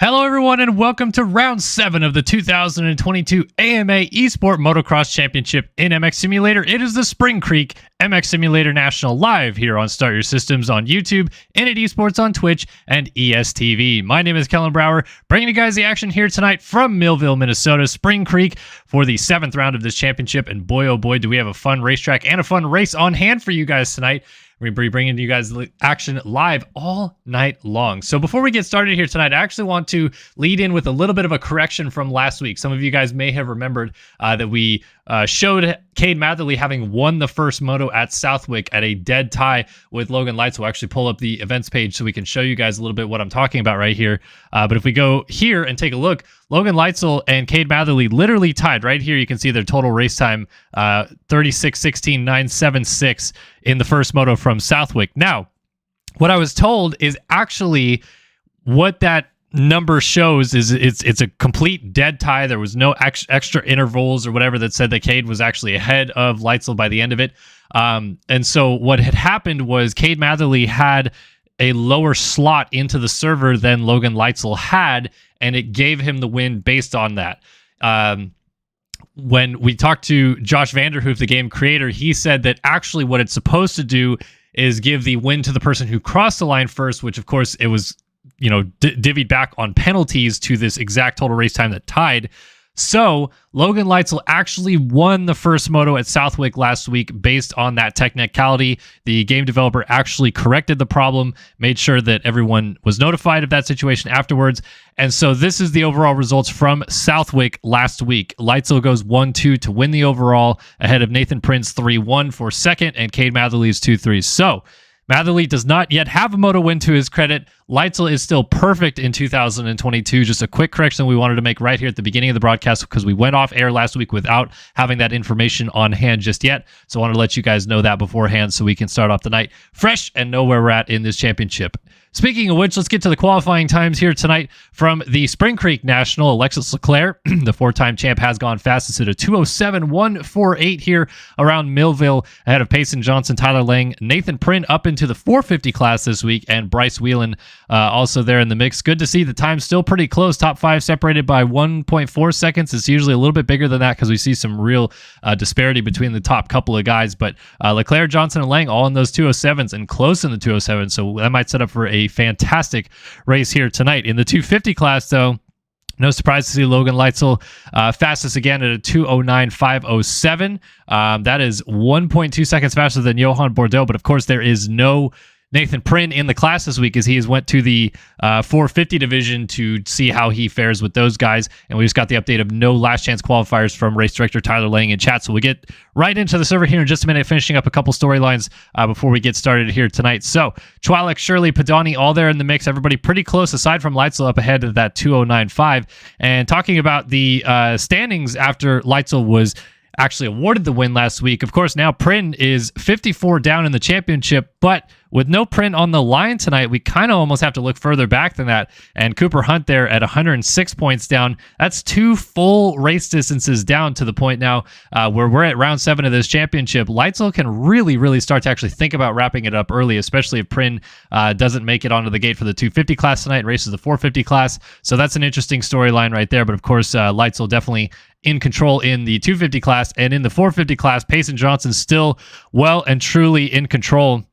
Hello everyone and welcome to round 7 of the 2022 AMA Esport Motocross Championship in MX Simulator. It is the Spring Creek MX Simulator National live here on Start Your Systems on YouTube, Innit Esports on Twitch, and ESTV. My name is Kellen Brower, bringing you guys the action here tonight from Millville, Minnesota, Spring Creek for the 7th round of this championship. And boy, oh boy, do we have a fun racetrack and a fun race on hand for you guys tonight. We're going to be bringing you guys the action live all night long. So before we get started here tonight, I actually want to lead in with a little bit of a correction from last week. Some of you guys may have remembered that we showed Cade Matherly having won the first moto at Southwick at a dead tie with Logan Leitzel. We'll actually pull up the events page so we can show you guys a little bit what I'm talking about right here. But if we go here and take a look, Logan Leitzel and Cade Matherly literally tied. Right here, you can see their total race time, 36:16.976 in the first moto from Southwick. Now, what I was told is actually what that number shows is it's a complete dead tie. There was no extra intervals or whatever that said that Cade was actually ahead of Leitzel by the end of it. And so what had happened was Cade Matherly had a lower slot into the server than Logan Leitzel had, and it gave him the win based on that. When we talked to Josh Vanderhoof, the game creator, he said that actually what it's supposed to do is give the win to the person who crossed the line first, which of course it was, divvied back on penalties to this exact total race time that tied. So Logan Leitzel actually won the first moto at Southwick last week based on that technicality. The game developer actually corrected the problem, made sure that everyone was notified of that situation afterwards. And so this is the overall results from Southwick last week. Leitzel goes 1-2 to win the overall ahead of Nathan Prince 3-1 for second and Cade Matherly's 2-3. So Matherly does not yet have a moto win to his credit. Leitzel is still perfect in 2022. Just a quick correction we wanted to make right here at the beginning of the broadcast because we went off air last week without having that information on hand just yet. So I wanted to let you guys know that beforehand so we can start off the night fresh and know where we're at in this championship. Speaking of which, let's get to the qualifying times here tonight from the Spring Creek National. Alexis Leclerc, the four-time champ, has gone fastest at a 2:07.148 here around Millville, ahead of Payson Johnson, Tyler Lang, Nathan Print up into the 450 class this week, and Bryce Whelan also there in the mix. Good to see the time still pretty close. Top 5 separated by 1.4 seconds. It's usually a little bit bigger than that because we see some real disparity between the top couple of guys. But Leclerc, Johnson, and Lang all in those 207s and close in the 207s. So that might set up for a fantastic race here tonight. In the 250 class, though, no surprise to see Logan Leitzel fastest again at a 2:09.507. That is 1.2 seconds faster than Johan Bordeaux, but of course there is no Nathan Prinn in the class this week as he has went to the 450 division to see how he fares with those guys. And we just got the update of no last chance qualifiers from race director Tyler Lang in chat. So we'll get right into the server here in just a minute, finishing up a couple storylines before we get started here tonight. So Chwalek, Shirley, Padani, all there in the mix. Everybody pretty close aside from Leitzel up ahead of that 2:09.5. And talking about the standings after Leitzel was actually awarded the win last week. Of course, now Prinn is 54 down in the championship, but with no Prinn on the line tonight, we kind of almost have to look further back than that. And Cooper Hunt there at 106 points down. That's 2 full race distances down to the point now where we're at round 7 of this championship. Leitzel can really start to actually think about wrapping it up early, especially if Prinn doesn't make it onto the gate for the 250 class tonight, races the 450 class. So that's an interesting storyline right there. But of course, Leitzel definitely in control in the 250 class, and in the 450 class, Payson Johnson still well and truly in control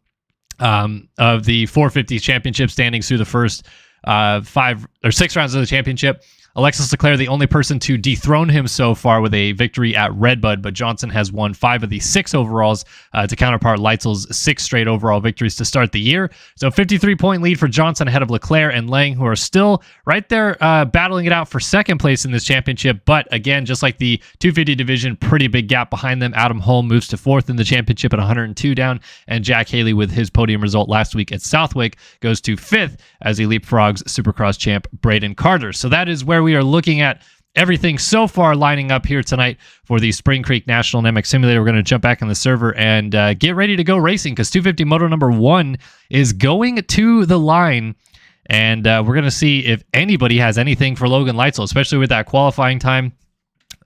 of the 450 championship standings through the first 5 or 6 rounds of the championship. Alexis Leclerc, the only person to dethrone him so far with a victory at Redbud, but Johnson has won 5 of the 6 overalls to counterpart Leitzel's 6 straight overall victories to start the year. So 53-point lead for Johnson ahead of Leclerc and Lang, who are still right there battling it out for second place in this championship. But again, just like the 250 division, pretty big gap behind them. Adam Holm moves to 4th in the championship at 102 down, and Jack Haley with his podium result last week at Southwick goes to 5th as he leapfrogs Supercross champ Braden Carter. So that is where we are looking at everything so far lining up here tonight for the Spring Creek National MX Simulator. We're going to jump back in the server and get ready to go racing because 250 Moto number 1 is going to the line. And we're going to see if anybody has anything for Logan Leitzel, especially with that qualifying time.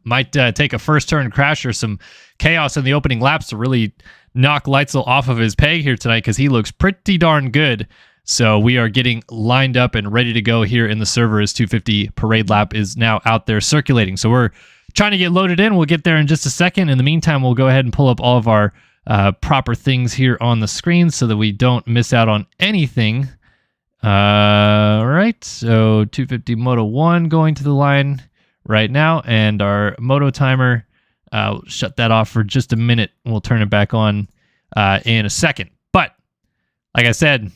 Might take a first turn crash or some chaos in the opening laps to really knock Leitzel off of his peg here tonight because he looks pretty darn good. So we are getting lined up and ready to go here in the server as 250 parade lap is now out there circulating. So we're trying to get loaded in. We'll get there in just a second. In the meantime, we'll go ahead and pull up all of our proper things here on the screen so that we don't miss out on anything. All right, so 250 Moto 1 going to the line right now, and our Moto timer, we'll shut that off for just a minute. We'll turn it back on in a second. But like I said,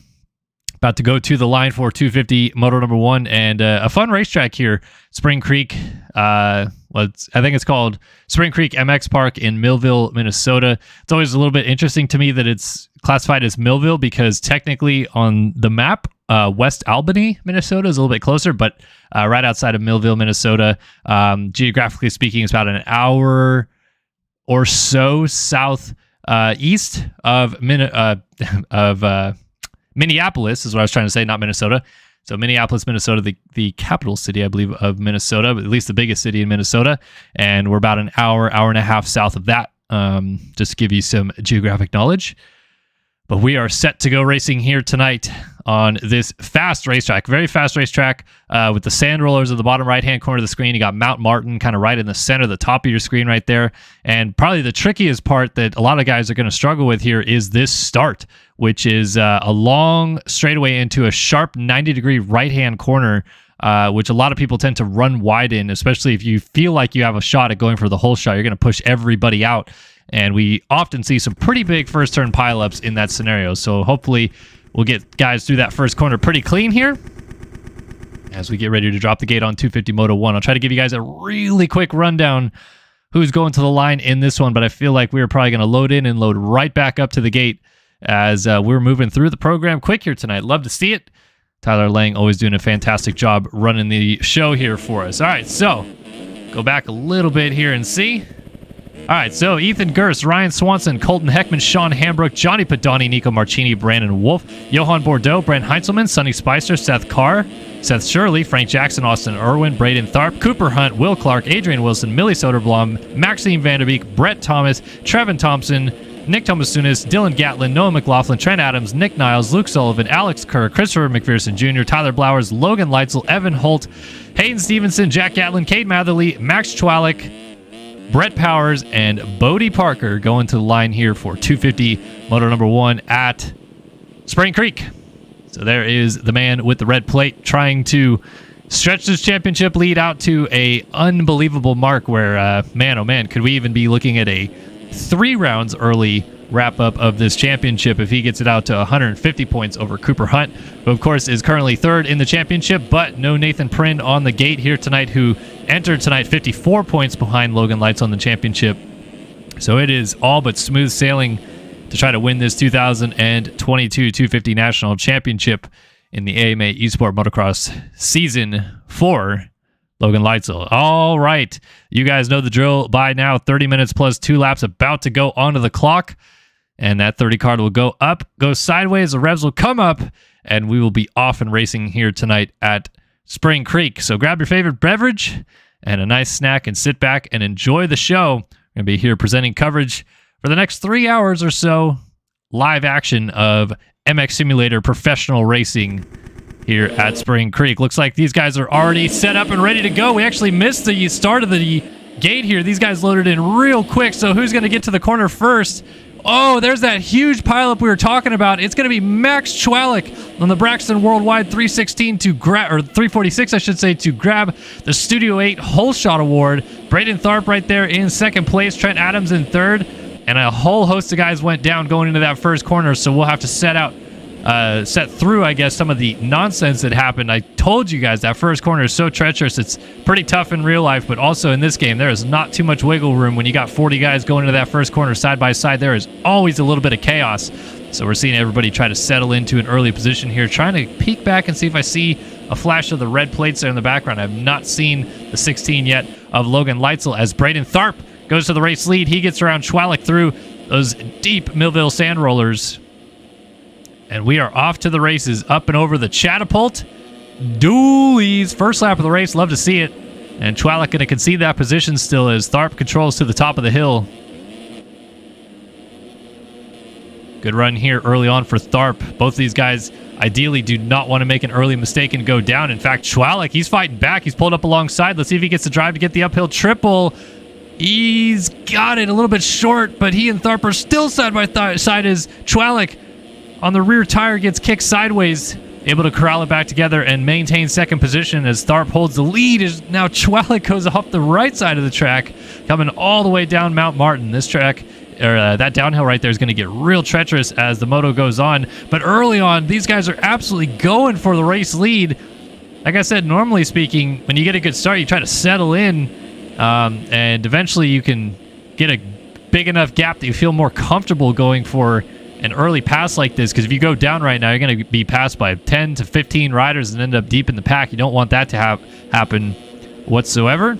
about to go to the line for 250 Moto number 1 and a fun racetrack here, Spring Creek. I think it's called Spring Creek MX Park in Millville, Minnesota. It's always a little bit interesting to me that it's classified as Millville because technically on the map, West Albany, Minnesota is a little bit closer, but right outside of Millville, Minnesota, geographically speaking, it's about an hour or so south east of Minneapolis is what I was trying to say, not Minnesota. So Minneapolis, Minnesota, the capital city, I believe, of Minnesota, but at least the biggest city in Minnesota. And we're about an hour and a half south of that, just to give you some geographic knowledge. But we are set to go racing here tonight on this fast racetrack, very fast racetrack with the sand rollers at the bottom right-hand corner of the screen. You got Mount Martin kind of right in the center, the top of your screen right there. And probably the trickiest part that a lot of guys are going to struggle with here is this start, which is a long straightaway into a sharp 90-degree right-hand corner, which a lot of people tend to run wide in, especially if you feel like you have a shot at going for the whole shot. You're going to push everybody out. And we often see some pretty big first turn pileups in that scenario. So hopefully we'll get guys through that first corner pretty clean here as we get ready to drop the gate on 250 Moto 1. I'll try to give you guys a really quick rundown who's going to the line in this one, but I feel like we're probably going to load in and load right back up to the gate as we're moving through the program quick here tonight. Love to see it. Tyler Lang always doing a fantastic job running the show here for us. All right, so go back a little bit here and see. All right, so Ethan Gers, Ryan Swanson, Colton Heckman, Sean Hambrook, Johnny Padani, Nico Marchini, Brandon Wolf, Johan Bordeaux, Brent Heinzelman, Sonny Spicer, Seth Carr, Seth Shirley, Frank Jackson, Austin Irwin, Braden Tharp, Cooper Hunt, Will Clark, Adrian Wilson, Millie Soderblom, Maxime Vanderbeek, Brett Thomas, Trevin Thompson, Nick Tomasunis, Dylan Gatlin, Noah McLaughlin, Trent Adams, Nick Niles, Luke Sullivan, Alex Kerr, Christopher McPherson Jr., Tyler Blowers, Logan Leitzel, Evan Holt, Hayden Stevenson, Jack Gatlin, Cade Matherly, Max Chwalik, Brett Powers, and Bodie Parker going to the line here for 250 Moto number 1 at Spring Creek. So there is the man with the red plate trying to stretch this championship lead out to a unbelievable mark where, man, oh man, could we even be looking at a 3 rounds early wrap-up of this championship if he gets it out to 150 points over Cooper Hunt, who of course is currently 3rd in the championship, but no Nathan Prynn on the gate here tonight, who entered tonight 54 points behind Logan Leitzel on the championship. So it is all but smooth sailing to try to win this 2022 250 National Championship in the AMA Esport Motocross Season 4. Logan Leitzel. All right. You guys know the drill by now. 30 minutes plus 2 laps about to go onto the clock. And that 30 card will go up, go sideways. The revs will come up, and we will be off and racing here tonight at Spring Creek. So grab your favorite beverage and a nice snack and sit back and enjoy the show. We're going to be here presenting coverage for the next 3 hours or so. Live action of MX Simulator professional racing here at Spring Creek. Looks like these guys are already set up and ready to go. We actually missed the start of the gate here. These guys loaded in real quick. So who's going to get to the corner first? Oh, there's that huge pileup we were talking about. It's going to be Max Chwalik on the Braxton Worldwide 316 to grab, or 346, I should say, to grab the Studio 8 Whole Shot Award. Braden Tharp right there in 2nd place. Trent Adams in 3rd. And a whole host of guys went down going into that first corner. So we'll have to set through, I guess, some of the nonsense that happened. I told you guys that first corner is so treacherous. It's pretty tough in real life, but also in this game, there is not too much wiggle room when you got 40 guys going into that first corner side by side. There is always a little bit of chaos. So we're seeing everybody try to settle into an early position here, trying to peek back and see if I see a flash of the red plates there in the background. I have not seen the 16 yet of Logan Leitzel as Braden Tharp goes to the race lead. He gets around Chwalik through those deep Millville sand rollers. And we are off to the races, up and over the Catapult. Doolies. First lap of the race. Love to see it. And Chwalik going to concede that position still as Tharp controls to the top of the hill. Good run here early on for Tharp. Both of these guys ideally do not want to make an early mistake and go down. In fact, Schwalek, he's fighting back. He's pulled up alongside. Let's see if he gets the drive to get the uphill triple. He's got it a little bit short, but he and Tharp are still side by side as Schwalek on the rear tire gets kicked sideways. Able to corral it back together and maintain second position as Tharp holds the lead. As now Schwalek goes off the right side of the track, coming all the way down Mount Martin. This track, or that downhill right there, is going to get real treacherous as the moto goes on. But early on, these guys are absolutely going for the race lead. Like I said, normally speaking, when you get a good start, you try to settle in, and eventually you can get a big enough gap that you feel more comfortable going for an early pass like this, because if you go down right now, you're going to be passed by 10 to 15 riders and end up deep in the pack. You don't want that to happen whatsoever.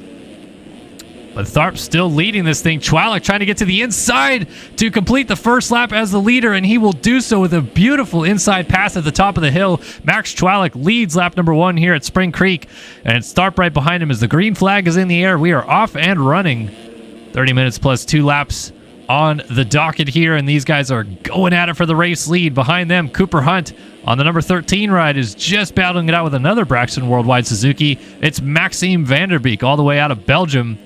But Tharp's still leading this thing. Schwalek trying to get to the inside to complete the first lap as the leader, and he will do so with a beautiful inside pass at the top of the hill. Max Schwalek leads lap number 1 here at Spring Creek, and it's Tharp right behind him as the green flag is in the air. We are off and running. 30 minutes plus 2 laps on the docket here, and these guys are going at it for the race lead. Behind them, Cooper Hunt on the number 13 ride is just battling it out with another Braxton Worldwide Suzuki. It's Maxime Vanderbeek all the way out of Belgium.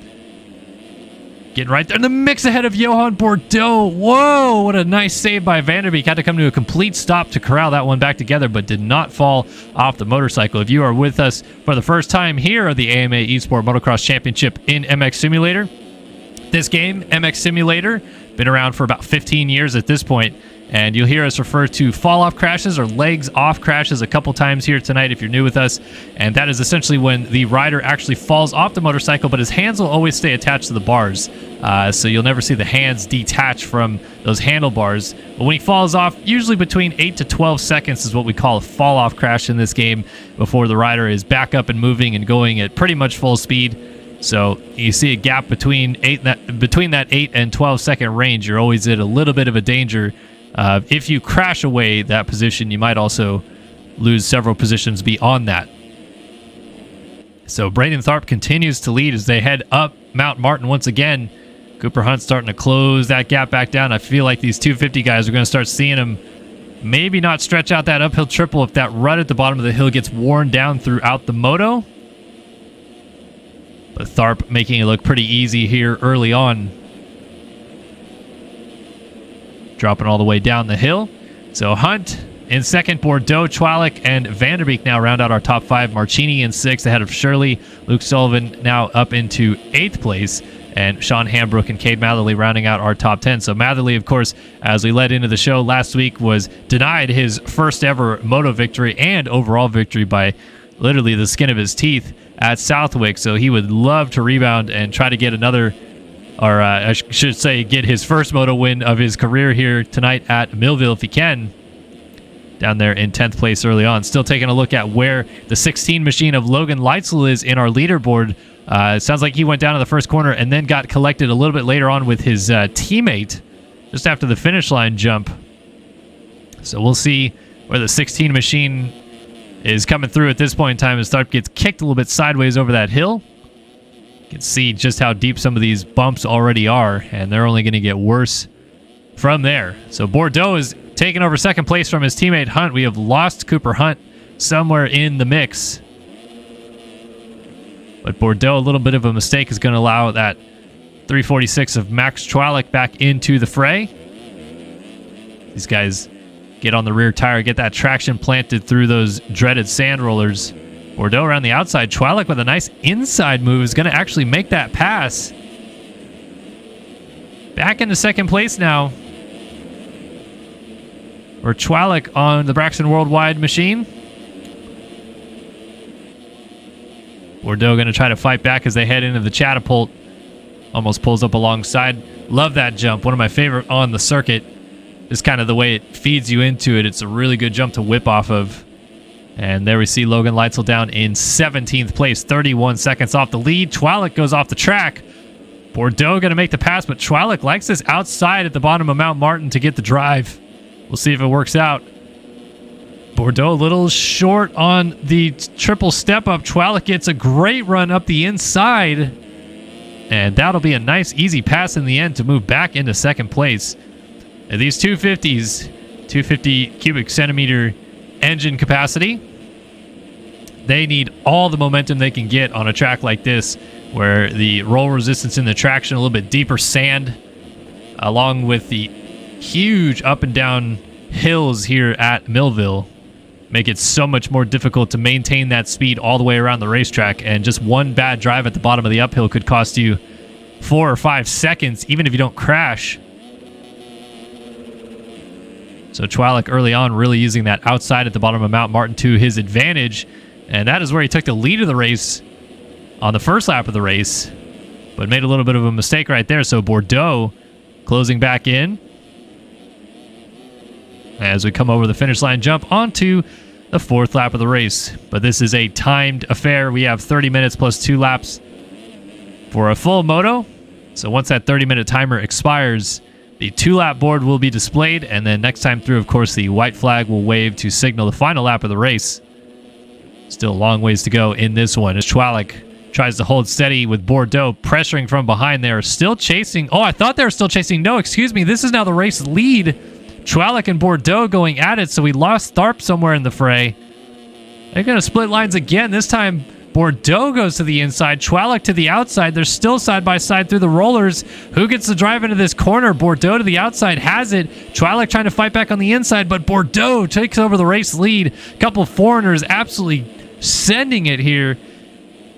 Getting right there in the mix ahead of Johan Bordeaux. Whoa, what a nice save by Vanderbeek. Had to come to a complete stop to corral that one back together, but did not fall off the motorcycle. If you are with us for the first time here at the AMA Esport Motocross Championship in MX Simulator, this game, MX Simulator, been around for about 15 years at this point, and you'll hear us refer to fall-off crashes or legs-off crashes a couple times here tonight if you're new with us, and that is essentially when the rider actually falls off the motorcycle, but his hands will always stay attached to the bars, so you'll never see the hands detach from those handlebars. But when he falls off, usually between 8 to 12 seconds is what we call a fall-off crash in this game before the rider is back up and moving and going at pretty much full speed. So you see a gap between that 8 and 12 second range. You're always at a little bit of a danger. If you crash away that position, you might also lose several positions beyond that. So Braden Tharp continues to lead as they head up Mount Martin once again. Cooper Hunt starting to close that gap back down. I feel like these 250 guys are going to start seeing him maybe not stretch out that uphill triple if that rut at the bottom of the hill gets worn down throughout the moto. But Tharp making it look pretty easy here early on. Dropping all the way down the hill. So Hunt in second, Bordeaux, Schwalek, and Vanderbeek now round out our top 5. Marchini in 6th ahead of Shirley. Luke Sullivan now up into 8th place. And Sean Hambrook and Cade Matherly rounding out our top 10. So Matherly, of course, as we led into the show last week, was denied his first ever moto victory and overall victory by literally the skin of his teeth at Southwick. So he would love to rebound and try to get another, or I should say get his first moto win of his career here tonight at Millville if he can. Down there in 10th place early on. Still taking a look at where the 16 machine of Logan Leitzel is in our leaderboard. It sounds like he went down in the first corner and then got collected a little bit later on with his teammate just after the finish line jump. So we'll see where the 16 machine is coming through at this point in time as Tharp gets kicked a little bit sideways over that hill. You can see just how deep some of these bumps already are, and they're only going to get worse from there. So Bordeaux is taking over second place from his teammate Hunt. We have lost Cooper Hunt somewhere in the mix. But Bordeaux, a little bit of a mistake, is going to allow that 346 of Max Schwalek back into the fray. These guys get on the rear tire, get that traction planted through those dreaded sand rollers. Bordeaux around the outside. Schwalek with a nice inside move is going to actually make that pass. Back into second place now. Or Schwalek on the Braxton Worldwide machine. Bordeaux going to try to fight back as they head into the catapult. Almost pulls up alongside. Love that jump. One of my favorite on the circuit. Just kind of the way it feeds you into it. It's a really good jump to whip off of. And there we see Logan Leitzel down in 17th place. 31 seconds off the lead. Schwalek goes off the track. Bordeaux going to make the pass, but Schwalek likes this outside at the bottom of Mount Martin to get the drive. We'll see if it works out. Bordeaux a little short on the triple step up. Schwalek gets a great run up the inside. And that'll be a nice, easy pass in the end to move back into second place. And these 250s, 250 cubic centimeter engine capacity, they need all the momentum they can get on a track like this, where the roll resistance in the traction, a little bit deeper sand, along with the huge up and down hills here at Millville, make it so much more difficult to maintain that speed all the way around the racetrack. And just one bad drive at the bottom of the uphill could cost you 4 or 5 seconds, even if you don't crash. So Chwalik early on really using that outside at the bottom of Mount Martin to his advantage. And that is where he took the lead of the race on the first lap of the race, but made a little bit of a mistake right there. So Bordeaux closing back in as we come over the finish line jump onto the 4th lap of the race. But this is a timed affair. We have 30 minutes plus 2 laps for a full moto. So once that 30-minute timer expires, the 2-lap board will be displayed, and then next time through, of course, the white flag will wave to signal the final lap of the race. Still a long ways to go in this one as Chwalik tries to hold steady with Bordeaux pressuring from behind there. Still chasing. Oh, I thought they were still chasing. No, excuse me. This is now the race lead. Chwalik and Bordeaux going at it, so we lost Tharp somewhere in the fray. They're going to split lines again. This time, Bordeaux goes to the inside, Chwalik to the outside. They're still side by side through the rollers. Who gets the drive into this corner? Bordeaux to the outside has it. Chwalik trying to fight back on the inside, but Bordeaux takes over the race lead. A couple foreigners absolutely sending it here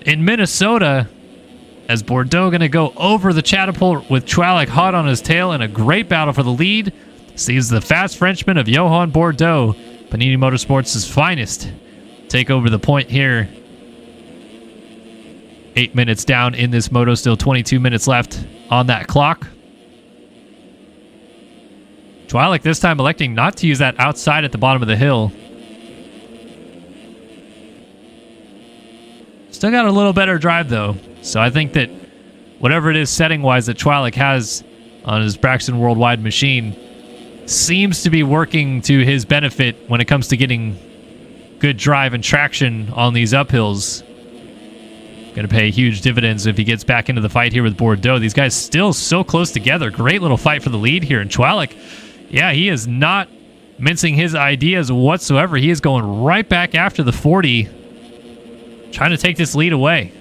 in Minnesota, as Bordeaux going to go over the catapult with Chwalik hot on his tail, in a great battle for the lead. Sees the fast Frenchman of Johan Bordeaux, Panini Motorsports' finest, take over the point here. 8 minutes down in this moto, still 22 minutes left on that clock. Chwalik this time electing not to use that outside at the bottom of the hill. Still got a little better drive though, so I think that whatever it is setting-wise that Chwalik has on his Braxton Worldwide machine seems to be working to his benefit when it comes to getting good drive and traction on these uphills. Going to pay huge dividends if he gets back into the fight here with Bordeaux. These guys still so close together. Great little fight for the lead here. And Chwalik, yeah, he is not mincing his ideas whatsoever. He is going right back after the 40, trying to take this lead away.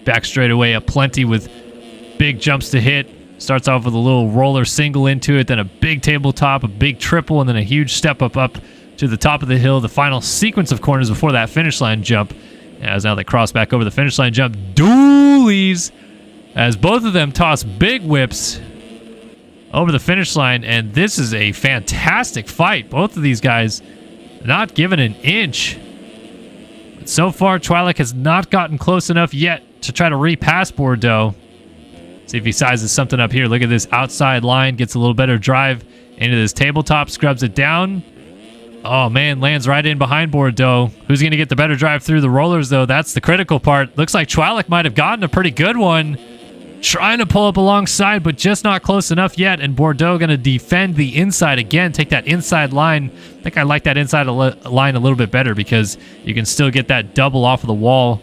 Back straight away, a plenty with big jumps to hit. Starts off with a little roller single into it, then a big tabletop, a big triple, and then a huge step up to the top of the hill. The final sequence of corners before that finish line jump. As now they cross back over the finish line jump. Dualies as both of them toss big whips over the finish line. And this is a fantastic fight. Both of these guys not given an inch. But so far, Chwalik has not gotten close enough yet to try to repass Bordeaux. See if he sizes something up here. Look at this outside line. Gets a little better drive into this tabletop. Scrubs it down. Oh, man, lands right in behind Bordeaux. Who's going to get the better drive through the rollers, though? That's the critical part. Looks like Chwalik might have gotten a pretty good one. Trying to pull up alongside, but just not close enough yet. And Bordeaux going to defend the inside again. Take that inside line. I think I like that inside line a little bit better because you can still get that double off of the wall.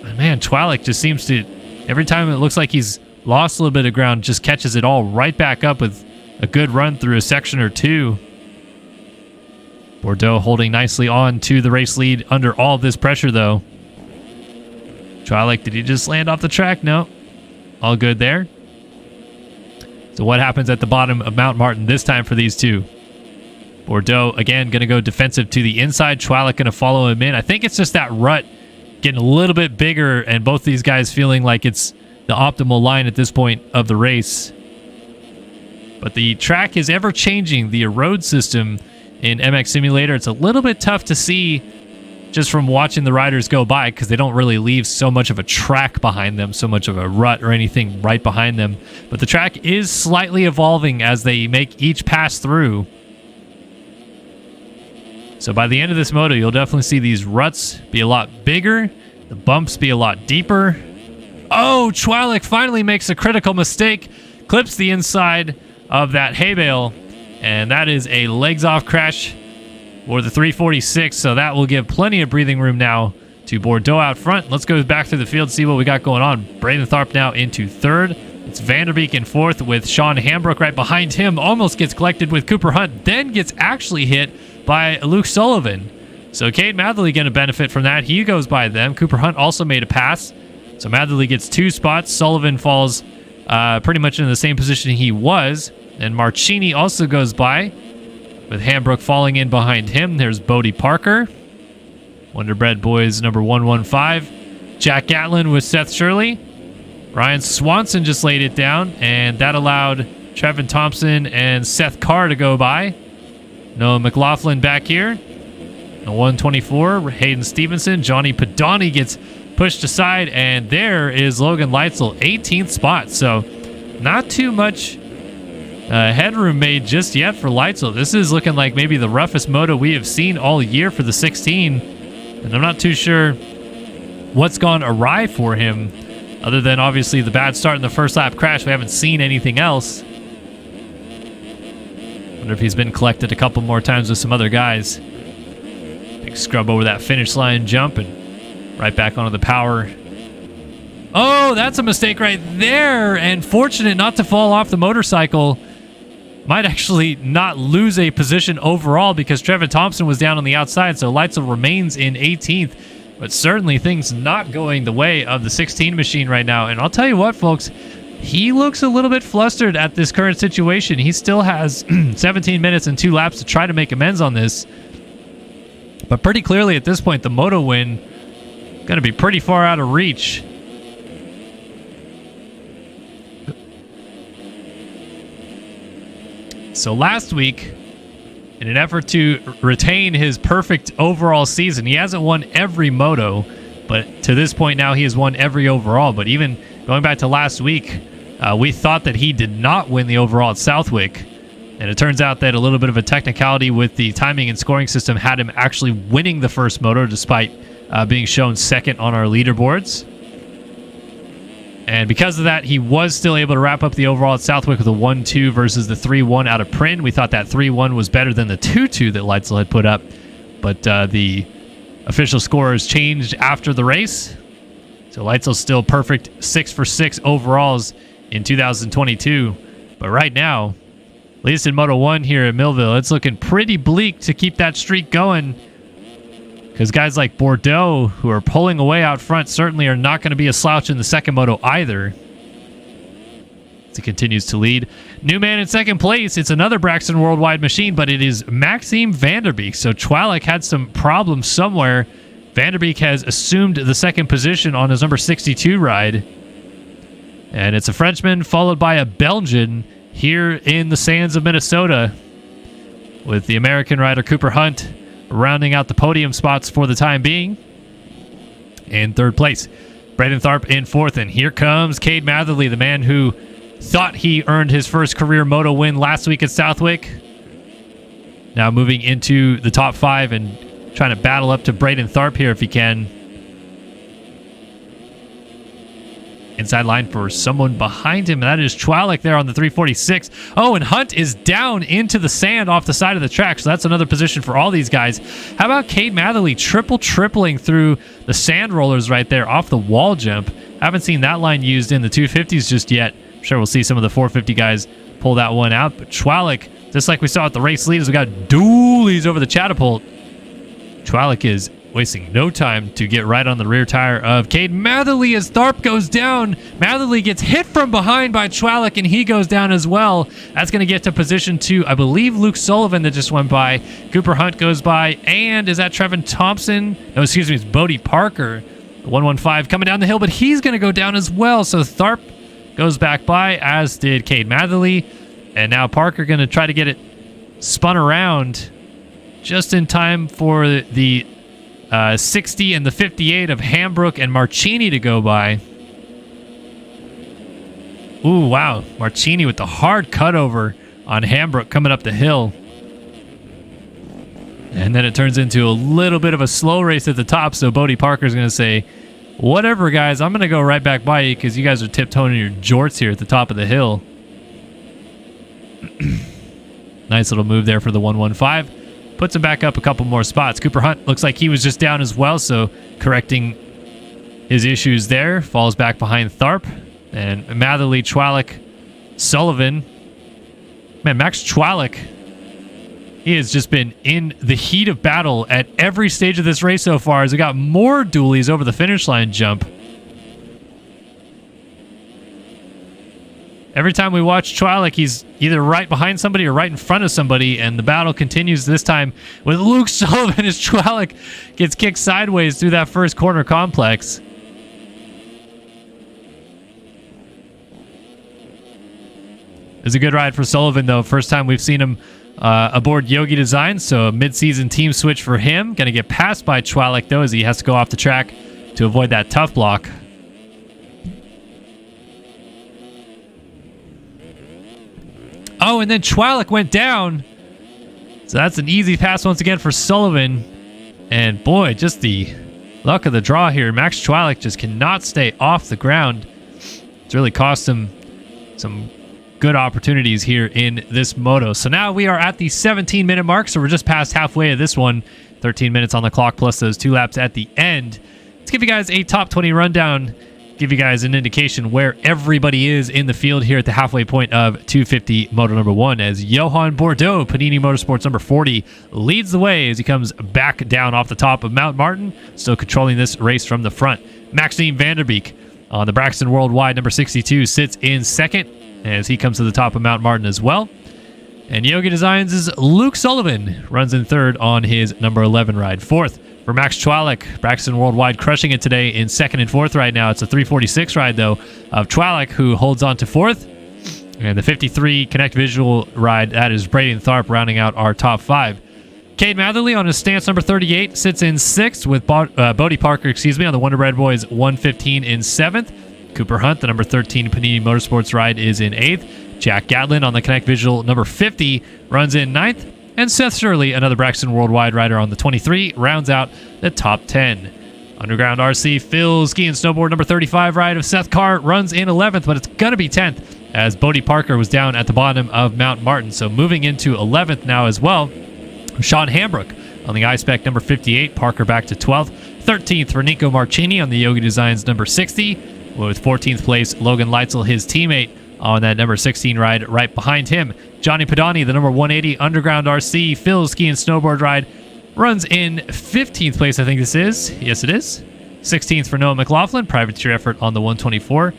But, man, Chwalik just seems to, every time it looks like he's lost a little bit of ground, just catches it all right back up with a good run through a section or two. Bordeaux holding nicely on to the race lead under all of this pressure, though. Chwalik, did he just land off the track? No. All good there. So what happens at the bottom of Mount Martin this time for these two? Bordeaux, again, going to go defensive to the inside. Chwalik going to follow him in. I think it's just that rut getting a little bit bigger, and both these guys feeling like it's the optimal line at this point of the race. But the track is ever changing. The road system in MX Simulator, it's a little bit tough to see just from watching the riders go by because they don't really leave so much of a track behind them, so much of a rut or anything right behind them. But the track is slightly evolving as they make each pass through. So by the end of this moto, you'll definitely see these ruts be a lot bigger, the bumps be a lot deeper. Oh, Chwalik finally makes a critical mistake, clips the inside of that hay bale, and that is a legs-off crash for the 346, so that will give plenty of breathing room now to Bordeaux out front. Let's go back to the field, see what we got going on. Braden Tharp now into third. It's Vanderbeek in fourth with Sean Hambrook right behind him. Almost gets collected with Cooper Hunt, then gets actually hit by Luke Sullivan. So Cade Matherly going to benefit from that. He goes by them. Cooper Hunt also made a pass. So Matherly gets 2 spots. Sullivan falls pretty much in the same position he was. And Marchini also goes by, with Hambrook falling in behind him. There's Bodie Parker. Wonderbread Boys number 115. Jack Gatlin with Seth Shirley. Ryan Swanson just laid it down, and that allowed Trevin Thompson and Seth Carr to go by. Noah McLaughlin back here. The 124, Hayden Stevenson. Johnny Padani gets pushed aside, and there is Logan Leitzel, 18th spot. So not too much headroom made just yet for Leitzel. This is looking like maybe the roughest moto we have seen all year for the 16, and I'm not too sure what's gone awry for him, other than obviously the bad start in the first lap crash. We haven't seen anything else. Wonder if he's been collected a couple more times with some other guys. Big scrub over that finish line jump and right back onto the power. Oh, that's a mistake right there, and fortunate not to fall off the motorcycle. Might actually not lose a position overall because Trevin Thompson was down on the outside, so Leitzel remains in 18th. But certainly things not going the way of the 16 machine right now. And I'll tell you what, folks, he looks a little bit flustered at this current situation. He still has 17 minutes and 2 laps to try to make amends on this. But pretty clearly at this point, the moto win going to be pretty far out of reach. So last week, in an effort to retain his perfect overall season, he hasn't won every moto, but to this point now he has won every overall. But even going back to last week, we thought that he did not win the overall at Southwick, and it turns out that a little bit of a technicality with the timing and scoring system had him actually winning the first moto despite being shown second on our leaderboards. And because of that, he was still able to wrap up the overall at Southwick with a 1-2 versus the 3-1 out of Pryn. We thought that 3-1 was better than the 2-2 that Leitzel had put up, but the official scores changed after the race. So Leitzel's still perfect 6 for 6 overalls in 2022. But right now, at least in Moto 1 here at Millville, it's looking pretty bleak to keep that streak going, because guys like Bordeaux, who are pulling away out front, certainly are not going to be a slouch in the second moto either. As he continues to lead. New man in second place. It's another Braxton Worldwide machine, but it is Maxime Vanderbeek. So Chwalik had some problems somewhere. Vanderbeek has assumed the second position on his number 62 ride. And it's a Frenchman followed by a Belgian here in the sands of Minnesota, with the American rider Cooper Hunt rounding out the podium spots for the time being. In third place, Braden Tharp in fourth, and here comes Cade Matherly, the man who thought he earned his first career moto win last week at Southwick. Now moving into the top 5 and trying to battle up to Braden Tharp here if he can. Inside line for someone behind him, and that is Chwalik there on the 346. Oh, and Hunt is down into the sand off the side of the track, so that's another position for all these guys. How about Cade Matherly tripling through the sand rollers right there off the wall jump? Haven't seen that line used in the 250s just yet. I'm sure we'll see some of the 450 guys pull that one out, but Chwalik, just like we saw at the race leaders, we got dualies over the catapult. Chwalik is wasting no time to get right on the rear tire of Cade Matherly as Tharp goes down. Matherly gets hit from behind by Chwalik, and he goes down as well. That's going to get to position 2. I believe Luke Sullivan that just went by. Cooper Hunt goes by, and is that Trevin Thompson? No, excuse me, it's Bodie Parker. 115 coming down the hill, but he's going to go down as well. So Tharp goes back by, as did Cade Matherly. And now Parker going to try to get it spun around just in time for the 60 and the 58 of Hambrook and Marchini to go by. Ooh, wow. Marchini with the hard cutover on Hambrook coming up the hill. And then it turns into a little bit of a slow race at the top, so Bodie Parker's going to say, whatever, guys, I'm going to go right back by you because you guys are tiptoeing your jorts here at the top of the hill. Nice little move there for the 115. Puts him back up a couple more spots. Cooper Hunt looks like he was just down as well, so correcting his issues there. Falls back behind Tharp. And Matherly, Chwalik, Sullivan. Man, Max Chwalik, he has just been in the heat of battle at every stage of this race so far as we got more dualies over the finish line jump. Every time we watch Chwalik, he's either right behind somebody or right in front of somebody, and the battle continues this time with Luke Sullivan as Chwalik gets kicked sideways through that first corner complex. It's a good ride for Sullivan, though. First time we've seen him aboard Yogi Design, so a mid-season team switch for him. Going to get passed by Chwalik, though, as he has to go off the track to avoid that tough block. Oh, and then Chwalik went down. So that's an easy pass once again for Sullivan. And boy, just the luck of the draw here. Max Chwalik just cannot stay off the ground. It's really cost him some good opportunities here in this moto. So now we are at the 17-minute mark, so we're just past halfway of this one. 13 minutes on the clock plus those 2 laps at the end. Let's give you guys a top 20 rundown. Give you guys an indication where everybody is in the field here at the halfway point of 250 Moto number 1 as Johan Bordeaux, Panini Motorsports number 40, leads the way as he comes back down off the top of Mount Martin, still controlling this race from the front. Maxime Vanderbeek on the Braxton Worldwide number 62 sits in second as he comes to the top of Mount Martin as well. And Yogi Designs' Luke Sullivan runs in third on his number 11 ride. Fourth for Max Chwalik, Braxton Worldwide crushing it today in second and fourth right now. It's a 346 ride, though, of Chwalik, who holds on to fourth. And the 53 Connect Visual ride, that is Braden Tharp rounding out our top 5. Cade Matherly on his stance number 38 sits in sixth with Bodie Parker, on the Wonder Bread Boys 115 in seventh. Cooper Hunt, the number 13 Panini Motorsports ride, is in eighth. Jack Gatlin on the Connect Visual number 50 runs in ninth. And Seth Shirley, another Braxton Worldwide rider on the 23, rounds out the top 10. Underground RC Phil Ski and Snowboard number 35 ride of Seth Carr runs in 11th, but it's going to be 10th as Bodie Parker was down at the bottom of Mount Martin. So moving into 11th now as well. Sean Hambrook on the iSpec number 58, Parker back to 12th. 13th for Nico Marchini on the Yogi Designs number 60, with 14th place Logan Leitzel, his teammate, on that number 16 ride right behind him. Johnny Padani, the number 180 Underground RC Phil Ski and Snowboard ride, runs in 15th place, I think this is. Yes, it is. 16th for Noah McLaughlin, privateer effort on the 124.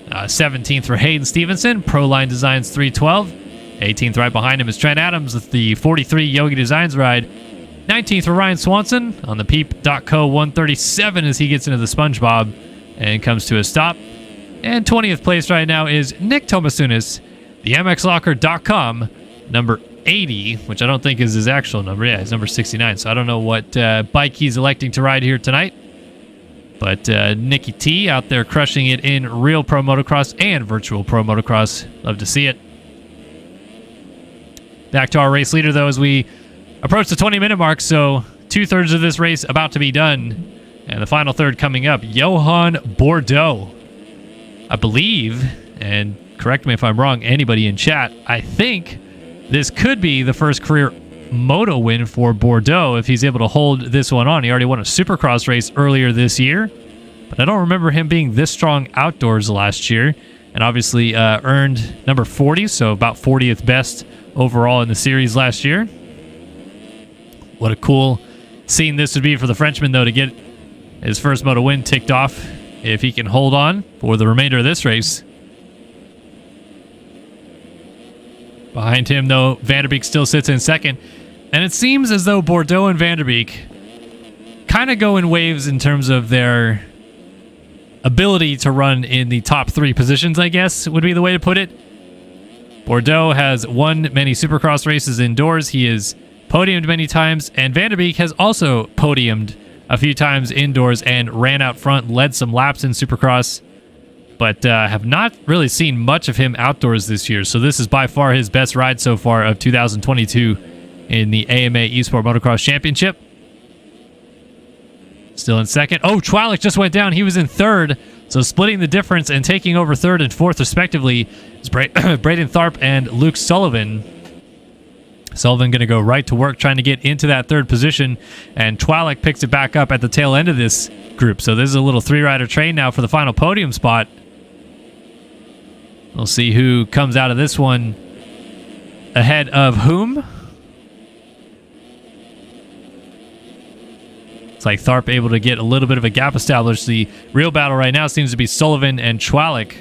17th for Hayden Stevenson, Proline Designs 312. 18th right behind him is Trent Adams with the 43 Yogi Designs ride. 19th for Ryan Swanson on the Peep.co 137 as he gets into the SpongeBob and comes to a stop. And 20th place right now is Nick Tomasunis, the MXLocker.com, number 80, which I don't think is his actual number. Yeah, he's number 69, so I don't know what bike he's electing to ride here tonight. But Nicky T out there crushing it in real pro motocross and virtual pro motocross. Love to see it. Back to our race leader, though, as we approach the 20-minute mark, so 2/3 of this race about to be done. And the final third coming up, Johan Bordeaux. I believe, and correct me if I'm wrong, anybody in chat, I think this could be the first career moto win for Bordeaux if he's able to hold this one on. He already won a Supercross race earlier this year, but I don't remember him being this strong outdoors last year, and obviously earned number 40, so about 40th best overall in the series last year. What a cool scene this would be for the Frenchman, though, to get his first moto win ticked off if he can hold on for the remainder of this race. Behind him, though, Vanderbeek still sits in second. And it seems as though Bordeaux and Vanderbeek kind of go in waves in terms of their ability to run in the top 3 positions, I guess, would be the way to put it. Bordeaux has won many Supercross races indoors. He has podiumed many times. And Vanderbeek has also podiumed a few times indoors and ran out front, led some laps in Supercross, but have not really seen much of him outdoors this year. So this is by far his best ride so far of 2022 in the AMA Esport Motocross Championship. Still in second. Oh, Chwalik just went down. He was in third. So splitting the difference and taking over third and fourth respectively is Braden Tharp and Luke Sullivan. Sullivan going to go right to work trying to get into that third position, and Chwalik picks it back up at the tail end of this group. So this is a little 3-rider train now for the final podium spot. We'll see who comes out of this one ahead of whom. It's like Tharp able to get a little bit of a gap established. The real battle right now seems to be Sullivan and Chwalik.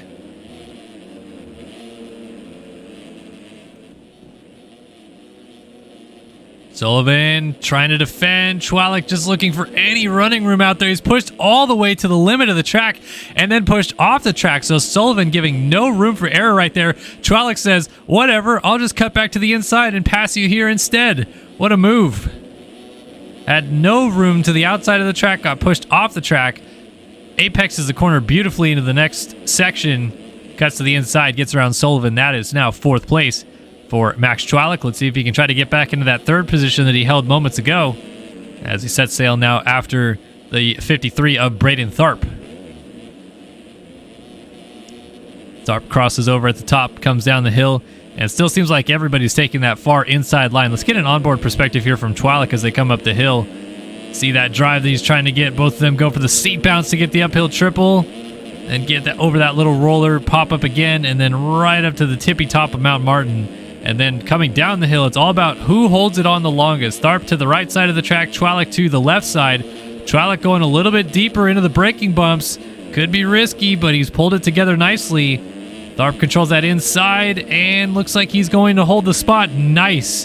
Sullivan trying to defend. Chwalik just looking for any running room out there. He's pushed all the way to the limit of the track and then pushed off the track. So Sullivan giving no room for error right there. Chwalik says, whatever, I'll just cut back to the inside and pass you here instead. What a move. Had no room to the outside of the track, got pushed off the track. Apexes the corner beautifully into the next section. Cuts to the inside, gets around Sullivan. That is now 4th place for Max Chwalik. Let's see if he can try to get back into that 3rd position that he held moments ago as he sets sail now after the 53 of Braden Tharp. Tharp crosses over at the top, comes down the hill, and it still seems like everybody's taking that far inside line. Let's get an onboard perspective here from Chwalik as they come up the hill. See that drive that he's trying to get. Both of them go for the seat bounce to get the uphill triple and get that over that little roller, pop up again, and then right up to the tippy top of Mount Martin. And then coming down the hill, it's all about who holds it on the longest. Tharp to the right side of the track, Chwalik to the left side. Chwalik going a little bit deeper into the braking bumps. Could be risky, but he's pulled it together nicely. Tharp controls that inside and looks like he's going to hold the spot. Nice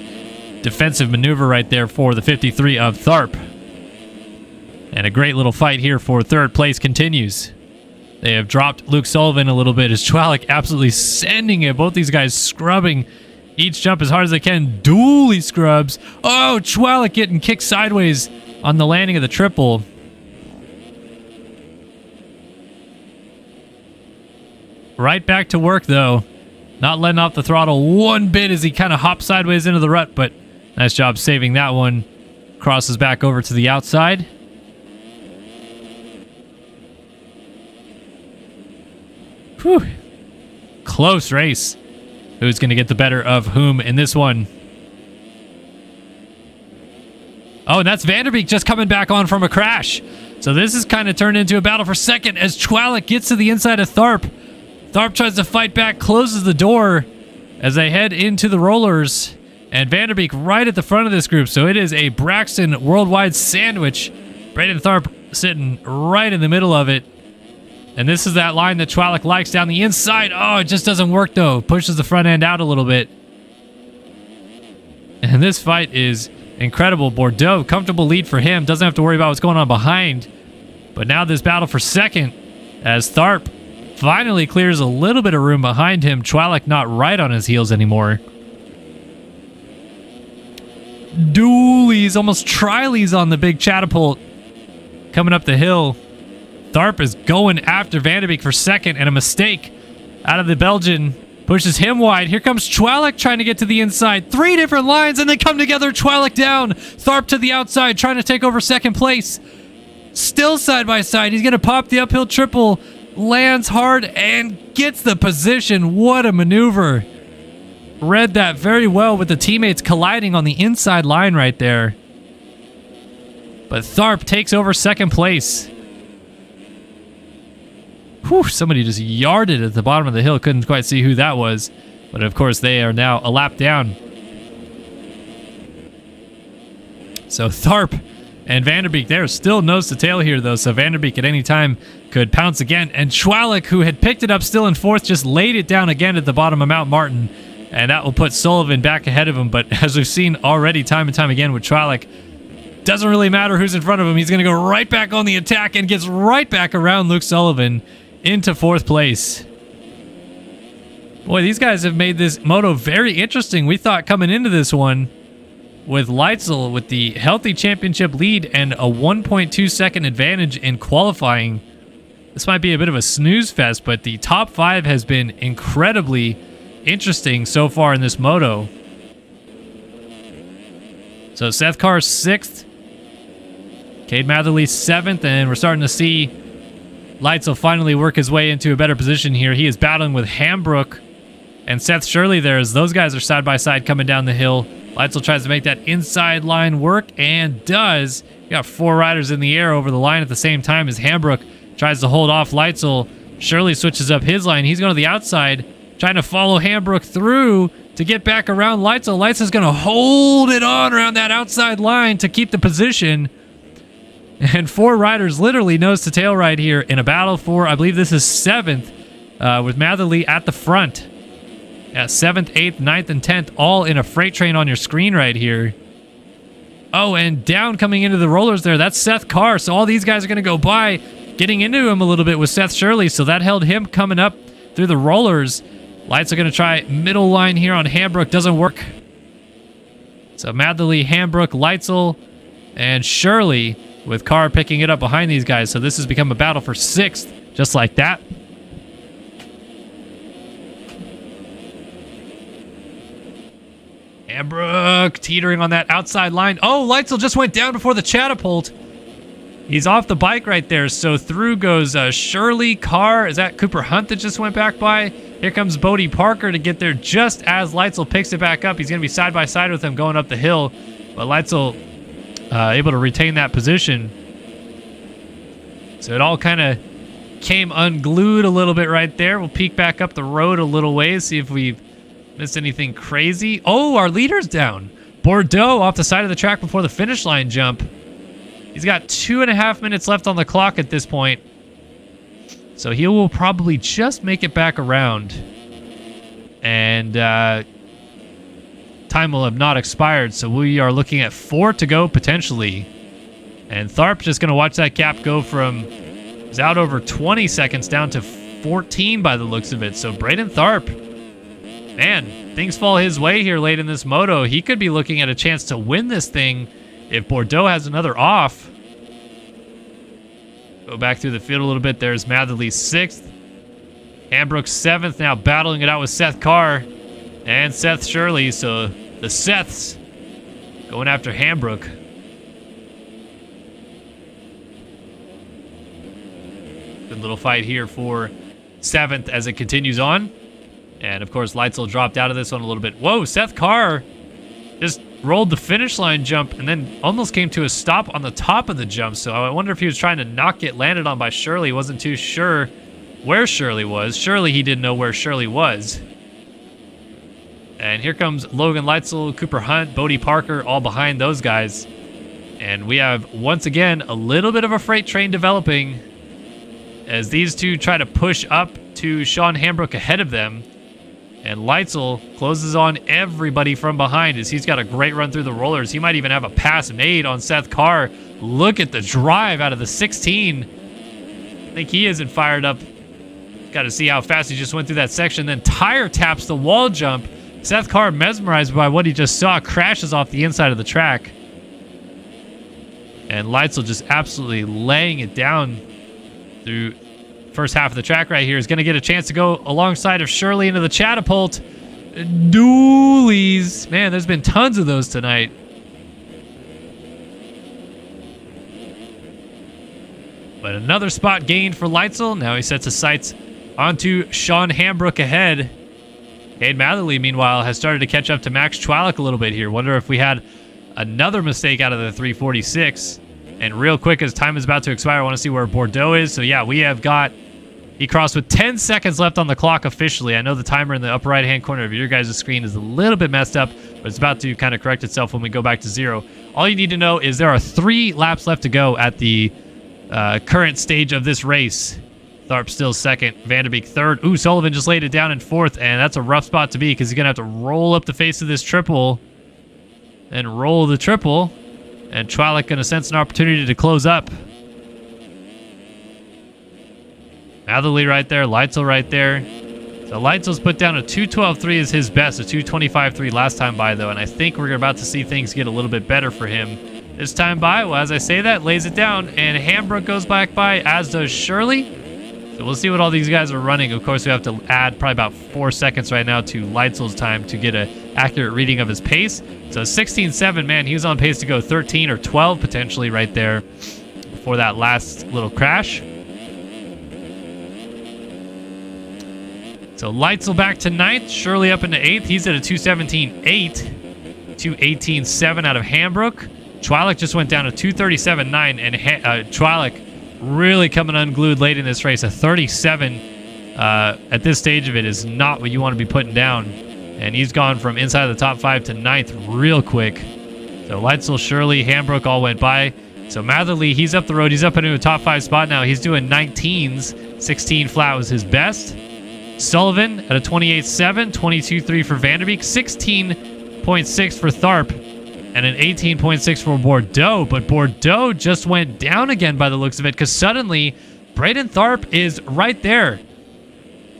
defensive maneuver right there for the 53 of Tharp. And a great little fight here for 3rd place continues. They have dropped Luke Sullivan a little bit as Chwalik absolutely sending it. Both these guys scrubbing each jump as hard as they can. Dually scrubs. Oh, Chwalik getting kicked sideways on the landing of the triple. Right back to work, though. Not letting off the throttle one bit as he kind of hops sideways into the rut, but nice job saving that one. Crosses back over to the outside. Whew. Close race. Who's going to get the better of whom in this one? Oh, and that's Vanderbeek just coming back on from a crash. So this is kind of turned into a battle for second as Chwalik gets to the inside of Tharp. Tharp tries to fight back, closes the door as they head into the rollers. And Vanderbeek right at the front of this group. So it is a Braxton worldwide sandwich. Braden Tharp sitting right in the middle of it. And this is that line that Chwalik likes down the inside. Oh, it just doesn't work, though. Pushes the front end out a little bit. And this fight is incredible. Bordeaux, comfortable lead for him. Doesn't have to worry about what's going on behind. But now this battle for second as Tharp finally clears a little bit of room behind him. Chwalik not right on his heels anymore. Dualies, almost trilies on the big catapult coming up the hill. Tharp is going after Vanderbeek for second, and a mistake out of the Belgian pushes him wide. Here comes Chwalik trying to get to the inside. 3 different lines, and they come together. Chwalik down. Tharp to the outside, trying to take over second place. Still side by side. He's going to pop the uphill triple. Lands hard and gets the position. What a maneuver. Read that very well with the teammates colliding on the inside line right there. But Tharp takes over second place. Whew, somebody just yarded at the bottom of the hill. Couldn't quite see who that was. But of course, they are now a lap down. So Tharp and Vanderbeek, they're still nose to tail here, though. So Vanderbeek at any time could pounce again. And Chwalik, who had picked it up still in 4th, just laid it down again at the bottom of Mount Martin. And that will put Sullivan back ahead of him. But as we've seen already time and time again with Chwalik, doesn't really matter who's in front of him. He's going to go right back on the attack and gets right back around Luke Sullivan into 4th place. Boy, these guys have made this moto very interesting. We thought coming into this one with Leitzel with the healthy championship lead and a 1.2 second advantage in qualifying, this might be a bit of a snooze fest, but the top 5 has been incredibly interesting so far in this moto. So Seth Carr 6th, Cade Matherly 7th, and we're starting to see Leitzel finally work his way into a better position here. He is battling with Hambrook and Seth Shirley there as those guys are side by side coming down the hill. Leitzel tries to make that inside line work and does. You got 4 riders in the air over the line at the same time as Hambrook tries to hold off Leitzel. Shirley switches up his line. He's going to the outside, trying to follow Hambrook through to get back around Leitzel. Leitzel's going to hold it on around that outside line to keep the position. And 4 riders literally nose to tail right here in a battle for, I believe this is 7th, with Matherly at the front. Yeah, 7th, 8th, 9th, and 10th, all in a freight train on your screen right here. Oh, and down coming into the rollers there, that's Seth Carr. So all these guys are going to go by, getting into him a little bit with Seth Shirley. So that held him coming up through the rollers. Lights are going to try middle line here on Hambrook. Doesn't work. So Matherly, Hambrook, Leitzel, and Shirley with Carr picking it up behind these guys. So this has become a battle for 6th, just like that. Hambrook teetering on that outside line. Oh, Leitzel just went down before the catapult. He's off the bike right there. So through goes Shirley, Carr. Is that Cooper Hunt that just went back by? Here comes Bodie Parker to get there just as Leitzel picks it back up. He's going to be side by side with him going up the hill. But Leitzel able to retain that position. So it all kind of came unglued a little bit right there. We'll peek back up the road a little ways, see if we've missed anything crazy. Oh, our leader's down. Bordeaux off the side of the track before the finish line jump. He's got 2.5 minutes left on the clock at this point. So he will probably just make it back around. And time will have not expired. So we are looking at 4 to go potentially. And Tharp just going to watch that gap go from, it's out over 20 seconds down to 14 by the looks of it. So Braden Tharp, man, things fall his way here late in this moto. He could be looking at a chance to win this thing if Bordeaux has another off. Go back through the field a little bit. There's Matherly 6th. Hambrook 7th, now battling it out with Seth Carr and Seth Shirley. So the Seths going after Hambrook. Good little fight here for 7th as it continues on. And, of course, Leitzel dropped out of this one a little bit. Whoa, Seth Carr just rolled the finish line jump and then almost came to a stop on the top of the jump. So I wonder if he was trying to not get landed on by Shirley. He wasn't too sure where Shirley was. Surely he didn't know where Shirley was. And here comes Logan Leitzel, Cooper Hunt, Bodie Parker, all behind those guys. And we have, once again, a little bit of a freight train developing as these two try to push up to Sean Hambrook ahead of them. And Leitzel closes on everybody from behind as he's got a great run through the rollers. He might even have a pass made on Seth Carr. Look at the drive out of the 16. I think he isn't fired up. Got to see how fast he just went through that section. Then tire taps the wall jump. Seth Carr, mesmerized by what he just saw, crashes off the inside of the track. And Leitzel just absolutely laying it down through first half of the track right here. Is going to get a chance to go alongside of Shirley into the catapult. Dualies. Man, there's been tons of those tonight. But another spot gained for Leitzel. Now he sets his sights onto Sean Hambrook ahead. Cade Matherly, meanwhile, has started to catch up to Max Chwalik a little bit here. Wonder if we had another mistake out of the 346. And real quick, as time is about to expire, I want to see where Bordeaux is. So yeah, we have got, he crossed with 10 seconds left on the clock officially. I know the timer in the upper right-hand corner of your guys' screen is a little bit messed up, but it's about to kind of correct itself when we go back to 0. All you need to know is there are 3 laps left to go at the current stage of this race. Tharp still 2nd, Vanderbeek 3rd. Ooh, Sullivan just laid it down in 4th, and that's a rough spot to be because he's going to have to roll up the face of this triple and roll the triple. And Chwalik going to sense an opportunity to close up. Matherly right there, Leitzel right there. So Leitzel's put down a 2:12.3 as his best, a 2:25.3 last time by though, and I think we're about to see things get a little bit better for him this time by. Well, as I say that, lays it down, and Hambrook goes back by, as does Shirley. So we'll see what all these guys are running. Of course, we have to add probably about 4 seconds right now to Leitzel's time to get an accurate reading of his pace. So 16.7, man, he was on pace to go 13 or 12 potentially right there before that last little crash. So Leitzel back to 9th, Shirley up into 8th. He's at a 2:17.8, 2:18.7 out of Hambrook. Chwalik just went down to 2:37.9, and Chwalik really coming unglued late in this race, a 37 at this stage of it is not what you want to be putting down. And he's gone from inside the top 5 to 9th real quick. So Leitzel, Shirley, Hambrook all went by. So Matherly, he's up the road. He's up into a top 5 spot now. He's doing 19s. 16 flat was his best. Sullivan at a 28.7, 22.3 for Vanderbeek, 16.6 for Tharp, and an 18.6 for Bordeaux. But Bordeaux just went down again by the looks of it, because suddenly Braden Tharp is right there.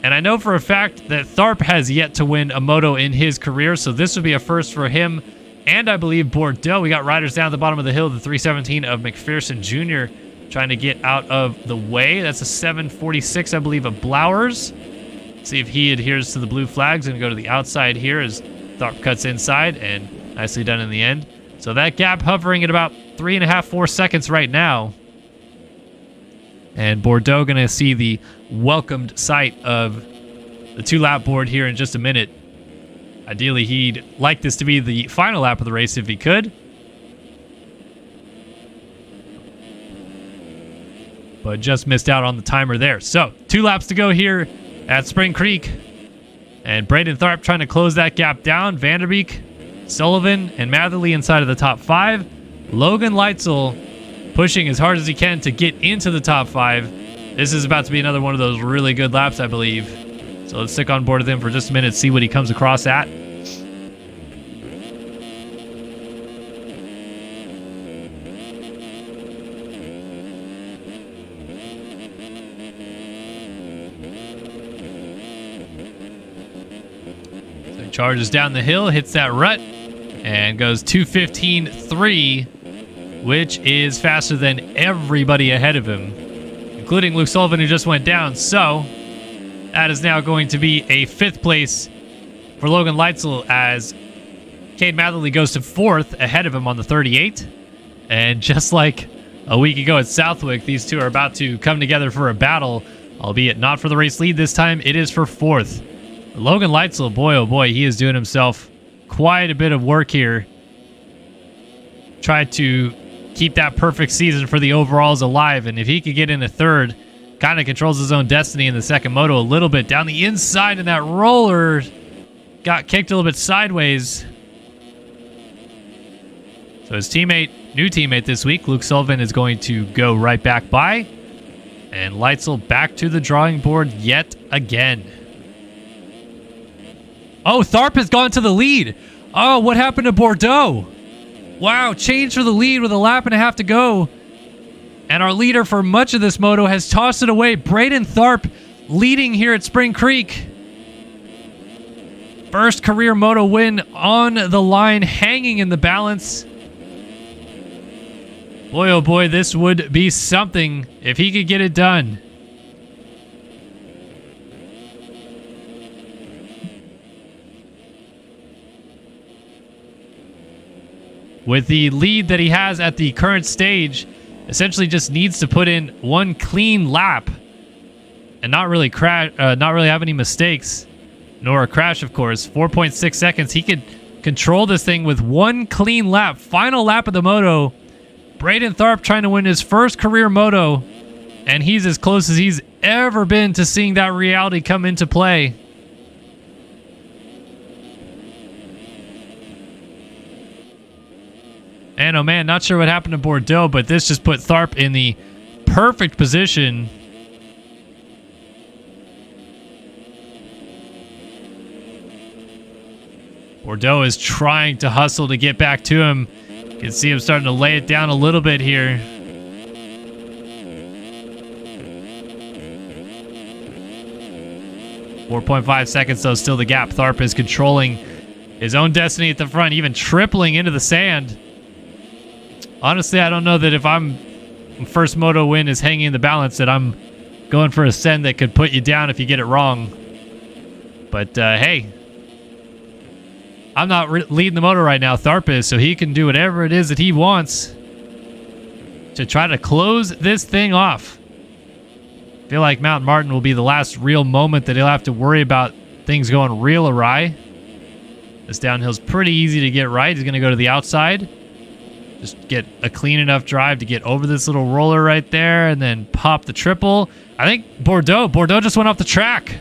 And I know for a fact that Tharp has yet to win a moto in his career, so this would be a first for him. And I believe Bordeaux. We got riders down at the bottom of the hill, the 317 of McPherson Jr. trying to get out of the way. That's a 746, I believe, of Blowers. See if he adheres to the blue flags and go to the outside here as Tharp cuts inside, and nicely done in the end. So that gap hovering at about 3.5, 4 seconds right now. And Bordeaux going to see the welcomed sight of the 2-lap board here in just a minute. Ideally, he'd like this to be the final lap of the race if he could. But just missed out on the timer there. So 2 laps to go here at Spring Creek. And Braden Tharp trying to close that gap down. Vanderbeek, Sullivan, and Matherly inside of the top 5. Logan Leitzel pushing as hard as he can to get into the top 5. This is about to be another one of those really good laps, I believe. So let's stick on board with him for just a minute, see what he comes across at. So he charges down the hill, hits that rut, and goes 2:15.3, which is faster than everybody ahead of him, including Luke Sullivan, who just went down. So that is now going to be a 5th place for Logan Leitzel as Cade Matherly goes to 4th ahead of him on the 38. And just like a week ago at Southwick, these two are about to come together for a battle, albeit not for the race lead this time. It is for 4th. Logan Leitzel, boy, oh boy, he is doing himself quite a bit of work here. Tried to keep that perfect season for the overalls alive, and if he could get in a 3rd, kind of controls his own destiny in the second moto a little bit. Down the inside, and that roller got kicked a little bit sideways. So his teammate, new teammate this week, Luke Sullivan, is going to go right back by. And Leitzel back to the drawing board yet again. Oh, Tharp has gone to the lead. Oh, what happened to Bordeaux? Wow, change for the lead with a lap and a half to go. And our leader for much of this moto has tossed it away. Braden Tharp leading here at Spring Creek. First career moto win on the line, hanging in the balance. Boy, oh boy, this would be something if he could get it done. With the lead that he has at the current stage, essentially just needs to put in one clean lap and not really have any mistakes, nor a crash, of course. 4.6 seconds. He could control this thing with one clean lap. Final lap of the moto. Braden Tharp trying to win his first career moto, and he's as close as he's ever been to seeing that reality come into play. And oh man, not sure what happened to Bordeaux, but this just put Tharp in the perfect position. Bordeaux is trying to hustle to get back to him. You can see him starting to lay it down a little bit here. .5 seconds though, still the gap. Tharp is controlling his own destiny at the front, even tripling into the sand. Honestly, I don't know that if I'm first moto win is hanging in the balance, that I'm going for a send that could put you down if you get it wrong. But hey, I'm not leading the moto right now. Tharp is, so he can do whatever it is that he wants to try to close this thing off. I feel like Mount Martin will be the last real moment that he'll have to worry about things going real awry. This downhill's pretty easy to get right. He's going to go to the outside. Just get a clean enough drive to get over this little roller right there and then pop the triple. I think Bordeaux just went off the track.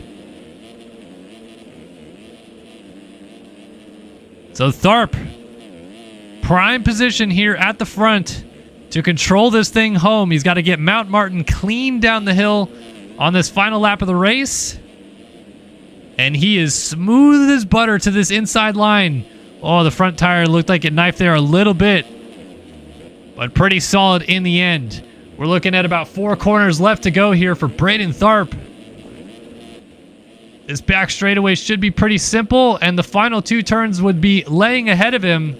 So Tharp, prime position here at the front to control this thing home. He's got to get Mount Martin clean down the hill on this final lap of the race. And he is smooth as butter to this inside line. Oh, the front tire looked like it knifed there a little bit, but pretty solid in the end. We're looking at about 4 corners left to go here for Braden Tharp. This back straightaway should be pretty simple, and the final 2 turns would be laying ahead of him.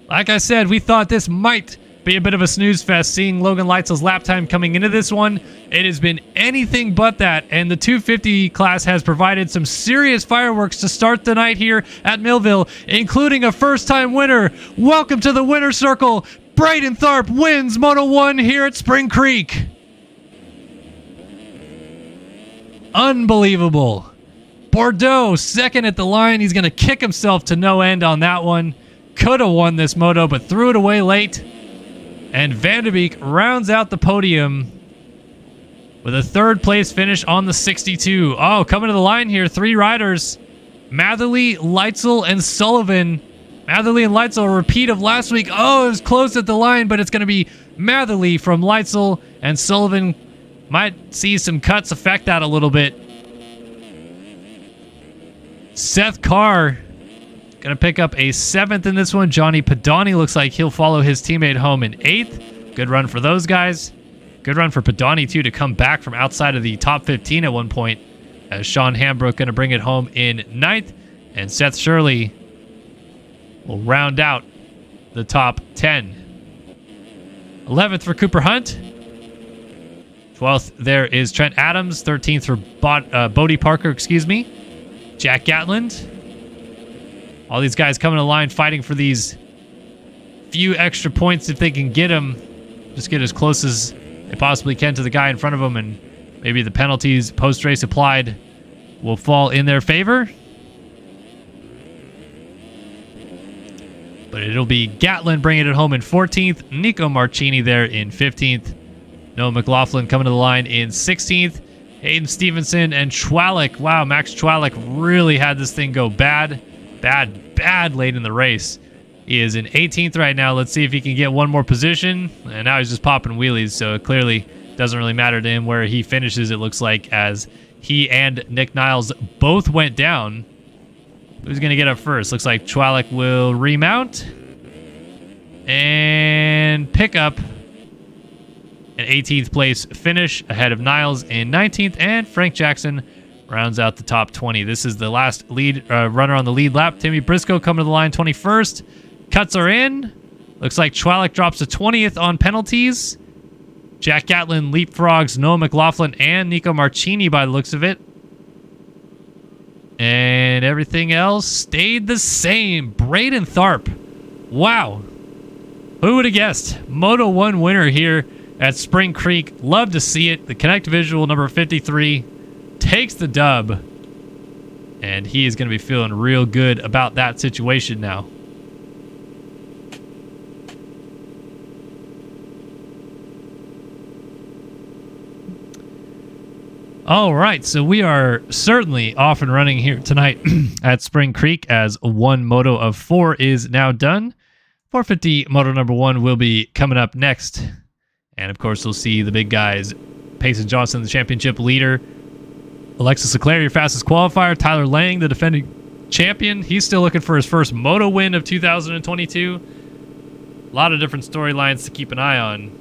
Like I said, we thought this might be a bit of a snooze fest, seeing Logan Leitzel's lap time coming into this one. It has been anything but that, and the 250 class has provided some serious fireworks to start the night here at Millville, including a first-time winner. Welcome to the winner's circle. Braden Tharp wins Moto 1 here at Spring Creek. Unbelievable. Bordeaux second at the line. He's going to kick himself to no end on that one. Could have won this moto, but threw it away late. And Van de Beek rounds out the podium with a 3rd place finish on the 62. Oh, coming to the line here, 3 riders. Matherly, Leitzel, and Sullivan. Matherly and Leitzel, a repeat of last week. Oh, it was close at the line, but it's going to be Matherly from Leitzel, and Sullivan might see some cuts affect that a little bit. Seth Carr going to pick up a 7th in this one. Johnny Padani looks like he'll follow his teammate home in 8th. Good run for those guys. Good run for Padani, too, to come back from outside of the top 15 at one point, as Sean Hambrook going to bring it home in 9th. And Seth Shirley will round out the top 10. 11th for Cooper Hunt. 12th there is Trent Adams. 13th for Bodie Parker, Jack Gatland. All these guys coming to the line fighting for these few extra points if they can get them. Just get as close as they possibly can to the guy in front of them, and maybe the penalties post-race applied will fall in their favor. But it'll be Gatlin bringing it home in 14th. Nico Marchini there in 15th. Noah McLaughlin coming to the line in 16th. Hayden Stevenson and Chwalik. Wow, Max Chwalik really had this thing go bad late in the race. He is in 18th right now. Let's see if he can get one more position. And now he's just popping wheelies, so it clearly doesn't really matter to him where he finishes, it looks like, as he and Nick Niles both went down. Who's going to get up first? Looks like Chwalik will remount and pick up an 18th place finish ahead of Niles in 19th, and Frank Jackson rounds out the top 20. This is the last lead runner on the lead lap. Timmy Briscoe coming to the line 21st. Cuts are in. Looks like Chwalik drops to 20th on penalties. Jack Gatlin leapfrogs Noah McLaughlin and Nico Marchini by the looks of it. And everything else stayed the same. Braden Tharp. Wow. Who would have guessed? Moto 1 winner here at Spring Creek. Love to see it. The Connect Visual number 53 takes the dub. And he is going to be feeling real good about that situation now. All right, so we are certainly off and running here tonight at Spring Creek, as one moto of 4 is now done. 450 moto number 1 will be coming up next. And of course, we'll see the big guys. Payson Johnson, the championship leader. Alexis Leclerc, your fastest qualifier. Tyler Lang, the defending champion. He's still looking for his first moto win of 2022. A lot of different storylines to keep an eye on.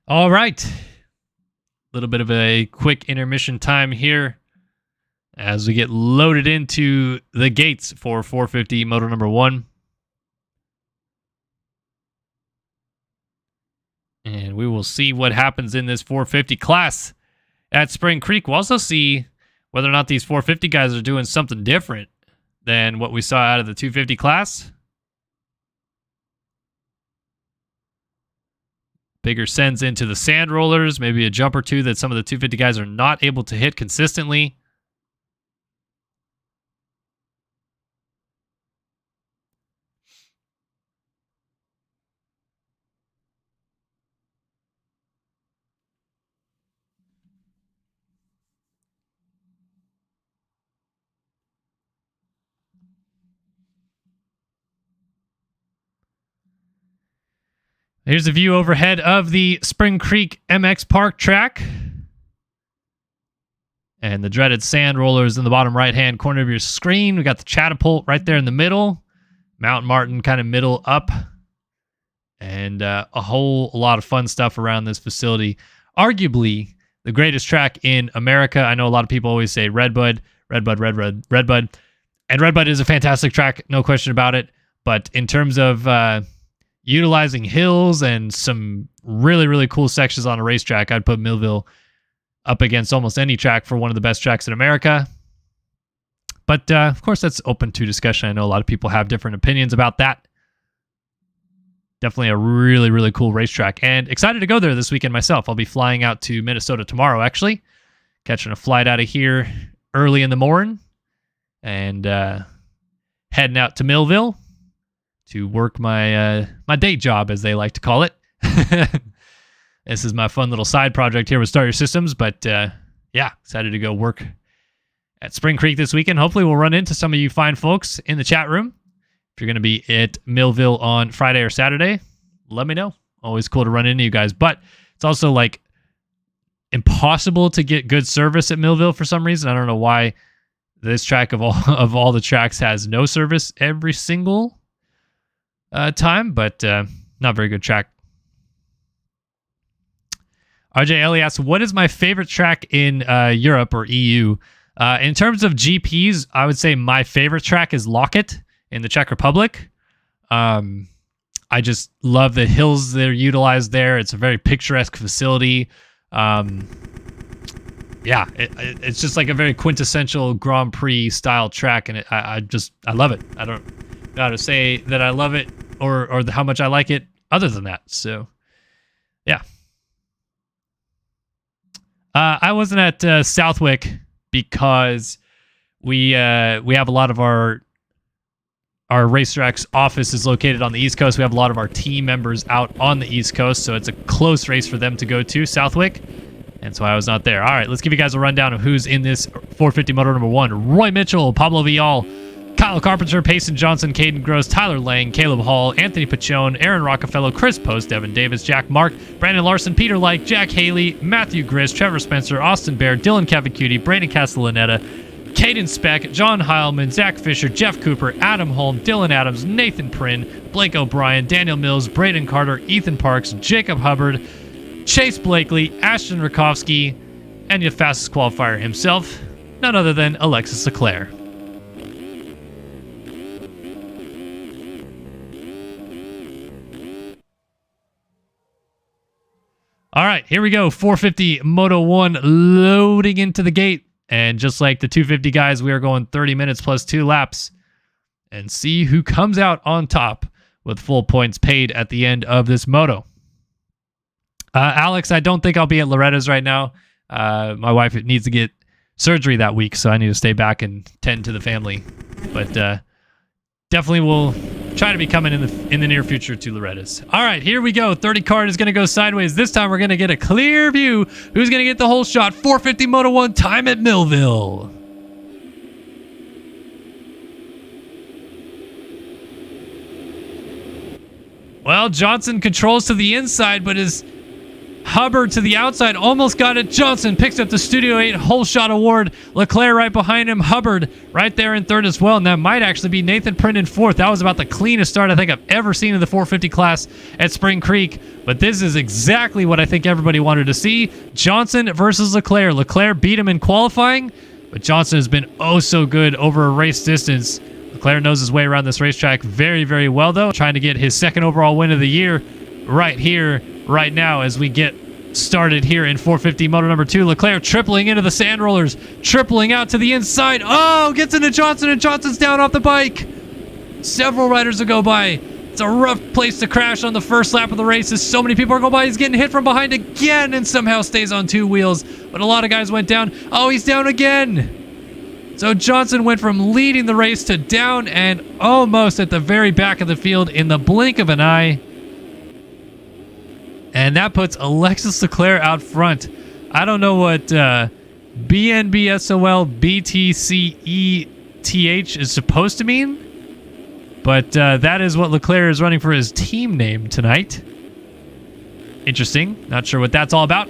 All right. little bit of a quick intermission time here as we get loaded into the gates for 450 moto number 1. And we will see what happens in this 450 class at Spring Creek. We'll also see whether or not these 450 guys are doing something different than what we saw out of the 250 class. Bigger sends into the sand rollers, maybe a jump or two that some of the 250 guys are not able to hit consistently. Here's a view overhead of the Spring Creek MX Park track. And the dreaded sand rollers in the bottom right-hand corner of your screen. We got the catapult right there in the middle. Mount Martin kind of middle up. And a whole lot of fun stuff around this facility. Arguably the greatest track in America. I know a lot of people always say Redbud. And Redbud is a fantastic track, no question about it. But in terms of utilizing hills and some really, really cool sections on a racetrack, I'd put Millville up against almost any track for one of the best tracks in America. But of course, that's open to discussion. I know a lot of people have different opinions about that. Definitely a really, really cool racetrack. And excited to go there this weekend myself. I'll be flying out to Minnesota tomorrow, actually. Catching a flight out of here early in the morning. And heading out to Millville to work my my day job, as they like to call it. This is my fun little side project here with Start Your Systems, but yeah, excited to go work at Spring Creek this weekend. Hopefully we'll run into some of you fine folks in the chat room. If you're going to be at Millville on Friday or Saturday, let me know. Always cool to run into you guys, but it's also like impossible to get good service at Millville for some reason. I don't know why this track of all the tracks has no service every single time, but not very good track. RJ Ellie asks, what is my favorite track in Europe or EU? In terms of GPs, I would say my favorite track is Locket in the Czech Republic. I just love the hills that are utilized there. It's a very picturesque facility. Yeah, it's just like a very quintessential Grand Prix style track, and I love it. I don't know how to say that I love it or how much I like it other than that. So, yeah. I wasn't at Southwick because we have a lot of our racetrack's office is located on the East Coast. We have a lot of our team members out on the East Coast, so it's a close race for them to go to, Southwick. And so I was not there. All right, let's give you guys a rundown of who's in this 450 moto number 1. Roy Mitchell, Pablo Vial, Kyle Carpenter, Payson Johnson, Caden Gross, Tyler Lang, Caleb Hall, Anthony Pachone, Aaron Rockefeller, Chris Post, Devin Davis, Jack Mark, Brandon Larson, Peter Like, Jack Haley, Matthew Grist, Trevor Spencer, Austin Baird, Dylan Cavacuti, Brandon Castellaneta, Caden Speck, John Heilman, Zach Fisher, Jeff Cooper, Adam Holm, Dylan Adams, Nathan Prynn, Blake O'Brien, Daniel Mills, Braden Carter, Ethan Parks, Jacob Hubbard, Chase Blakely, Ashton Rakowski, and your fastest qualifier himself, none other than Alexis Leclerc. All right, here we go. 450 Moto 1 loading into the gate. And just like the 250 guys, we are going 30 minutes plus 2 laps and see who comes out on top with full points paid at the end of this moto. Alex, I don't think I'll be at Loretta's right now. My wife needs to get surgery that week, so I need to stay back and tend to the family. But definitely will try to be coming in the near future to Loretta's. All right, here we go. 30 card is going to go sideways. This time we're going to get a clear view. Who's going to get the whole shot? 450 Moto 1 time at Millville. Well, Johnson controls to the inside, but is Hubbard to the outside, almost got it. Johnson picks up the Studio 8 whole shot award. Leclerc right behind him. Hubbard right there in third as well. And that might actually be Nathan Print in fourth. That was about the cleanest start I think I've ever seen in the 450 class at Spring Creek. But this is exactly what I think everybody wanted to see. Johnson versus Leclerc. Leclerc beat him in qualifying, but Johnson has been oh so good over a race distance. Leclerc knows his way around this racetrack very, very well, though. Trying to get his second overall win of the year right here, right now, as we get started here in 450 moto number 2. Leclerc tripling into the sand rollers, tripling out to the inside. Oh, gets into Johnson, and Johnson's down off the bike. Several riders will go by. It's a rough place to crash on the first lap of the race as so many people are going by. He's getting hit from behind again and somehow stays on 2 wheels. But a lot of guys went down. Oh, he's down again. So Johnson went from leading the race to down and almost at the very back of the field in the blink of an eye. And that puts Alexis Leclerc out front. I don't know what BNBSOL is supposed to mean, but that is what Leclerc is running for his team name tonight. Interesting. Not sure what that's all about.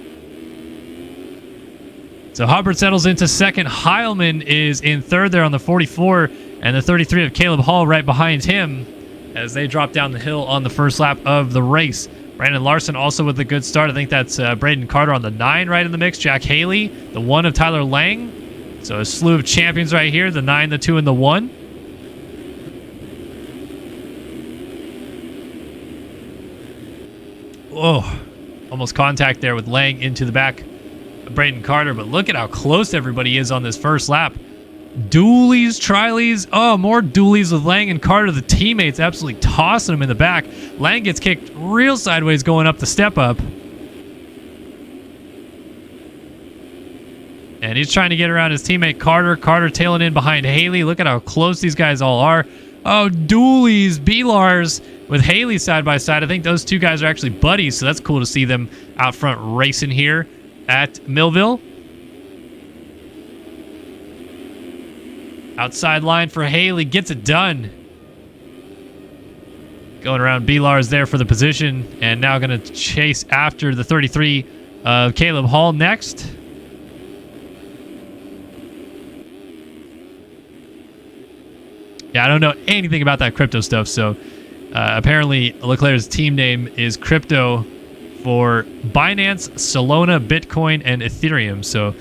So Hubbard settles into second. Heilman is in third there on the 44, and the 33 of Caleb Hall right behind him as they drop down the hill on the first lap of the race. Brandon Larson also with a good start. I think that's Braden Carter on the 9 right in the mix. Jack Haley, the 1 of Tyler Lang. So a slew of champions right here, the 9, the 2, and the 1. Oh, almost contact there with Lang into the back of Braden Carter, but look at how close everybody is on this first lap. Dualies, Trileys, oh, more dualies with Lang and Carter. The teammates absolutely tossing him in the back. Lang gets kicked real sideways going up the step up. And he's trying to get around his teammate Carter. Carter tailing in behind Haley. Look at how close these guys all are. Oh, dualies, B-Lars with Haley side by side. I think those two guys are actually buddies, so that's cool to see them out front racing here at Millville. Outside line for Haley, gets it done. Going around B-Lars there for the position, and now going to chase after the 33 of Caleb Hall next. Yeah, I don't know anything about that crypto stuff, so apparently Leclerc's team name is Crypto for Binance, Solana, Bitcoin, and Ethereum, so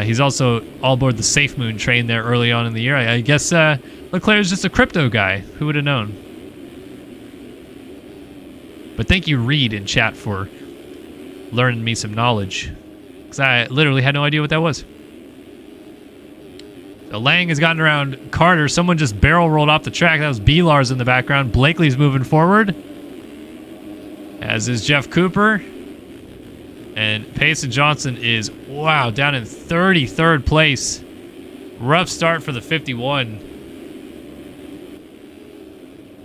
he's also all aboard the SafeMoon train there early on in the year. I guess Leclerc is just a crypto guy. Who would have known? But thank you, Reed, in chat for learning me some knowledge, because I literally had no idea what that was. So Lang has gotten around Carter. Someone just barrel rolled off the track. That was B-Lars in the background. Blakely's moving forward, as is Jeff Cooper. And Payson Johnson is, wow, down in 33rd place. Rough start for the 51.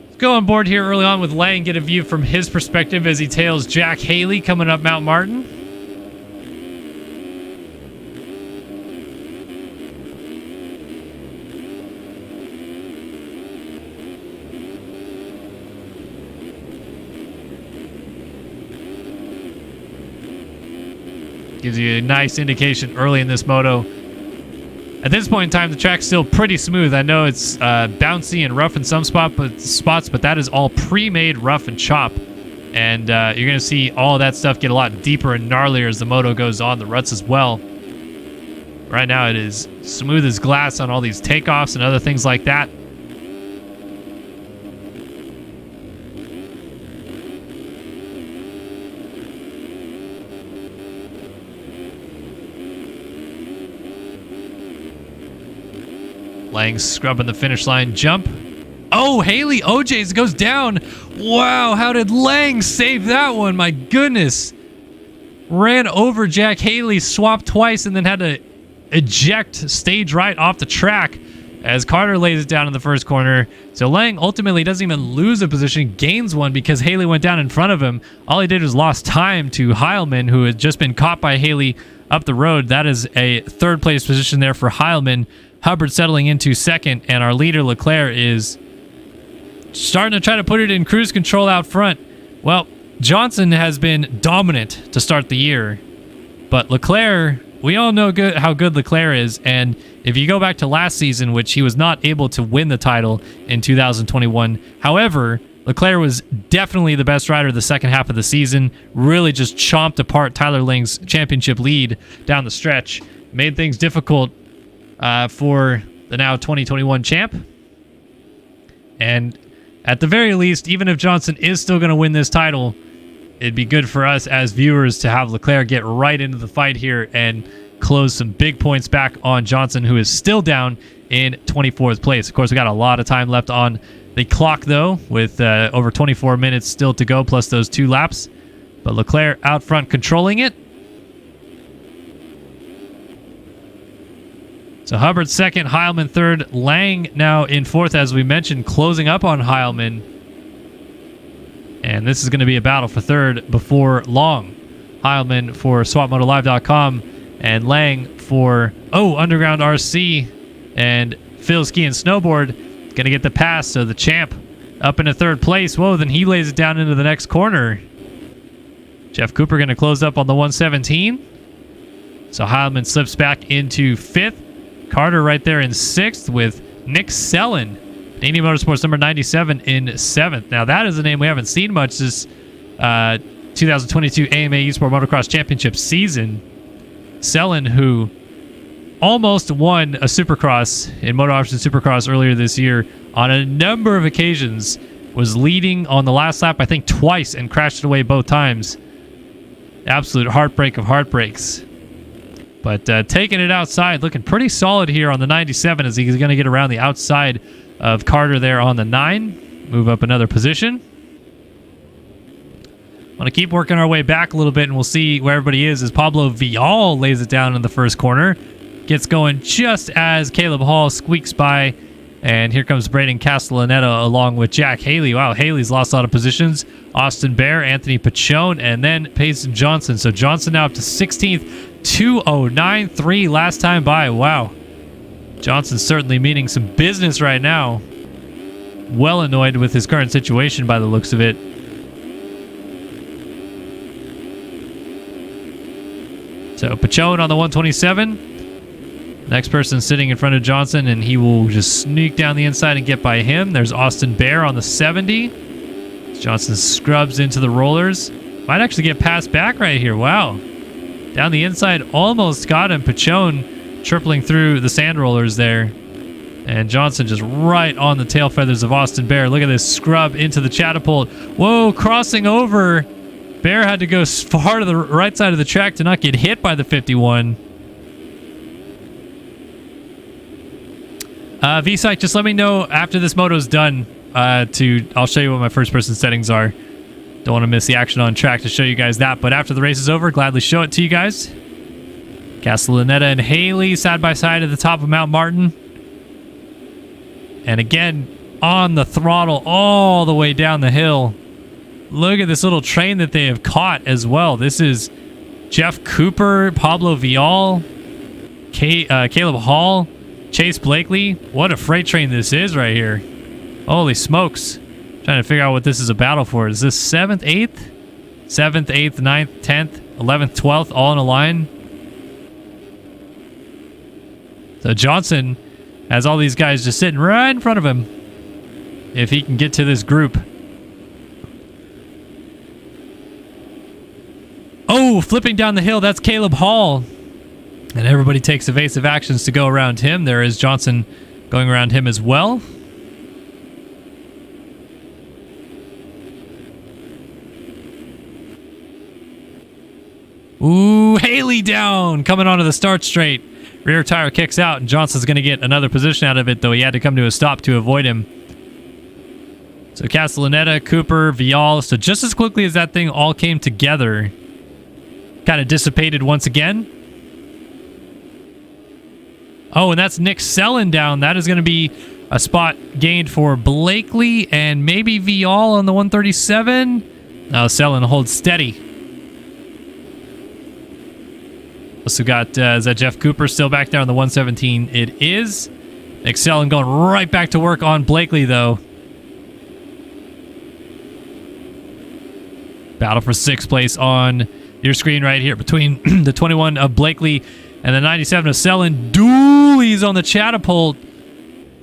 Let's go on board here early on with Lang, get a view from his perspective as he tails Jack Haley coming up Mount Martin. Gives you a nice indication early in this moto. At this point in time, the track's still pretty smooth. I know it's bouncy and rough in some spots, but that is all pre-made rough and chop. And you're going to see all of that stuff get a lot deeper and gnarlier as the moto goes on, the ruts as well. Right now, it is smooth as glass on all these takeoffs and other things like that. Lang scrubbing the finish line jump. Oh, Haley OJ's goes down. Wow, how did Lang save that one? My goodness. Ran over Jack Haley, swapped twice, and then had to eject stage right off the track as Carter lays it down in the first corner. So Lang ultimately doesn't even lose a position, gains one because Haley went down in front of him. All he did was lost time to Heilman, who had just been caught by Haley up the road. That is a third place position there for Heilman. Hubbard settling into second, and our leader Leclerc is starting to try to put it in cruise control out front. Well, Johnson has been dominant to start the year, but Leclerc, we all know how good Leclerc is, and if you go back to last season, which he was not able to win the title in 2021, however, Leclerc was definitely the best rider the second half of the season, really just chomped apart Tyler Lang's championship lead down the stretch, made things difficult for the now 2021 champ. And at the very least, even if Johnson is still going to win this title, it'd be good for us as viewers to have Leclerc get right into the fight here and close some big points back on Johnson, who is still down in 24th place. Of course, we got a lot of time left on the clock, though, with over 24 minutes still to go, plus those 2 laps. But Leclerc out front controlling it. So Hubbard second, Heilman third, Lang now in fourth, as we mentioned, closing up on Heilman. And this is going to be a battle for third before long. Heilman for SwapMotoLive.com and Lang for Underground RC and Phil Ski and Snowboard. Going to get the pass, so the champ up into third place. Whoa, then he lays it down into the next corner. Jeff Cooper going to close up on the 117. So Heilman slips back into fifth. Carter right there in sixth with Nick Sellen, AMA Motorsports number 97 in seventh. Now that is a name we haven't seen much this 2022 AMA Esport Motocross Championship season. Sellen, who almost won a Supercross in Moto Option Supercross earlier this year on a number of occasions, was leading on the last lap, I think twice, and crashed it away both times. Absolute heartbreak of heartbreaks. But taking it outside, looking pretty solid here on the 97 as he's going to get around the outside of Carter there on the 9. Move up another position. Want to keep working our way back a little bit, and we'll see where everybody is as Pablo Vial lays it down in the first corner. Gets going just as Caleb Hall squeaks by. And here comes Braden Castellaneta along with Jack Haley. Wow, Haley's lost a lot of positions. Austin Bear, Anthony Pachone, and then Payson Johnson. So Johnson now up to 16th. 2:09.3 last time by. Wow. Johnson's certainly meaning some business right now. Well annoyed with his current situation by the looks of it. So Pachone on the 127. Next person sitting in front of Johnson, and he will just sneak down the inside and get by him. There's Austin Bear on the 70. Johnson scrubs into the rollers. Might actually get passed back right here. Wow. Down the inside, almost got him. Pachone tripling through the sand rollers there. And Johnson just right on the tail feathers of Austin Bear. Look at this scrub into the catapult. Whoa, crossing over. Bear had to go far to the right side of the track to not get hit by the 51. V-Psych, just let me know after this moto's done. I'll show you what my first person settings are. Don't want to miss the action on track to show you guys that. But after the race is over, gladly show it to you guys. Castellaneta and Haley side by side at the top of Mount Martin. And again, on the throttle all the way down the hill. Look at this little train that they have caught as well. This is Jeff Cooper, Pablo Vial, Caleb Hall, Chase Blakely. What a freight train this is right here. Holy smokes. Trying to figure out what this is a battle for. Is this 7th, 8th? 7th, 8th, 9th, 10th, 11th, 12th, all in a line. So Johnson has all these guys just sitting right in front of him. If he can get to this group. Oh, flipping down the hill. That's Caleb Hall. And everybody takes evasive actions to go around him. There is Johnson going around him as well. Ooh, Haley down, coming onto the start straight. Rear tire kicks out, and Johnson's going to get another position out of it, though he had to come to a stop to avoid him. So Castellaneta, Cooper, Vial. So just as quickly as that thing all came together, kind of dissipated once again. Oh, and that's Nick Sellen down. That is going to be a spot gained for Blakely and maybe Vial on the 137. Now Sellen holds steady. Also got, is that Jeff Cooper still back there on the 117? It is. Nick Sellen going right back to work on Blakely, though. Battle for 6th place on your screen right here between the 21 of Blakely and the 97 of Selin. Doolies on the catapult.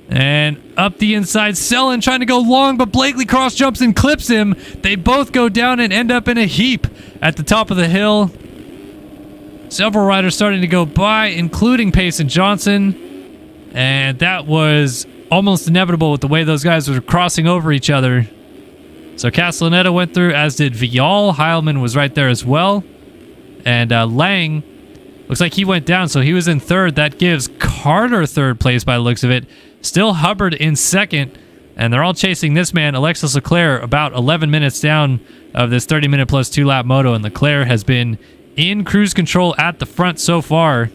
And up the inside, Selin trying to go long, but Blakely cross jumps and clips him. They both go down and end up in a heap at the top of the hill. Several riders starting to go by, including Pace and Johnson. And that was almost inevitable with the way those guys were crossing over each other. So Castellaneta went through, as did Vial. Heilman was right there as well. And Lang, looks like he went down, so he was in third. That gives Carter third place by the looks of it. Still Hubbard in second. And they're all chasing this man, Alexis Leclerc, about 11 minutes down of this 30-minute plus 2-lap moto. And Leclerc has been in cruise control at the front so far.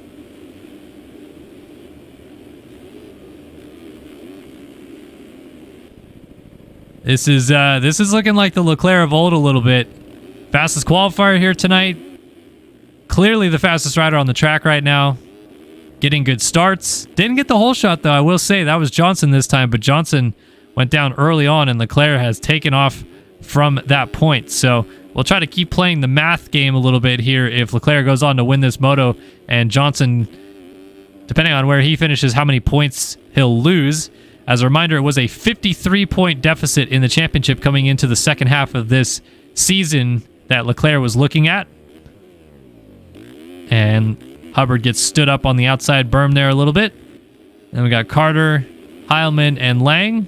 This is looking like the Leclerc of old a little bit. Fastest qualifier here tonight. Clearly the fastest rider on the track right now. Getting good starts. Didn't get the whole shot though. I will say that was Johnson this time, but Johnson went down early on and Leclerc has taken off from that point. So we'll try to keep playing the math game a little bit here if Leclerc goes on to win this moto, and Johnson, depending on where he finishes, how many points he'll lose. As a reminder, it was a 53-point deficit in the championship coming into the second half of this season that Leclerc was looking at. And Hubbard gets stood up on the outside berm there a little bit. Then we got Carter, Heilman, and Lang,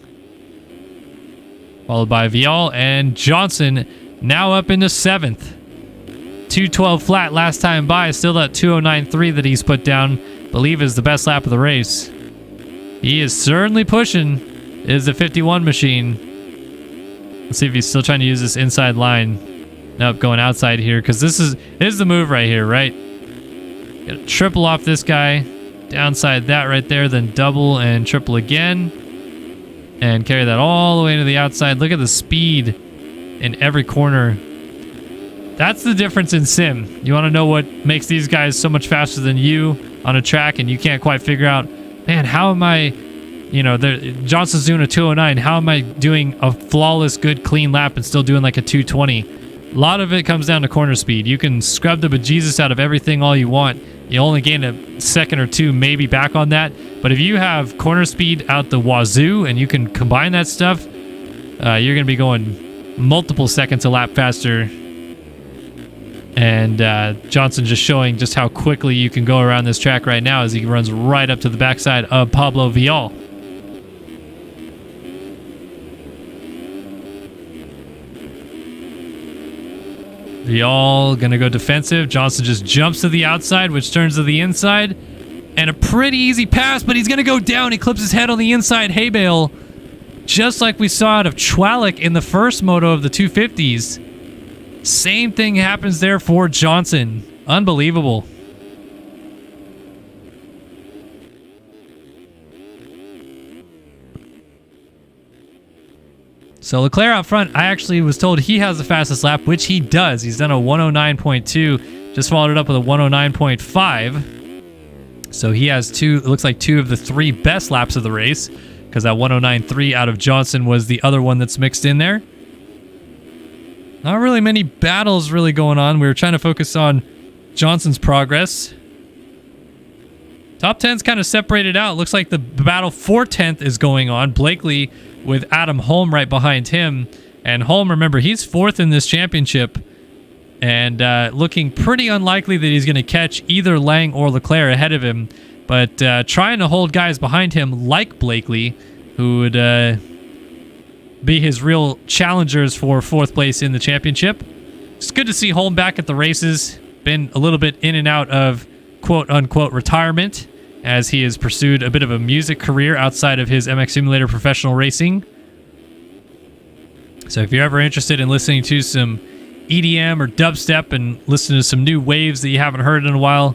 followed by Vial and Johnson, now up into 7th. 2:12 flat last time by. Still that 2:09.3 that he's put down, believe is the best lap of the race. He is certainly pushing. It is a 51 machine. Let's see if he's still trying to use this inside line. Nope, going outside here, because this is the move right here, right? Gotta triple off this guy, downside that right there, then double and triple again, and carry that all the way to the outside. Look at the speed in every corner. That's the difference in sim. You want to know what makes these guys so much faster than you on a track, and you can't quite figure out, man, how am I, Johnson's doing a 2:09. How am I doing a flawless, good, clean lap and still doing like a 2:20? A lot of it comes down to corner speed. You can scrub the bejesus out of everything all you want. You only gain a second or two maybe back on that. But if you have corner speed out the wazoo and you can combine that stuff, you're going to be going multiple seconds a lap faster. And Johnson just showing just how quickly you can go around this track right now as he runs right up to the backside of Pablo Vial. Vial gonna go defensive. Johnson just jumps to the outside, which turns to the inside. And a pretty easy pass, but he's gonna go down. He clips his head on the inside hay bale, just like we saw out of Chwalik in the first moto of the 250s. Same thing happens there for Johnson. Unbelievable. So Leclerc out front, I actually was told he has the fastest lap, which he does. He's done a 109.2, just followed it up with a 109.5. So he has it looks like two of the three best laps of the race, because that 109.3 out of Johnson was the other one that's mixed in there. Not really many battles really going on. We were trying to focus on Johnson's progress. Top 10's kind of separated out. Looks like the battle for 10th is going on. Blakely with Adam Holm right behind him. And Holm, remember, he's 4th in this championship. And looking pretty unlikely that he's going to catch either Lang or Leclerc ahead of him. But trying to hold guys behind him like Blakely, who would be his real challengers for 4th place in the championship. It's good to see Holm back at the races. Been a little bit in and out of quote-unquote retirement, as he has pursued a bit of a music career outside of his MX Simulator professional racing. So if you're ever interested in listening to some EDM or dubstep and listening to some new waves that you haven't heard in a while,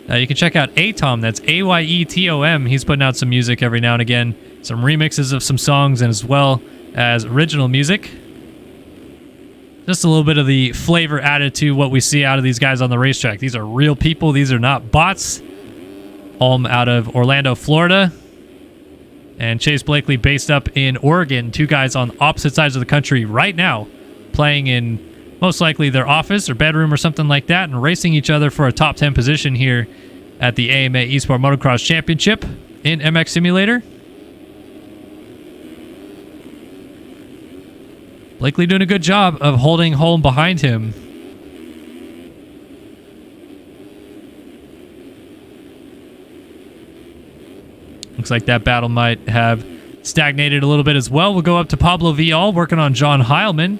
you can check out Atom. That's AYETOM. He's putting out some music every now and again, some remixes of some songs, and as well as original music. Just a little bit of the flavor added to what we see out of these guys on the racetrack. These are real people. These are not bots. Holm out of Orlando, Florida. And Chase Blakely based up in Oregon. Two guys on opposite sides of the country right now, playing in most likely their office or bedroom or something like that, and racing each other for a top 10 position here at the AMA Esport Motocross Championship in MX Simulator. Blakely doing a good job of holding home behind him. Looks like that battle might have stagnated a little bit as well. We'll go up to Pablo Vial working on John Heilman.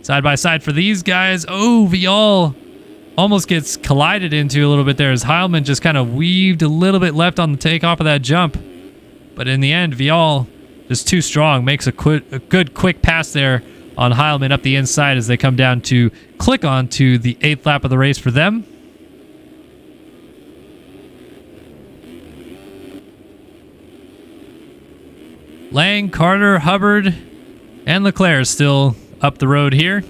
Side by side for these guys. Oh, Vial almost gets collided into a little bit there as Heilman just kind of weaved a little bit left on the takeoff of that jump. But in the end, Vial just too strong. Makes a good quick pass there on Heilman up the inside as they come down to click on to the 8th lap of the race for them. Lang, Carter, Hubbard, and Leclerc still up the road here.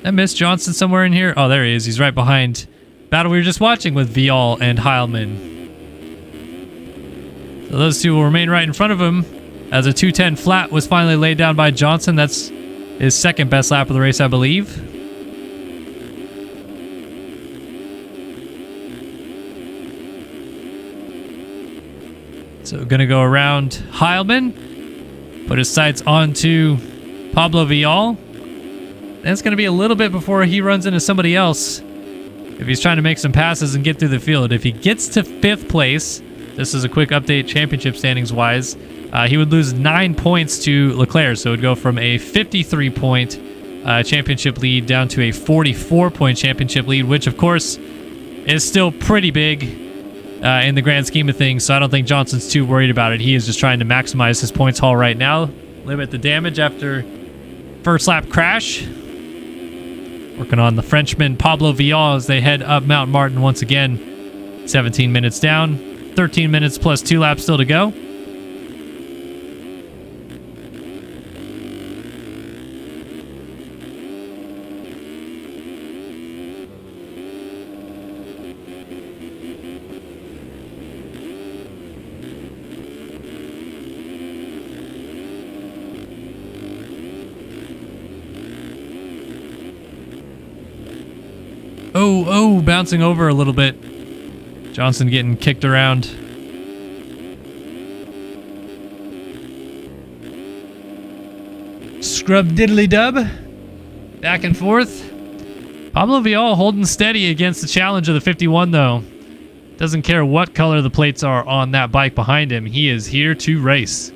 I missed Johnson somewhere in here. Oh, there he is. He's right behind battle we were just watching with Vial and Heilman. So those two will remain right in front of him as a 2:10 flat was finally laid down by Johnson. That's his second best lap of the race, I believe. So going to go around Heilman, put his sights onto Pablo Vial. That's going to be a little bit before he runs into somebody else if he's trying to make some passes and get through the field. If he gets to 5th place, this is a quick update championship standings wise, he would lose 9 points to Leclerc. So it would go from a 53-point championship lead down to a 44-point championship lead, which of course is still pretty big in the grand scheme of things, so I don't think Johnson's too worried about it. He is just trying to maximize his points haul right now, limit the damage after first lap crash. Working on the Frenchman Pablo Vial as they head up Mount Martin once again. 17 minutes down, 13 minutes plus 2 laps still to go. Oh, bouncing over a little bit. Johnson getting kicked around. Scrub diddly dub. Back and forth. Pablo Vial holding steady against the challenge of the 51 though. Doesn't care what color the plates are on that bike behind him. He is here to race.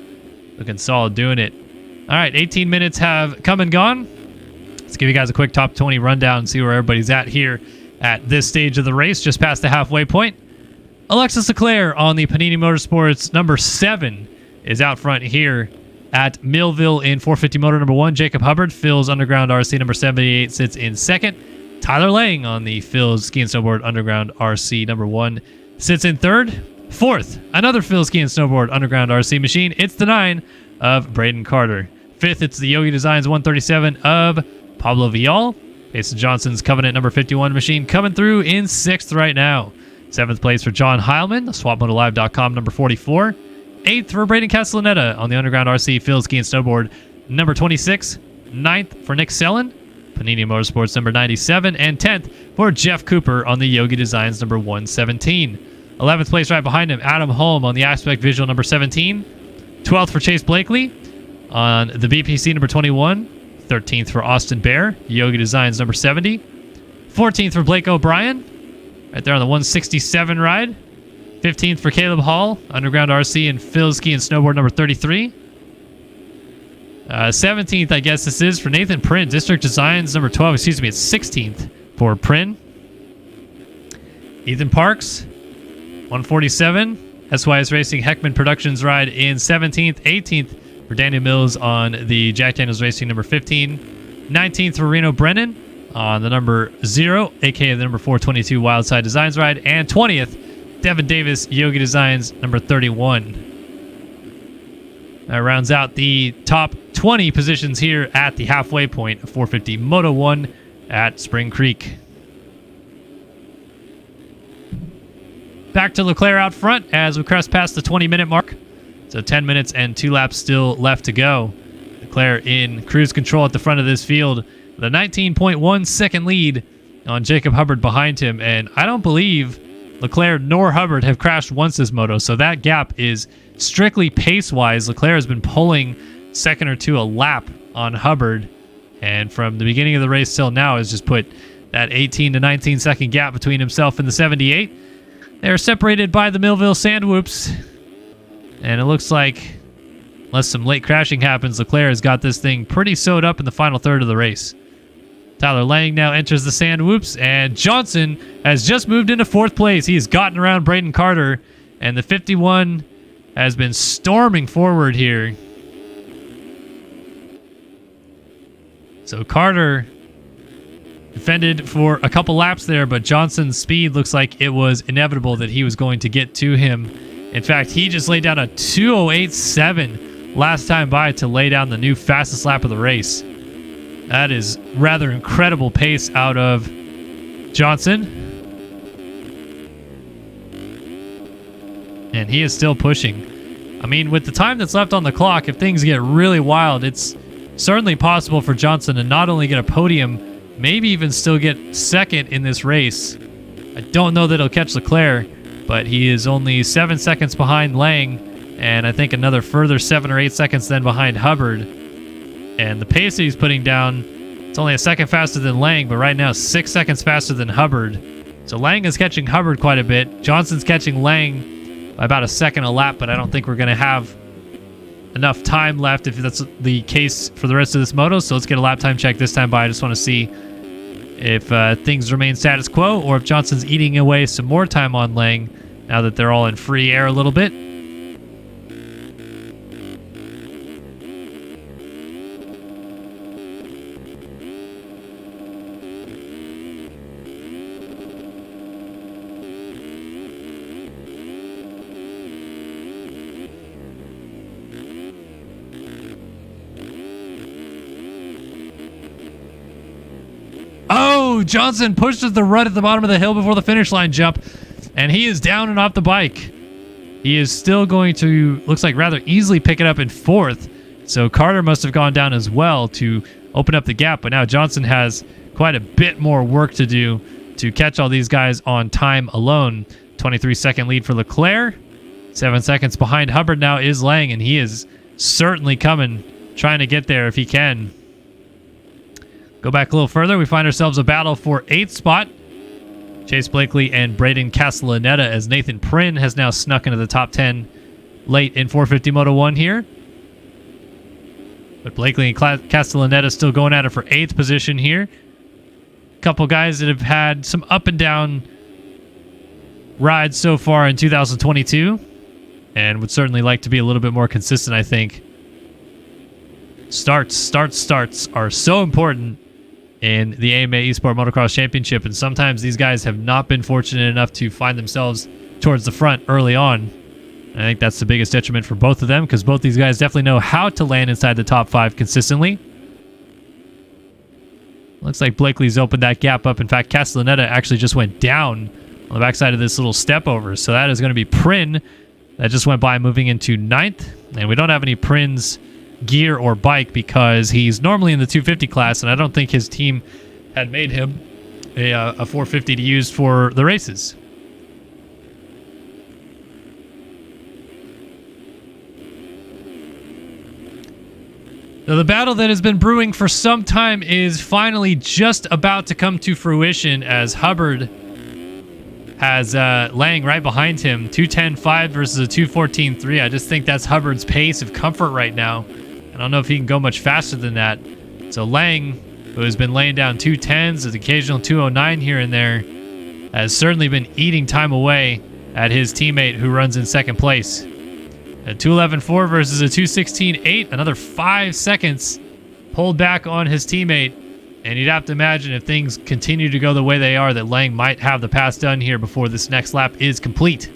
Looking solid doing it. All right, 18 minutes have come and gone. Let's give you guys a quick top 20 rundown and see where everybody's at here at this stage of the race, just past the halfway point. Alexis Leclerc on the Panini Motorsports number 7 is out front here at Millville in 450 motor number 1. Jacob Hubbard, Phil's Underground RC number 78, sits in 2nd. Tyler Lang on the Phil's Ski and Snowboard Underground RC number 1 sits in 3rd. 4th, another Phil's Ski and Snowboard Underground RC machine. It's the 9 of Braden Carter. 5th, it's the Yogi Designs 137 of Pablo Vial. Jason Johnson's Covenant number 51 machine coming through in 6th right now. 7th place for John Heilman, the SwapMotoLive.com number 44. 8th for Braden Castellaneta on the Underground RC Phil's Ski and Snowboard number 26. 9th for Nick Sellen, Panini Motorsports number 97. And 10th for Jeff Cooper on the Yogi Designs number 117. 11th place right behind him, Adam Holm on the Aspect Visual number 17. 12th for Chase Blakely on the BPC number 21. 13th for Austin Bear, Yogi Designs number 70. 14th for Blake O'Brien, right there on the 167 ride. 15th for Caleb Hall, Underground RC and Phil's Ski and Snowboard number 33. 17th, I guess this is, for Nathan Prin, District Designs number 12. Excuse me, it's 16th for Prin. Ethan Parks, 147. SYS Racing Heckman Productions ride in 17th. 18th for Daniel Mills on the Jack Daniels Racing number 15. 19th for Reno Brennan on the number 0, aka the number 422 Wildside Designs ride. And 20th, Devin Davis, Yogi Designs number 31. That rounds out the top 20 positions here at the halfway point of 450 Moto 1 at Spring Creek. Back to Leclerc out front as we crest past the 20-minute mark. So 10 minutes and 2 laps still left to go. Leclerc in cruise control at the front of this field with a 19.1 second lead on Jacob Hubbard behind him. And I don't believe Leclerc nor Hubbard have crashed once this moto, so that gap is strictly pace-wise. Leclerc has been pulling second or two a lap on Hubbard, and from the beginning of the race till now has just put that 18 to 19 second gap between himself and the 78. They're separated by the Millville Sand Whoops, and it looks like, unless some late crashing happens, Leclerc has got this thing pretty sewed up in the final third of the race. Tyler Lang now enters the Sand Whoops, and Johnson has just moved into fourth place. He has gotten around Braden Carter, and the 51 has been storming forward here. So Carter defended for a couple laps there, but Johnson's speed looks like it was inevitable that he was going to get to him. In fact, he just laid down a 2:08.7 last time by to lay down the new fastest lap of the race. That is rather incredible pace out of Johnson. And he is still pushing. I mean, with the time that's left on the clock, if things get really wild, it's certainly possible for Johnson to not only get a podium, maybe even still get second in this race. I don't know that he'll catch Leclerc, but he is only 7 seconds behind Lang, and I think another further 7 or 8 seconds then behind Hubbard. And the pace that he's putting down, it's only a second faster than Lang, but right now 6 seconds faster than Hubbard. So Lang is catching Hubbard quite a bit. Johnson's catching Lang by about a second a lap, but I don't think we're going to have enough time left if that's the case for the rest of this moto. So let's get a lap time check this time by. I just want to see if things remain status quo or if Johnson's eating away some more time on Lang now that they're all in free air a little bit. Oh, Johnson pushed the rut at the bottom of the hill before the finish line jump, and he is down and off the bike. He is still going to, looks like, rather easily pick it up in fourth. So Carter must have gone down as well to open up the gap, but now Johnson has quite a bit more work to do to catch all these guys on time alone. 23-second lead for Leclerc. 7 seconds behind Hubbard now is Lang, and he is certainly coming, trying to get there if he can. Go back a little further. We find ourselves a battle for 8th spot. Chase Blakely and Braden Castellaneta, as Nathan Prynne has now snuck into the top 10 late in 450 Moto 1 here. But Blakely and Castellaneta still going at it for 8th position here. A couple guys that have had some up and down rides so far in 2022 and would certainly like to be a little bit more consistent, I think. Starts are so important in the AMA Esport Motocross Championship, and sometimes these guys have not been fortunate enough to find themselves towards the front early on. And I think that's the biggest detriment for both of them, because both these guys definitely know how to land inside the top 5 consistently. Looks like Blakely's opened that gap up. In fact, Castellaneta actually just went down on the backside of this little step over. So that is going to be Prynne that just went by, moving into 9th. And we don't have any Prynne's gear or bike because he's normally in the 250 class, and I don't think his team had made him a 450 to use for the races. Now, the battle that has been brewing for some time is finally just about to come to fruition, as Hubbard has Lang right behind him. 2:10.5 versus a 2:14.3. I just think that's Hubbard's pace of comfort right now. I don't know if he can go much faster than that. So Lang, who has been laying down 2:10s, an occasional 2:09 here and there, has certainly been eating time away at his teammate who runs in second place. A 2:11.4 versus a 2:16.8. Another 5 seconds pulled back on his teammate. And you'd have to imagine, if things continue to go the way they are, that Lang might have the pass done here before this next lap is complete.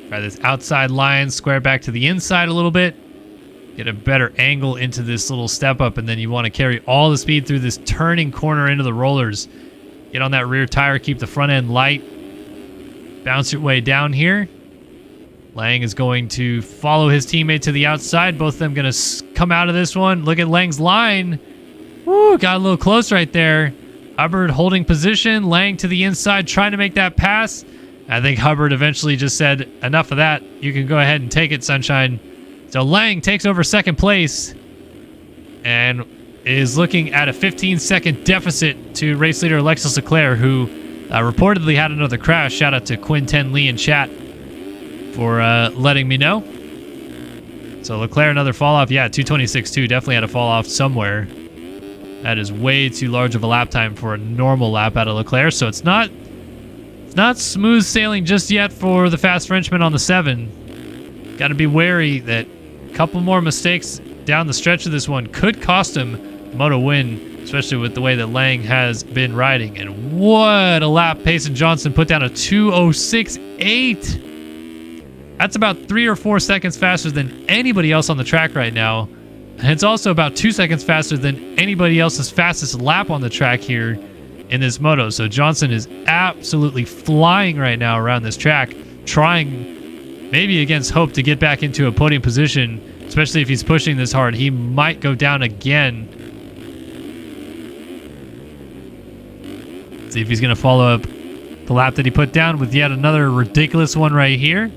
Try this outside line, square back to the inside a little bit. Get a better angle into this little step up, and then you want to carry all the speed through this turning corner into the rollers. Get on that rear tire, keep the front end light. bounce your way down here. Lang is going to follow his teammate to the outside. Both of them going to come out of this one. Look at Lang's line. Woo, got a little close right there. Hubbard holding position. Lang to the inside, trying to make that pass. I think Hubbard eventually just said, enough of that. You can go ahead and take it, Sunshine. So Lang takes over second place and is looking at a 15-second deficit to race leader Alexis Leclerc, who reportedly had another crash. Shout out to Quinn 10 Lee in chat for letting me know. So Leclerc, another fall off. Yeah, 226.2 definitely had a fall off somewhere. That is way too large of a lap time for a normal lap out of Leclerc. So it's not smooth sailing just yet for the fast Frenchman on the 7. Got to be wary that a couple more mistakes down the stretch of this one could cost him the moto win, especially with the way that Lang has been riding. And what a lap Payson Johnson put down, a 2:06.8. That's about 3 or 4 seconds faster than anybody else on the track right now. And it's also about 2 seconds faster than anybody else's fastest lap on the track here in this moto. So Johnson is absolutely flying right now around this track, trying maybe against hope to get back into a podium position, especially if he's pushing this hard. He might go down again. See if he's going to follow up the lap that he put down with yet another ridiculous one right here.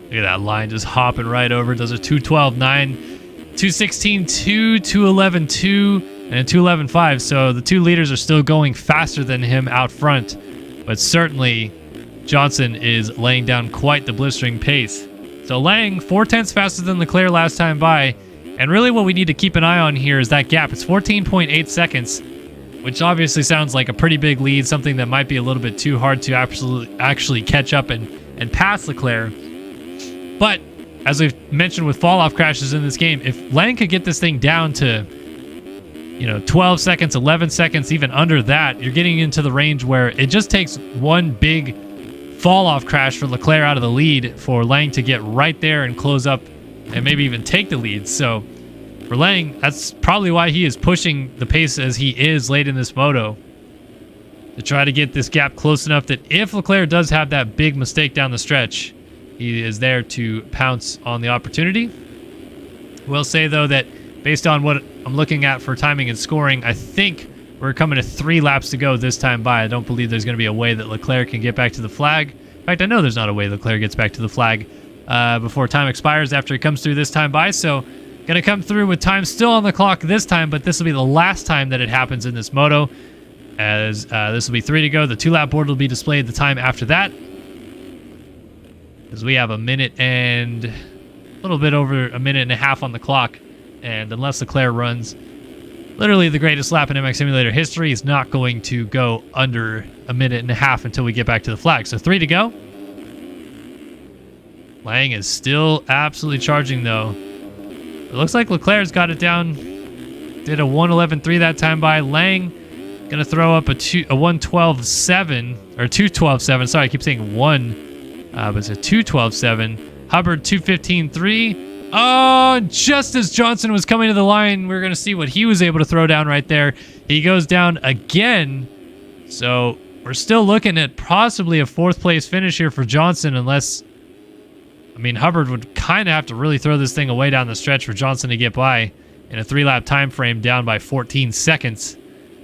Look at that line just hopping right over. Does a 2:12.9, 2:16.2, 2:11.2, and a 2:11.5. So the two leaders are still going faster than him out front. But certainly Johnson is laying down quite the blistering pace. So Lang, 4/10 faster than Leclerc last time by. And really what we need to keep an eye on here is that gap. It's 14.8 seconds, which obviously sounds like a pretty big lead, something that might be a little bit too hard to actually catch up and pass Leclerc. But as we've mentioned with fall-off crashes in this game, if Lang could get this thing down to 12 seconds, 11 seconds, even under that, you're getting into the range where it just takes one big fall-off crash for Leclerc out of the lead for Lang to get right there and close up and maybe even take the lead. So for Lang, that's probably why he is pushing the pace as he is late in this moto, to try to get this gap close enough that if Leclerc does have that big mistake down the stretch, he is there to pounce on the opportunity. We'll say, though, that based on what I'm looking at for timing and scoring, I think we're coming to 3 laps to go this time by. I don't believe there's going to be a way that Leclerc can get back to the flag. In fact, I know there's not a way Leclerc gets back to the flag before time expires after he comes through this time by. So going to come through with time still on the clock this time, but this will be the last time that it happens in this moto, as this will be 3 to go. The 2-lap board will be displayed the time after that, because we have a minute and a little bit over a minute and a half on the clock. And unless Leclerc runs literally the greatest lap in MX Simulator history, he's not going to go under a minute and a half until we get back to the flag. So 3 to go. Lang is still absolutely charging, though. It looks like Leclerc's got it down. Did a 1:11.3 that time by. Lang going to throw up a 1:12.7, or 2:12.7. Sorry, I keep saying 1. But it's a 2:12.7. Hubbard 2:15.3. Oh, just as Johnson was coming to the line, we're going to see what he was able to throw down right there. He goes down again. So we're still looking at possibly a 4th place finish here for Johnson, unless, Hubbard would kind of have to really throw this thing away down the stretch for Johnson to get by in a 3-lap time frame, down by 14 seconds.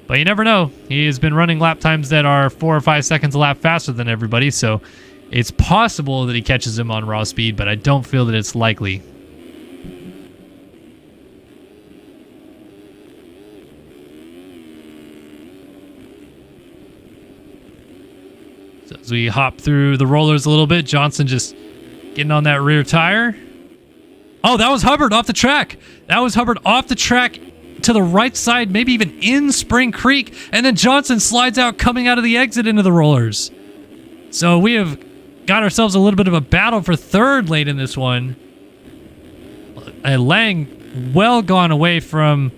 But you never know. He has been running lap times that are 4 or 5 seconds a lap faster than everybody, so it's possible that he catches him on raw speed, but I don't feel that it's likely. So as we hop through the rollers a little bit, Johnson just getting on that rear tire. Oh, that was Hubbard off the track. That was Hubbard off the track to the right side, maybe even in Spring Creek, and then Johnson slides out coming out of the exit into the rollers. So we have got ourselves a little bit of a battle for 3rd late in this one. Lang well gone away from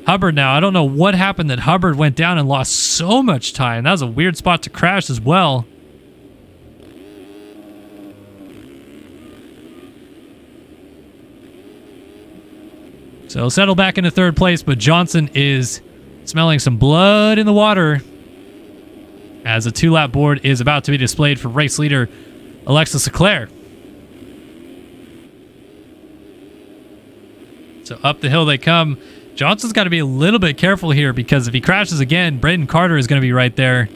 Hubbard now. I don't know what happened that Hubbard went down and lost so much time. That was a weird spot to crash as well. So settle back into third place, but Johnson is smelling some blood in the water as a 2-lap board is about to be displayed for race leader Alexis Leclerc. So up the hill they come. Johnson's got to be a little bit careful here because if he crashes again, Braden Carter is going to be right there.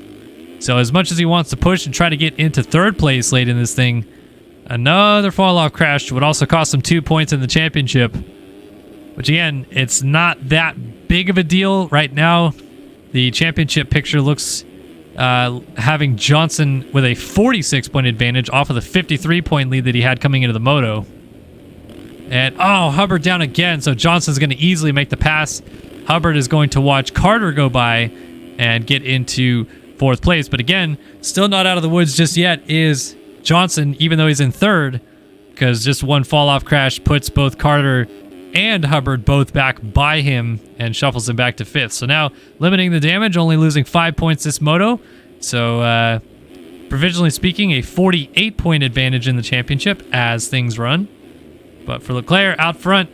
So as much as he wants to push and try to get into third place late in this thing, another fall-off crash would also cost him 2 points in the championship. Which again, it's not that big of a deal right now. The championship picture looks having Johnson with a 46-point advantage off of the 53-point lead that he had coming into the moto. And, oh, Hubbard down again, so Johnson's going to easily make the pass. Hubbard is going to watch Carter go by and get into fourth place. But again, still not out of the woods just yet is Johnson, even though he's in third, because just one fall-off crash puts both Carter and Hubbard both back by him and shuffles him back to fifth. So now limiting the damage, only losing 5 points this moto. So provisionally speaking, a 48-point advantage in the championship as things run. But for Leclerc out front,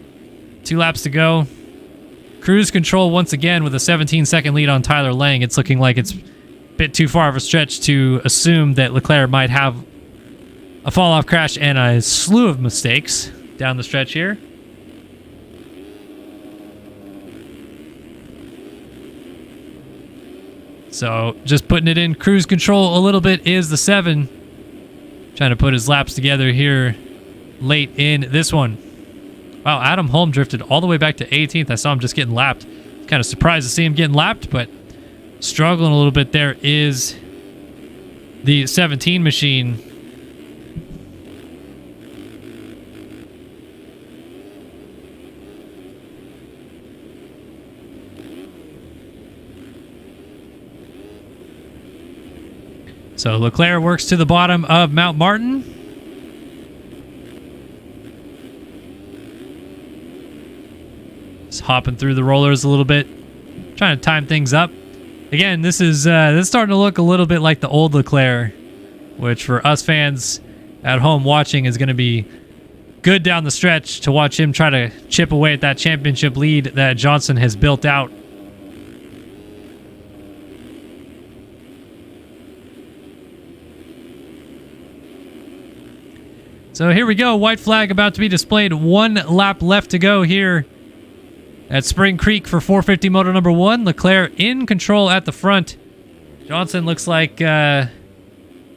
2 laps to go. Cruise control once again with a 17-second lead on Tyler Lang. It's looking like it's a bit too far of a stretch to assume that Leclerc might have a fall-off crash and a slew of mistakes down the stretch here. So just putting it in cruise control a little bit is the 7. Trying to put his laps together here late in this one. Wow, Adam Holm drifted all the way back to 18th. I saw him just getting lapped. Kind of surprised to see him getting lapped, but struggling a little bit there is the 17 machine. So Leclerc works to the bottom of Mount Martin. Just hopping through the rollers a little bit, trying to time things up. Again, this is starting to look a little bit like the old Leclerc, which for us fans at home watching is going to be good down the stretch to watch him try to chip away at that championship lead that Johnson has built out. So here we go, white flag about to be displayed. 1 lap left to go here at Spring Creek for 450 moto number 1. Leclerc in control at the front. Johnson looks like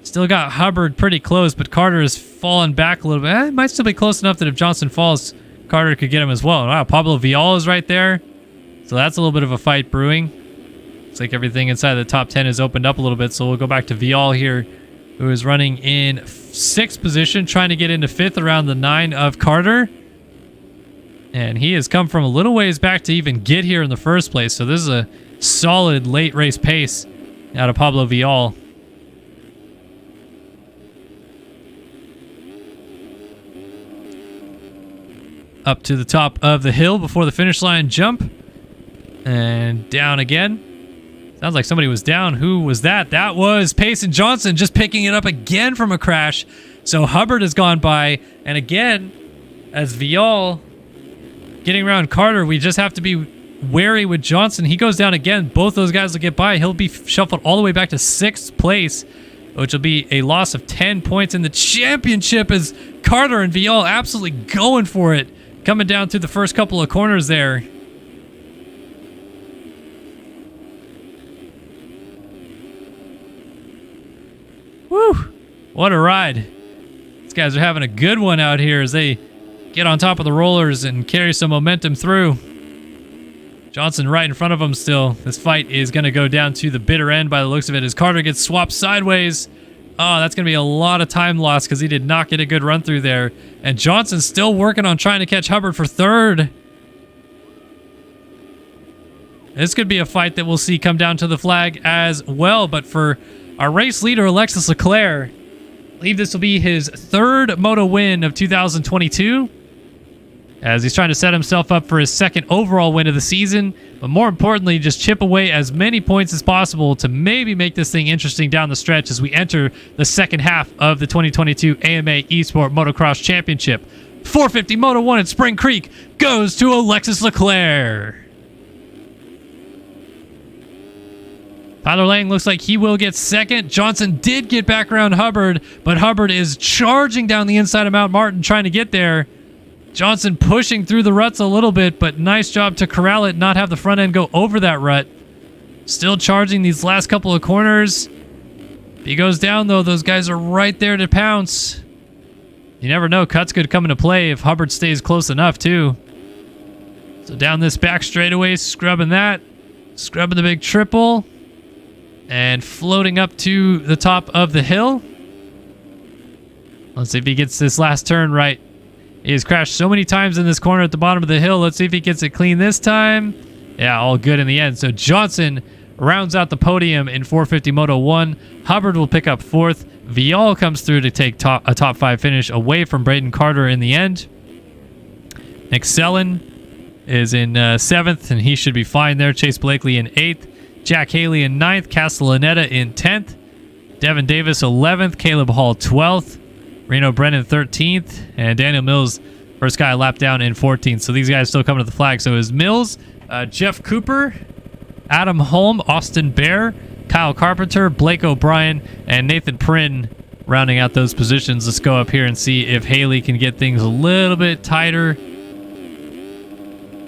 still got Hubbard pretty close, but Carter has fallen back a little bit. It might still be close enough that if Johnson falls, Carter could get him as well. Wow, Pablo Vial is right there. So that's a little bit of a fight brewing. Looks like everything inside the top 10 has opened up a little bit, so we'll go back to Vial here, who is running in 6th position, trying to get into 5th around the 9 of Carter. And he has come from a little ways back to even get here in the first place. So this is a solid late race pace out of Pablo Vial. Up to the top of the hill before the finish line jump. And down again. Sounds like somebody was down. Who was that? That was Payson Johnson just picking it up again from a crash. So Hubbard has gone by. And again, as Vial getting around Carter, we just have to be wary with Johnson. He goes down again. Both those guys will get by. He'll be shuffled all the way back to 6th place, which will be a loss of 10 points in the championship as Carter and Vial absolutely going for it. Coming down through the first couple of corners there. Woo! What a ride. These guys are having a good one out here as they get on top of the rollers and carry some momentum through. Johnson right in front of him still. This fight is going to go down to the bitter end by the looks of it as Carter gets swapped sideways. Oh, that's going to be a lot of time lost because he did not get a good run through there. And Johnson's still working on trying to catch Hubbard for 3rd. This could be a fight that we'll see come down to the flag as well. But for our race leader, Alexis Leclerc, I believe this will be his 3rd moto win of 2022. as he's trying to set himself up for his second overall win of the season, but more importantly, just chip away as many points as possible to maybe make this thing interesting down the stretch as we enter the second half of the 2022 AMA Esport Motocross Championship. 450 Moto 1 at Spring Creek goes to Alexis Leclerc. Tyler Lang looks like he will get second. Johnson did get back around Hubbard, but Hubbard is charging down the inside of Mount Martin trying to get there. Johnson pushing through the ruts a little bit, but nice job to corral it, not have the front end go over that rut. Still charging these last couple of corners. If he goes down, though, those guys are right there to pounce. You never know. Cuts could come into play if Hubbard stays close enough, too. So down this back straightaway, scrubbing that. Scrubbing the big triple. And floating up to the top of the hill. Let's see if he gets this last turn right. He has crashed so many times in this corner at the bottom of the hill. Let's see if he gets it clean this time. Yeah, all good in the end. So Johnson rounds out the podium in 450 Moto 1. Hubbard will pick up 4th. Vial comes through to take a top 5 finish away from Braden Carter in the end. Nick Sellen is in 7th, and he should be fine there. Chase Blakely in 8th. Jack Haley in 9th. Castellaneta in 10th. Devin Davis 11th. Caleb Hall 12th. Reno Brennan 13th, and Daniel Mills, first guy lap down in 14th. So these guys still coming to the flag. So is Mills, Jeff Cooper, Adam Holm, Austin Bear, Kyle Carpenter, Blake O'Brien, and Nathan Prin rounding out those positions. Let's go up here and see if Haley can get things a little bit tighter.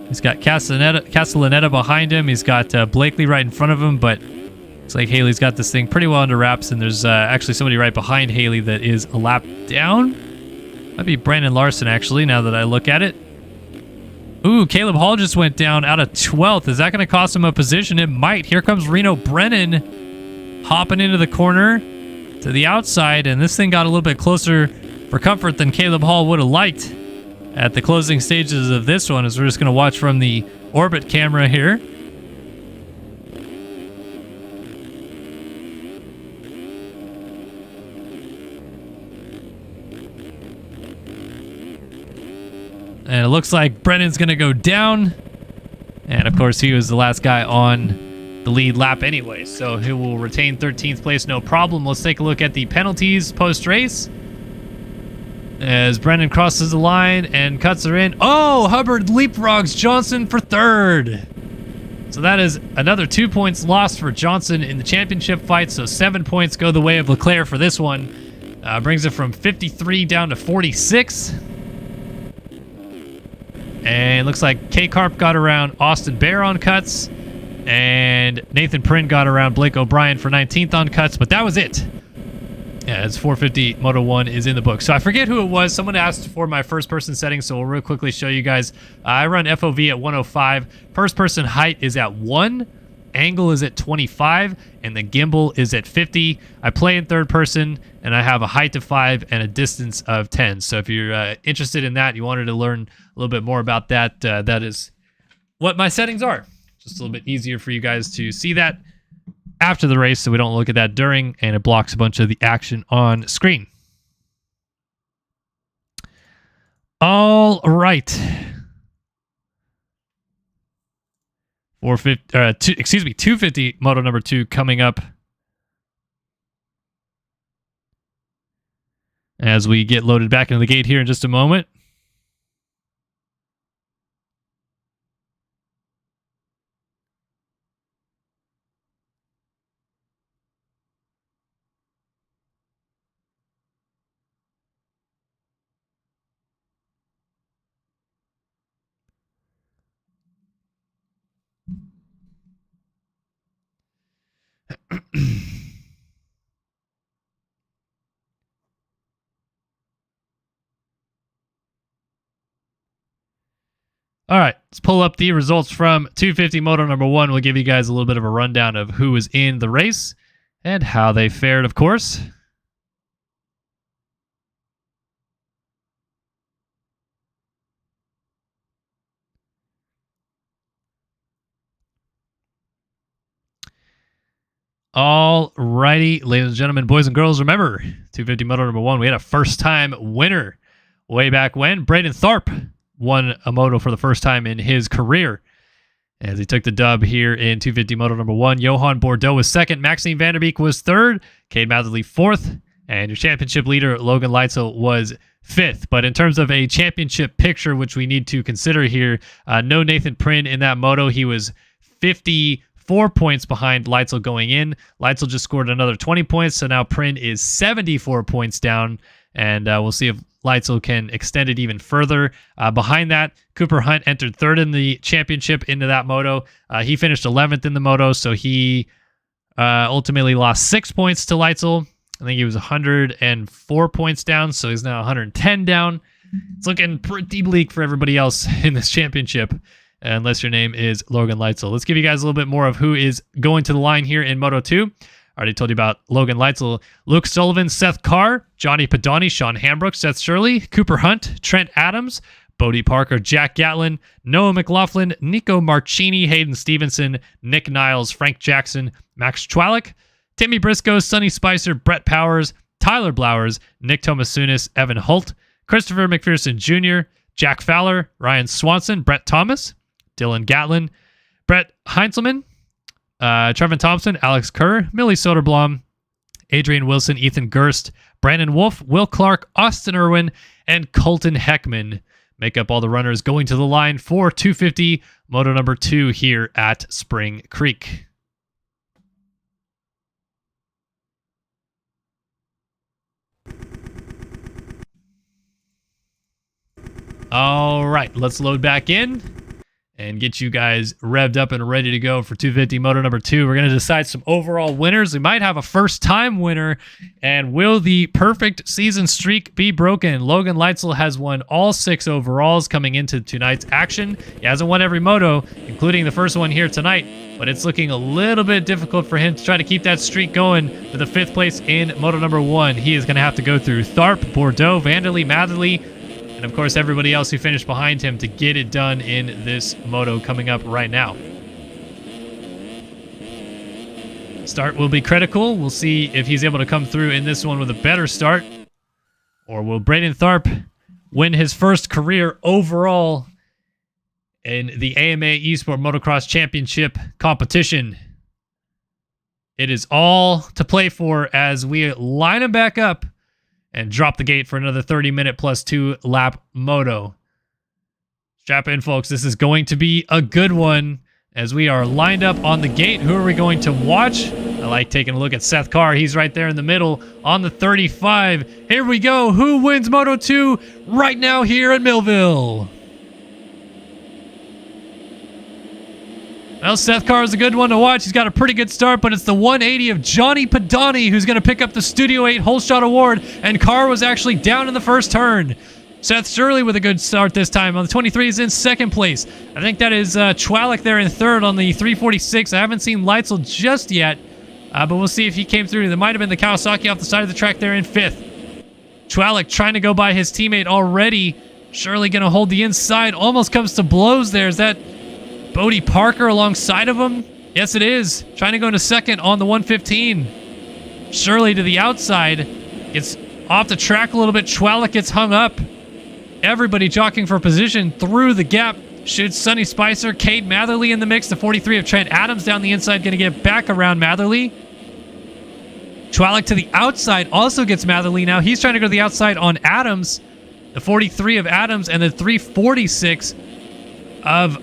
He's got Castellaneta behind him. He's got Blakely right in front of him, but looks like Haley's got this thing pretty well under wraps, and there's actually somebody right behind Haley that is a lap down. Might be Brandon Larson, actually, now that I look at it. Ooh, Caleb Hall just went down out of 12th. Is that going to cost him a position? It might. Here comes Reno Brennan hopping into the corner to the outside, and this thing got a little bit closer for comfort than Caleb Hall would have liked at the closing stages of this one, as we're just going to watch from the orbit camera here. And it looks like Brennan's going to go down. And, of course, he was the last guy on the lead lap anyway. So he will retain 13th place, no problem. Let's take a look at the penalties post-race. As Brennan crosses the line and cuts her in. Oh, Hubbard leapfrogs Johnson for 3rd. So that is another 2 points lost for Johnson in the championship fight. So 7 points go the way of Leclerc for this one. Brings it from 53 down to 46. And looks like K-Carp got around Austin Bear on cuts. And Nathan Prin got around Blake O'Brien for 19th on cuts. But that was it. Yeah, it's 450 Moto 1 is in the book. So I forget who it was. Someone asked for my first-person settings, so we'll real quickly show you guys. I run FOV at 105. First-person height is at 1. Angle is at 25. And the gimbal is at 50. I play in third person, and I have a height of 5 and a distance of 10. So if you're interested in that, you wanted to learn a little bit more about that, that is what my settings are. Just a little bit easier for you guys to see that after the race, so we don't look at that during, and it blocks a bunch of the action on screen. All right. 250 Moto number 2 coming up as we get loaded back into the gate here in just a moment. All right, let's pull up the results from 250 Moto number 1. We'll give you guys a little bit of a rundown of who was in the race and how they fared, of course. All righty, ladies and gentlemen, boys and girls, remember, 250 Moto number 1, we had a first-time winner way back when. Braden Tharp won a moto for the first time in his career, as he took the dub here in 250 Moto number 1. Johan Bordeaux was second. Maxime Van Der Beek was third. Cade Matherly fourth. And your championship leader, Logan Leitzel, was fifth. But in terms of a championship picture, which we need to consider here, no Nathan Pryn in that moto. He was 54 points behind Leitzel going in. Leitzel just scored another 20 points, so now Pryn is 74 points down. And we'll see if Leitzel can extend it even further. Behind that, Cooper Hunt entered third in the championship into that moto. He finished 11th in the moto, so he ultimately lost 6 points to Leitzel. I think he was 104 points down, so he's now 110 down. It's looking pretty bleak for everybody else in this championship, unless your name is Logan Leitzel. Let's give you guys a little bit more of who is going to the line here in Moto 2. I already told you about Logan Leitzel. Luke Sullivan, Seth Carr, Johnny Padani, Sean Hambrook, Seth Shirley, Cooper Hunt, Trent Adams, Bodie Parker, Jack Gatlin, Noah McLaughlin, Nico Marchini, Hayden Stevenson, Nick Niles, Frank Jackson, Max Chwalik, Timmy Briscoe, Sonny Spicer, Brett Powers, Tyler Blowers, Nick Tomasunis, Evan Holt, Christopher McPherson Jr., Jack Fowler, Ryan Swanson, Brett Thomas, Dylan Gatlin, Brett Heinzelman, Trevin Thompson, Alex Kerr, Millie Soderblom, Adrian Wilson, Ethan Gerst, Brandon Wolf, Will Clark, Austin Irwin, and Colton Heckman make up all the runners going to the line for 250 Moto number 2 here at Spring Creek. All right, let's load back in and get you guys revved up and ready to go for 250 Moto number 2. We're going to decide some overall winners. We might have a first-time winner. And will the perfect season streak be broken? Logan Leitzel has won all 6 overalls coming into tonight's action. He hasn't won every moto, including the first one here tonight, but it's looking a little bit difficult for him to try to keep that streak going for the 5th place in Moto number 1. He is going to have to go through Tharp, Bordeaux, Vanderlei, Matherly, and of course everybody else who finished behind him to get it done in this moto coming up right now. Start will be critical. We'll see if he's able to come through in this one with a better start, or will Braden Tharp win his first career overall in the AMA Esport Motocross Championship competition. It is all to play for as we line him back up and drop the gate for another 30-minute plus 2-lap moto. Strap in, folks. This is going to be a good one as we are lined up on the gate. Who are we going to watch? I like taking a look at Seth Carr. He's right there in the middle on the 35. Here we go. Who wins Moto 2 right now here at Millville? Well, Seth Carr is a good one to watch. He's got a pretty good start, but it's the 180 of Johnny Padani who's going to pick up the Studio 8 Whole Shot Award, and Carr was actually down in the first turn. Seth Shirley with a good start this time. On the 23 is in second place. I think that is Chwalik there in third on the 346. I haven't seen Leitzel just yet, but we'll see if he came through. There might have been the Kawasaki off the side of the track there in fifth. Chwalik trying to go by his teammate already. Shirley going to hold the inside. Almost comes to blows there. Is that Bodie Parker alongside of him? Yes, it is. Trying to go into second on the 115. Shirley to the outside. Gets off the track a little bit. Chwalik gets hung up. Everybody jockeying for position through the gap. Shoots Sonny Spicer. Cade Matherly in the mix. The 43 of Trent Adams down the inside. Going to get back around Matherly. Chwalik to the outside. Also gets Matherly now. He's trying to go to the outside on Adams. The 43 of Adams and the 346 of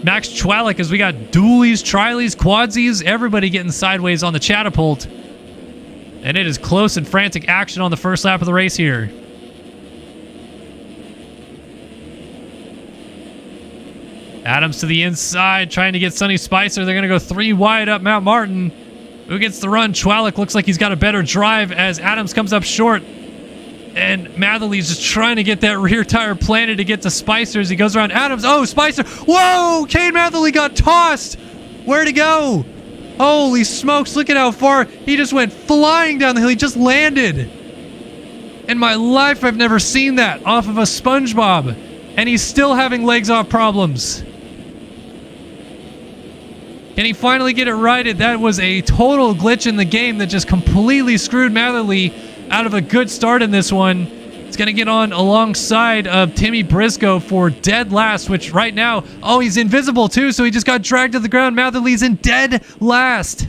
Max Chwalik, as we got dualies, trilies, quadsies, everybody getting sideways on the catapult. And it is close and frantic action on the first lap of the race here. Adams to the inside, trying to get Sonny Spicer. They're going to go 3 wide up Mount Martin. Who gets the run? Chwalik looks like he's got a better drive as Adams comes up short. And Matherly's just trying to get that rear tire planted to get to Spicer as he goes around Adams. Oh, Spicer. Whoa! Cade Matherly got tossed. Where'd he go? Holy smokes. Look at how far. He just went flying down the hill. He just landed. In my life, I've never seen that off of a SpongeBob. And he's still having legs off problems. Can he finally get it righted? That was a total glitch in the game that just completely screwed Matherly out of a good start in this one. He's It's going to get on alongside of Timmy Briscoe for dead last, which right now, oh, he's invisible too, so he just got dragged to the ground. Matherly's in dead last.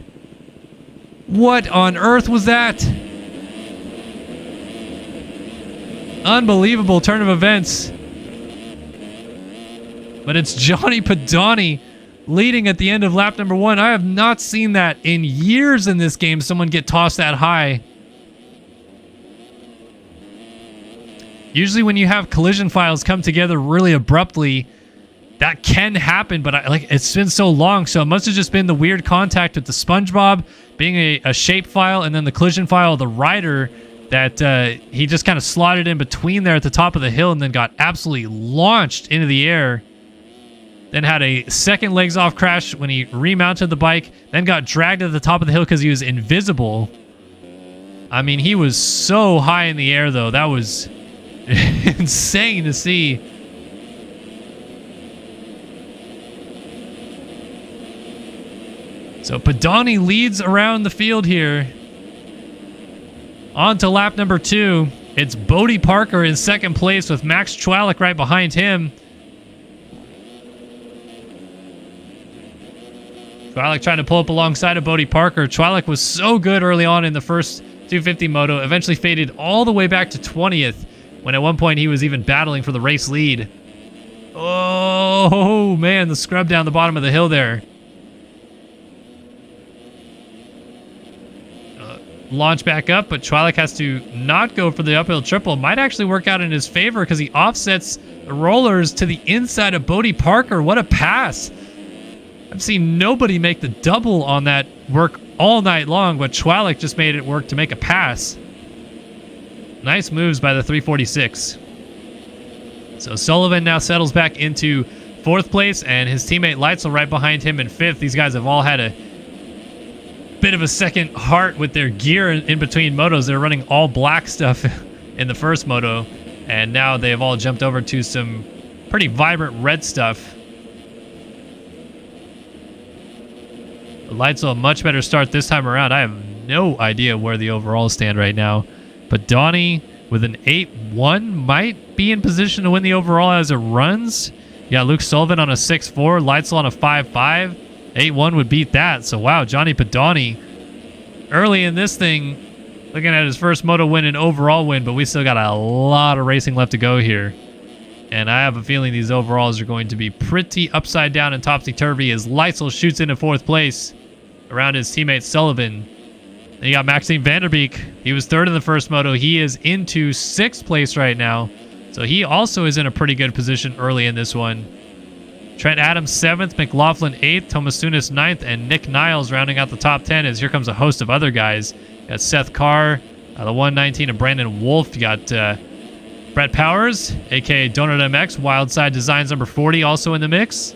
What on earth was that? Unbelievable turn of events. But it's Johnny Padani leading at the end of lap number 1. I have not seen that in years in this game, someone get tossed that high. Usually when you have collision files come together really abruptly, that can happen, but it's been so long, so it must have just been the weird contact with the SpongeBob being a shape file and then the collision file of the rider that he just kind of slotted in between there at the top of the hill and then got absolutely launched into the air. Then had a second legs off crash when he remounted the bike, then got dragged to the top of the hill because he was invisible. I mean, he was so high in the air, though. That was insane to see. So Padani leads around the field here. On to lap number 2. It's Bodie Parker in second place with Max Chwalik right behind him. Chwalik trying to pull up alongside of Bodie Parker. Chwalik was so good early on in the first 250 moto, eventually faded all the way back to 20th, when at one point he was even battling for the race lead. Oh, man, the scrub down the bottom of the hill there. Launch back up, but Chwalik has to not go for the uphill triple. Might actually work out in his favor because he offsets the rollers to the inside of Bodie Parker. What a pass. I've seen nobody make the double on that work all night long, but Chwalik just made it work to make a pass. Nice moves by the 346. So Sullivan now settles back into 4th place, and his teammate Leitzel right behind him in 5th. These guys have all had a bit of a second heart with their gear in between motos. They're running all black stuff in the first moto, and now they've all jumped over to some pretty vibrant red stuff. Leitzel a much better start this time around. I have no idea where the overalls stand right now, but Donnie with an 8-1 might be in position to win the overall as it runs. You got Luke Sullivan on a 6-4, Leitzel on a 5-5. 8-1 would beat that. So, wow, Johnny Padani early in this thing, looking at his first moto win and overall win, but we still got a lot of racing left to go here. And I have a feeling these overalls are going to be pretty upside down and topsy-turvy as Leitzel shoots into 4th place around his teammate Sullivan. Then you got Maxime Vanderbeek. He was 3rd in the first moto. He is into 6th place right now. So he also is in a pretty good position early in this one. Trent Adams 7th, McLaughlin 8th, Tomasunis 9th, and Nick Niles rounding out the top 10 as here comes a host of other guys. You got Seth Carr, the 119, and Brandon Wolf. You got Brett Powers, a.k.a. Donut MX, Wildside Designs number 40, also in the mix.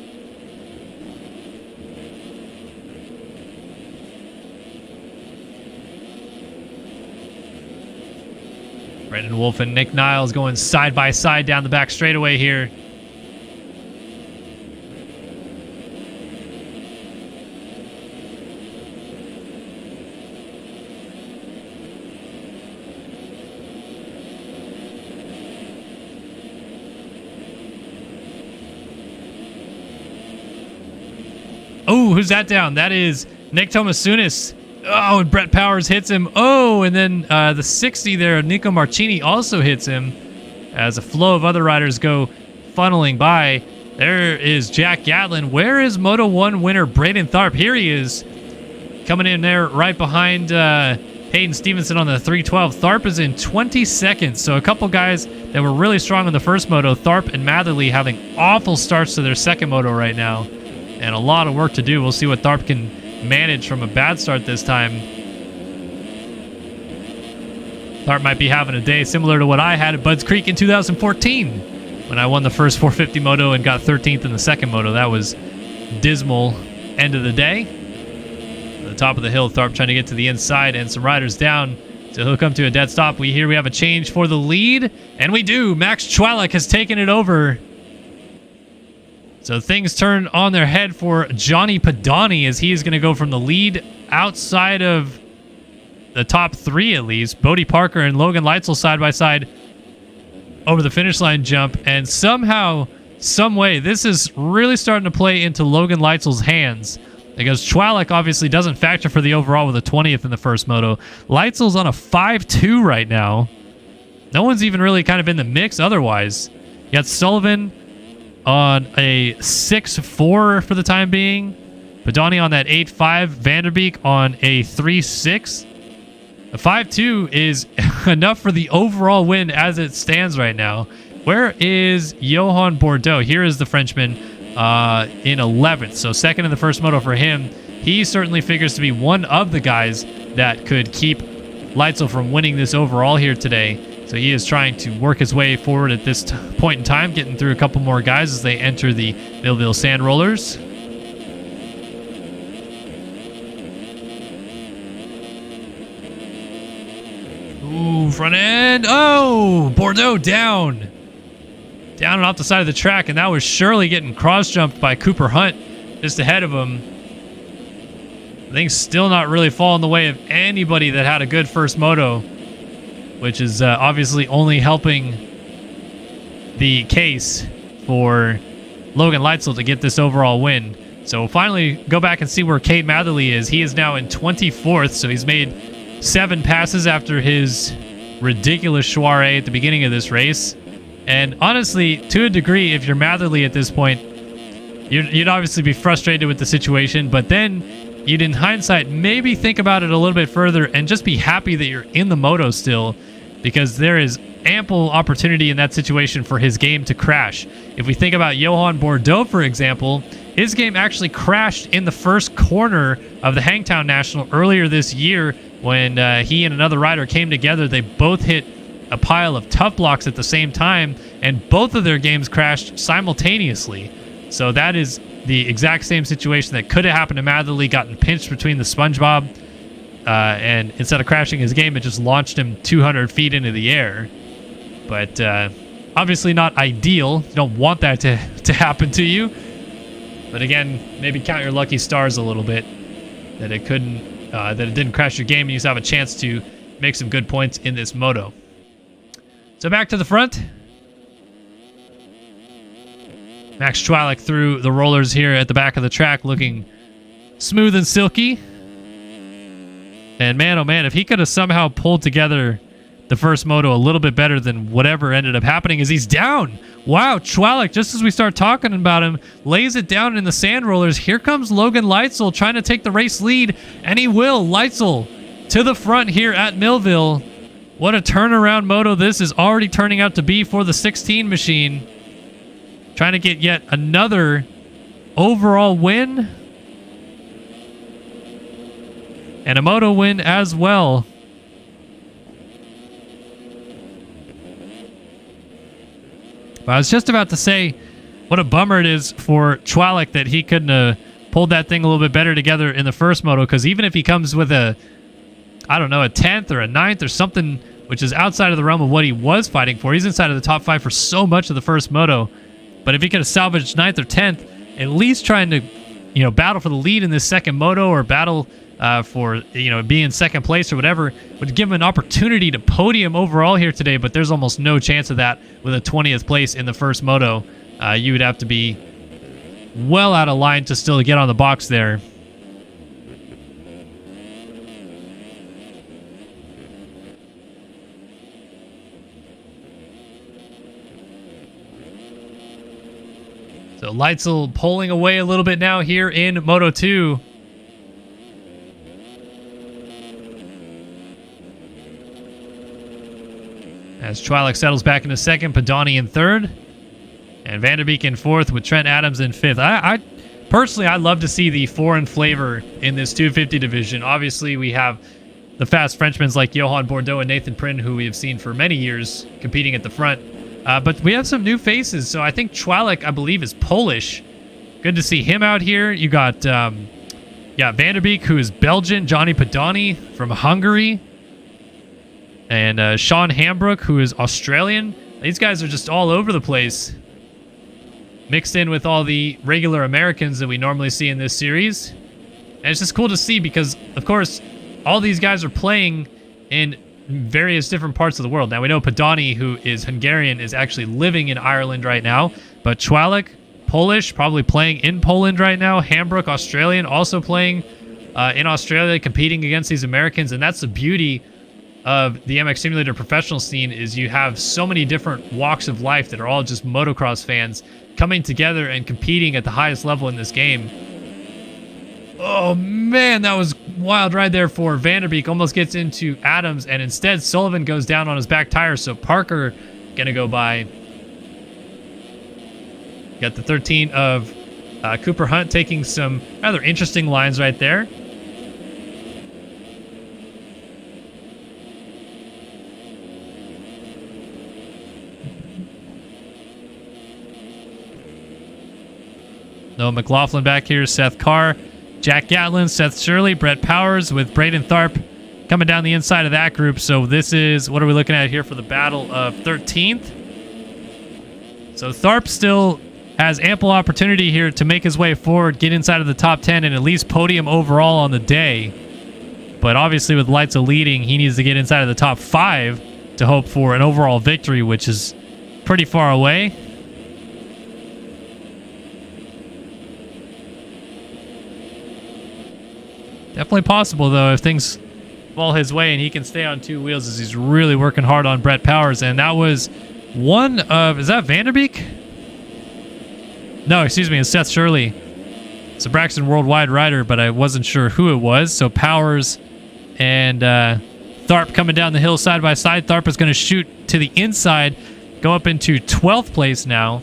Brandon Wolf and Nick Niles going side by side down the back straightaway here. Oh, who's that down? That is Nick Tomasunis. Oh, and Brett Powers hits him. Oh, and then the 60 there, Nico Marchini also hits him as a flow of other riders go funneling by. There is Jack Gatlin. Where is Moto 1 winner Braden Tharp? Here he is, coming in there right behind Hayden Stevenson on the 312. Tharp is in 20 seconds. So a couple guys that were really strong in the first moto, Tharp and Matherly, having awful starts to their second moto right now. And a lot of work to do. We'll see what Tharp can manage from a bad start this time. Tharp might be having a day similar to what I had at Budds Creek in 2014 when I won the first 450 moto and got 13th in the second moto. That was dismal end of the day. At the top of the hill, Tharp trying to get to the inside and some riders down. So he'll come to a dead stop. We have a change for the lead, and we do. Max Chwalik has taken it over. So things turn on their head for Johnny Padani as he is going to go from the lead outside of the top 3 at least. Bodie Parker and Logan Leitzel side by side over the finish line jump, and somehow, some way, this is really starting to play into Logan Leitzel's hands, because Chwalik obviously doesn't factor for the overall with a 20th in the first moto. Leitzel's on a 5-2 right now. No one's even really kind of in the mix otherwise. You got Sullivan on a 6-4 for the time being. Badani on that 8-5. Vanderbeek on a 3-6. A 5-2 is enough for the overall win as it stands right now. Where is Johan Bordeaux? Here is the Frenchman in 11th. So second in the first moto for him. He certainly figures to be one of the guys that could keep Leitzel from winning this overall here today. So he is trying to work his way forward at this point in time, getting through a couple more guys as they enter the Millville Sand Rollers. Ooh, front end. Oh, Bordeaux down. Down and off the side of the track, and that was surely getting cross-jumped by Cooper Hunt just ahead of him. Things still not really fall in the way of anybody that had a good first moto, which is obviously only helping the case for Logan Leitzel to get this overall win. So we'll finally go back and see where Cade Matherly is. He is now in 24th, so he's made 7 passes after his ridiculous soiree at the beginning of this race. And honestly, to a degree, if you're Matherly at this point, you'd obviously be frustrated with the situation, but then you'd, in hindsight, maybe think about it a little bit further and just be happy that you're in the moto still, because there is ample opportunity in that situation for his game to crash. If we think about Johan Bordeaux, for example, his game actually crashed in the first corner of the Hangtown National earlier this year when he and another rider came together. They both hit a pile of tough blocks at the same time, and both of their games crashed simultaneously. So that is the exact same situation that could have happened to Matherly, gotten pinched between the SpongeBob, and instead of crashing his game, it just launched him 200 feet into the air. But obviously not ideal. You don't want that to happen to you. But again, maybe count your lucky stars a little bit that it couldn't, that it didn't crash your game, and you still have a chance to make some good points in this moto. So back to the front. Max Chwalik through the rollers here at the back of the track, looking smooth and silky. And man, oh man, if he could have somehow pulled together the first moto a little bit better than whatever ended up happening, is he's down. Wow, Chwalik, just as we start talking about him, lays it down in the sand rollers. Here comes Logan Leitzel trying to take the race lead, and he will. Leitzel to the front here at Millville. What a turnaround moto this is already turning out to be for the 16 machine. Trying to get yet another overall win. And a moto win as well. But I was just about to say what a bummer it is for Chwalik that he couldn't have pulled that thing a little bit better together in the first moto, because even if he comes with a, I don't know, a 10th or a 9th or something, which is outside of the realm of what he was fighting for. He's inside of the top 5 for so much of the first moto. But if he could have salvaged 9th or 10th, at least trying to, battle for the lead in this second moto, or battle for, being in second place or whatever, would give him an opportunity to podium overall here today. But there's almost no chance of that with a 20th place in the first moto. You would have to be well out of line to still get on the box there. So Leitzel pulling away a little bit now here in Moto 2. As Chwalik settles back into second, Padani in third, and Vanderbeek in fourth with Trent Adams in fifth. I personally, I'd love to see the foreign flavor in this 250 division. Obviously, we have the fast Frenchmen like Johan Bordeaux and Nathan Prin, who we have seen for many years competing at the front. But we have some new faces, so I think Chwalik, I believe, is Polish. Good to see him out here. You got Vanderbeek, who is Belgian, Johnny Padani from Hungary, and Sean Hambrook, who is Australian. These guys are just all over the place, mixed in with all the regular Americans that we normally see in this series. And it's just cool to see because, of course, all these guys are playing in various different parts of the world. Now we know Padani, who is Hungarian, is actually living in Ireland right now, but Chwalik, Polish, probably playing in Poland right now. Hambrook, Australian, also playing in Australia, competing against these Americans. And that's the beauty of the MX Simulator professional scene, is you have so many different walks of life that are all just motocross fans coming together and competing at the highest level in this game. Oh man, that was a wild ride there for Vanderbeek. Almost gets into Adams, and instead Sullivan goes down on his back tire, so Parker gonna go by. Got the 13 of Cooper Hunt taking some rather interesting lines right there. Noah McLaughlin back here, Seth Carr, Jack Gatlin, Seth Shirley, Brett Powers with Braden Tharp coming down the inside of that group. So this is, what are we looking at here for the battle of 13th? So Tharp still has ample opportunity here to make his way forward, get inside of the top 10, and at least podium overall on the day. But obviously with Leitzel leading, he needs to get inside of the top 5 to hope for an overall victory, which is pretty far away. Definitely possible, though, if things fall his way and he can stay on 2 wheels, as he's really working hard on Brett Powers. And that was one of... Is that Vanderbeek? No, excuse me, it's Seth Shirley. It's a Braxton Worldwide rider, but I wasn't sure who it was. So Powers and Tharp coming down the hill side by side. Tharp is going to shoot to the inside, go up into 12th place now.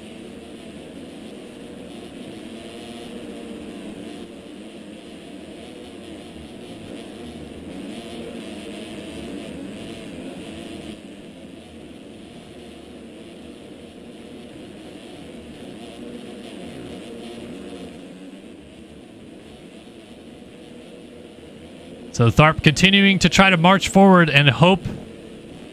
So Tharp continuing to try to march forward and hope,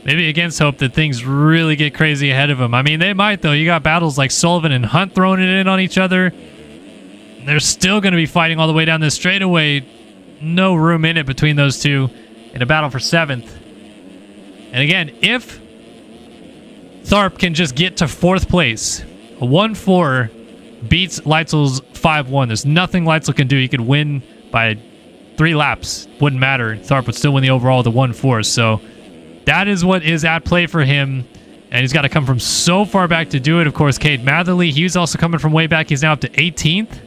maybe against hope, that things really get crazy ahead of him. I mean, they might, though. You got battles like Sullivan and Hunt throwing it in on each other. They're still going to be fighting all the way down this straightaway. No room in it between those two in a battle for 7th. And again, if Tharp can just get to 4th place, a 1-4 beats Leitzel's 5-1. There's nothing Leitzel can do. He could win by 3 laps, wouldn't matter. Tharp would still win the overall with the 1-4. So that is what is at play for him. And he's got to come from so far back to do it. Of course, Cade Matherly, he's also coming from way back. He's now up to 18th.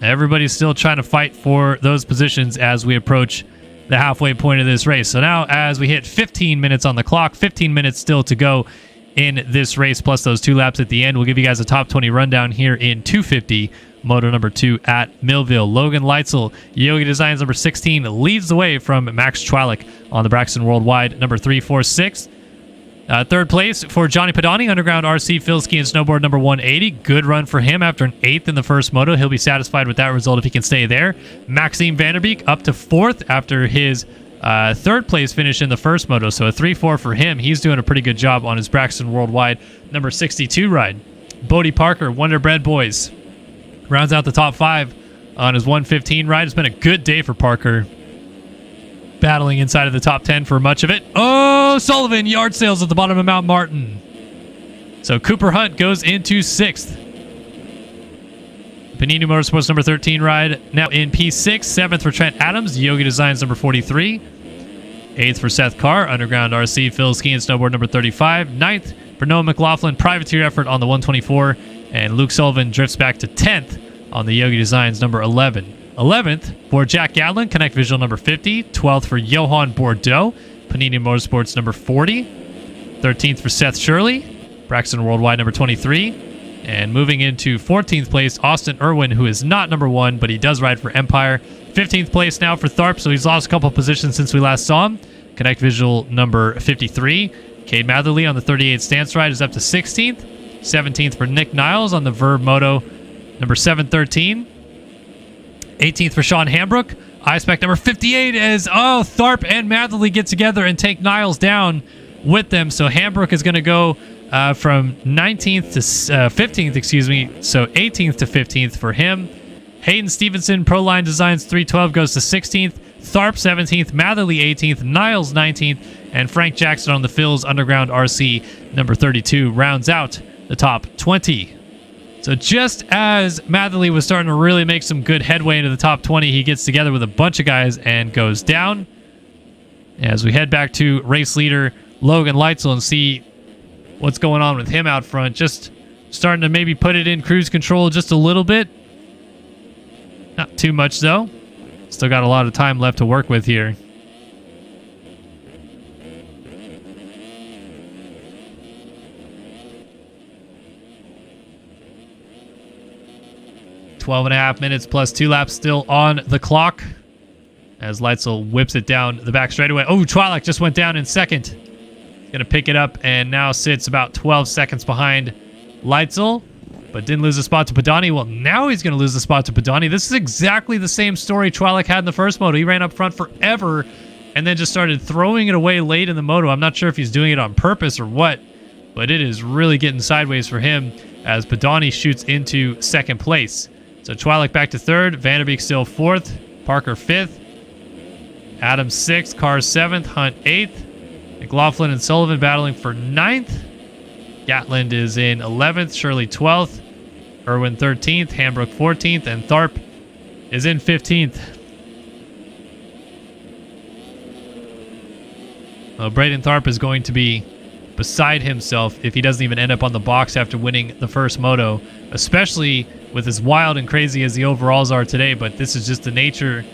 Everybody's still trying to fight for those positions as we approach the halfway point of this race. So now as we hit 15 minutes on the clock, 15 minutes still to go in this race, plus those 2 laps at the end. We'll give you guys a top 20 rundown here in 250, moto number 2 at Millville. Logan Leitzel, Yogi Designs number 16, leads the way from Max Chwalik on the Braxton Worldwide number 3, 4, 6. 3rd place for Johnny Padani, Underground RC Field Ski and Snowboard number 180. Good run for him after an 8th in the first moto. He'll be satisfied with that result if he can stay there. Maxime Vanderbeek up to 4th after his 3rd place finish in the first moto, so a 3-4 for him. He's doing a pretty good job on his Braxton Worldwide number 62 ride. Bodie Parker, Wonder Bread Boys, rounds out the top 5 on his 115 ride. It's been a good day for Parker, battling inside of the top 10 for much of it. Oh, Sullivan, yard sales at the bottom of Mount Martin. So Cooper Hunt goes into 6th. Panini Motorsports number 13 ride now in P6. 7th for Trent Adams, Yogi Designs number 43. 8th for Seth Carr, Underground RC Phil Ski and Snowboard number 35. 9th for Noah McLaughlin, Privateer effort on the 124. And Luke Sullivan drifts back to 10th on the Yogi Designs number 11. 11th for Jack Gatlin, Connect Visual number 50. 12th for Johan Bordeaux, Panini Motorsports number 40. 13th for Seth Shirley, Braxton Worldwide number 23. And moving into 14th place, Austin Irwin, who is not number 1, but he does ride for Empire. 15th place now for Tharp, so he's lost a couple positions since we last saw him. Connect Visual number 53. Cade Matherly on the 38 stance ride is up to 16th. 17th for Nick Niles on the Verve Moto number 713. 18th for Sean Hambrook. I-Spec number 58 as, Tharp and Matherly get together and take Niles down with them. So Hambrook is going to go from 19th to 15th, excuse me. So 18th to 15th for him. Hayden Stevenson, Proline Designs 312 goes to 16th. Tharp 17th, Matherly 18th, Niles 19th, and Frank Jackson on the Phil's Underground RC number 32 rounds out the top 20. So just as Matherly was starting to really make some good headway into the top 20, he gets together with a bunch of guys and goes down. As we head back to race leader Logan Leitzel and see what's going on with him out front, just starting to maybe put it in cruise control just a little bit. Not too much though. Still got a lot of time left to work with here. .12.5 minutes plus 2 laps still on the clock as Leitzel whips it down the back straightaway. Oh, Chwalek just went down in second. He's going to pick it up and now sits about 12 seconds behind Leitzel, but didn't lose a spot to Padani. Well, now he's going to lose the spot to Padani. This is exactly the same story Chwalek had in the first moto. He ran up front forever and then just started throwing it away late in the moto. I'm not sure if he's doing it on purpose or what, but it is really getting sideways for him as Padani shoots into second place. So Chwalek back to third, Vanderbeek still fourth, Parker fifth, Adams sixth, Carr seventh, Hunt eighth, McLaughlin and Sullivan battling for ninth. Gatland is in 11th, Shirley 12th, Irwin 13th, Hambrook 14th, and Tharp is in 15th. Well, Braden Tharp is going to be beside himself if he doesn't even end up on the box after winning the first moto, especially with as wild and crazy as the overalls are today. But this is just the nature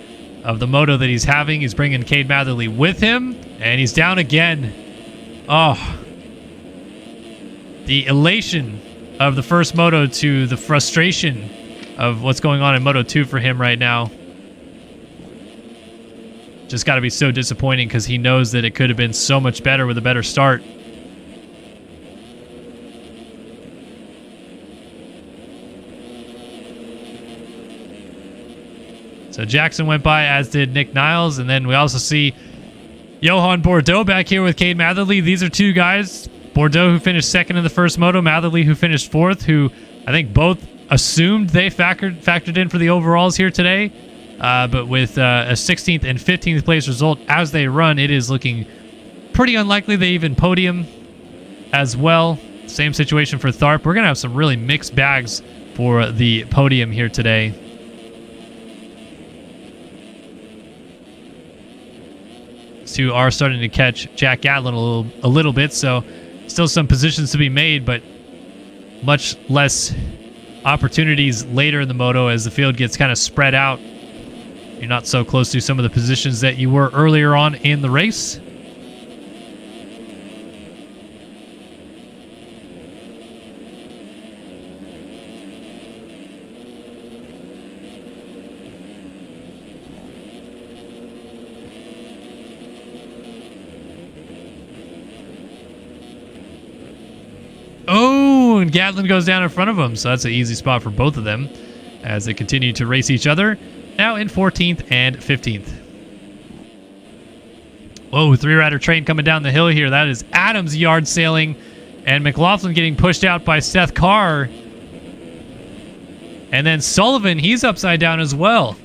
of the moto that he's having. He's bringing Cade Matherly with him, and he's down again. Oh, the elation of the first moto to the frustration of what's going on in Moto 2 for him right now. Just got to be so disappointing because he knows that it could have been so much better with a better start. So Jackson went by, as did Nick Niles, and then we also see Johan Bordeaux back here with Cade Matherly. These are two guys, Bordeaux who finished second in the first moto, Matherly who finished fourth, who I think both assumed they factored in for the overalls here today. But with a 16th and 15th place result as they run, it is looking pretty unlikely they even podium as well. Same situation for Tharp. We're going to have some really mixed bags for the podium here today. These two are starting to catch Jack Gatlin a little bit, so still some positions to be made, but much less opportunities later in the moto as the field gets kind of spread out. You're not so close to some of the positions that you were earlier on in the race. Oh, and Gatlin goes down in front of him, so that's an easy spot for both of them as they continue to race each other. Now in 14th and 15th. Whoa, three-rider train coming down the hill here. That is Adams yard sailing, and McLaughlin getting pushed out by Seth Carr. And then Sullivan, he's upside down as well.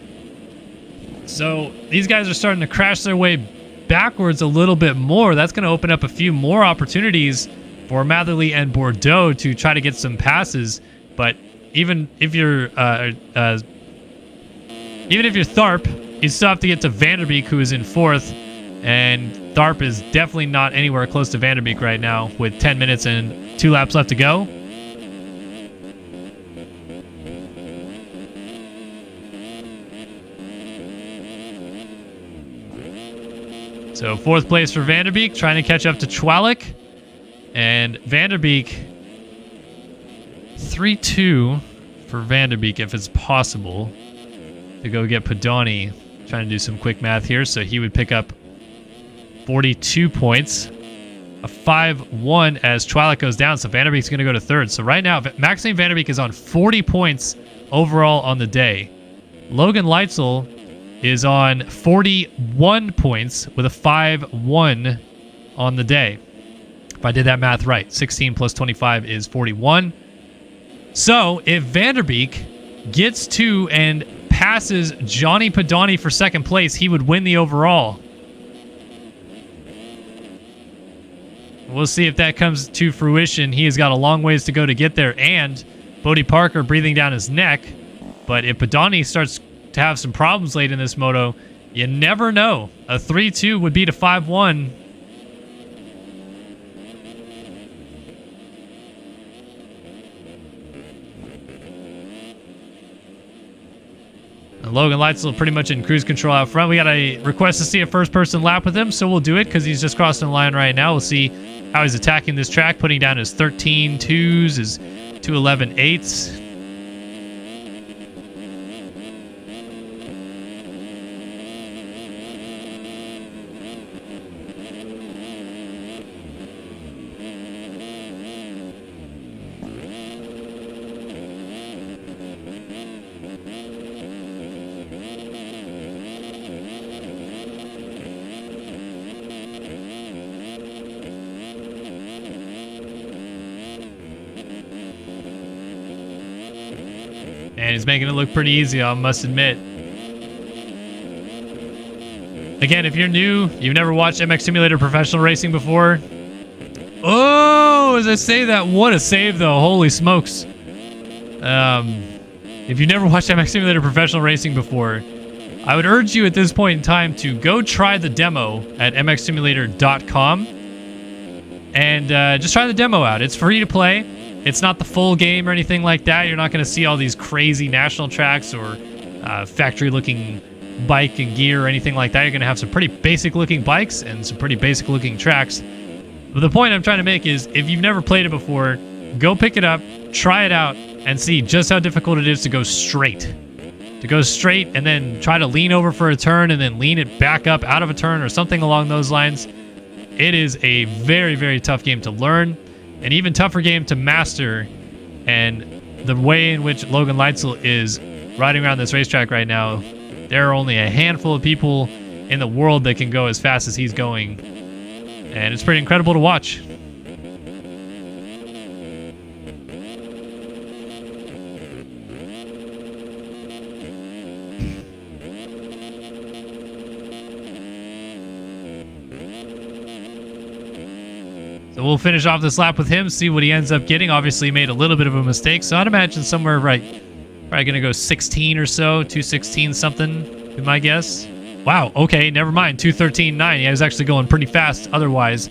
So these guys are starting to crash their way backwards a little bit more. That's going to open up a few more opportunities for Matherly and Bordeaux to try to get some passes. But even if you're Tharp, you still have to get to Vanderbeek, who is in fourth, and Tharp is definitely not anywhere close to Vanderbeek right now with 10 minutes and 2 laps left to go. So fourth place for Vanderbeek, trying to catch up to Chwalek, and Vanderbeek 3-2 for Vanderbeek if it's possible to go get Padani. Trying to do some quick math here. So he would pick up 42 points. A 5-1 as Chwalek goes down. So Vanderbeek's going to go to third. So right now, Maxime Vanderbeek is on 40 points overall on the day. Logan Leitzel is on 41 points with a 5-1 on the day. If I did that math right, 16 plus 25 is 41. So if Vanderbeek gets to and passes Johnny Padani for second place, he would win the overall. We'll see if that comes to fruition. He has got a long ways to go to get there, and Bodie Parker breathing down his neck. But if Padani starts to have some problems late in this moto, you never know. A 3-2 would beat a 5-1. And Logan Leitzel pretty much in cruise control out front. We got a request to see a first-person lap with him, so we'll do it because he's just crossing the line right now. We'll see how he's attacking this track, putting down his 13.2s, his 2.11.8s. And he's making it look pretty easy, I must admit. Again, if you're new, you've never watched MX Simulator Professional Racing before. Oh, as I say that, what a save, though. Holy smokes. If you've never watched MX Simulator Professional Racing before, I would urge you at this point in time to go try the demo at mxsimulator.com. And just try the demo out. It's free to play. It's not the full game or anything like that. You're not going to see all these crazy national tracks or factory-looking bike and gear or anything like that. You're going to have some pretty basic-looking bikes and some pretty basic-looking tracks. But the point I'm trying to make is, if you've never played it before, go pick it up, try it out, and see just how difficult it is to go straight. To go straight and then try to lean over for a turn and then lean it back up out of a turn or something along those lines. It is a very, very tough game to learn. An even tougher game to master, and the way in which Logan Leitzel is riding around this racetrack right now, there are only a handful of people in the world that can go as fast as he's going, and it's pretty incredible to watch. So we'll finish off this lap with him, see what he ends up getting. Obviously, he made a little bit of a mistake, so I'd imagine somewhere probably going to go 16 or so, 216 something, be my guess. Wow, okay, never mind, 213.9. He was actually going pretty fast otherwise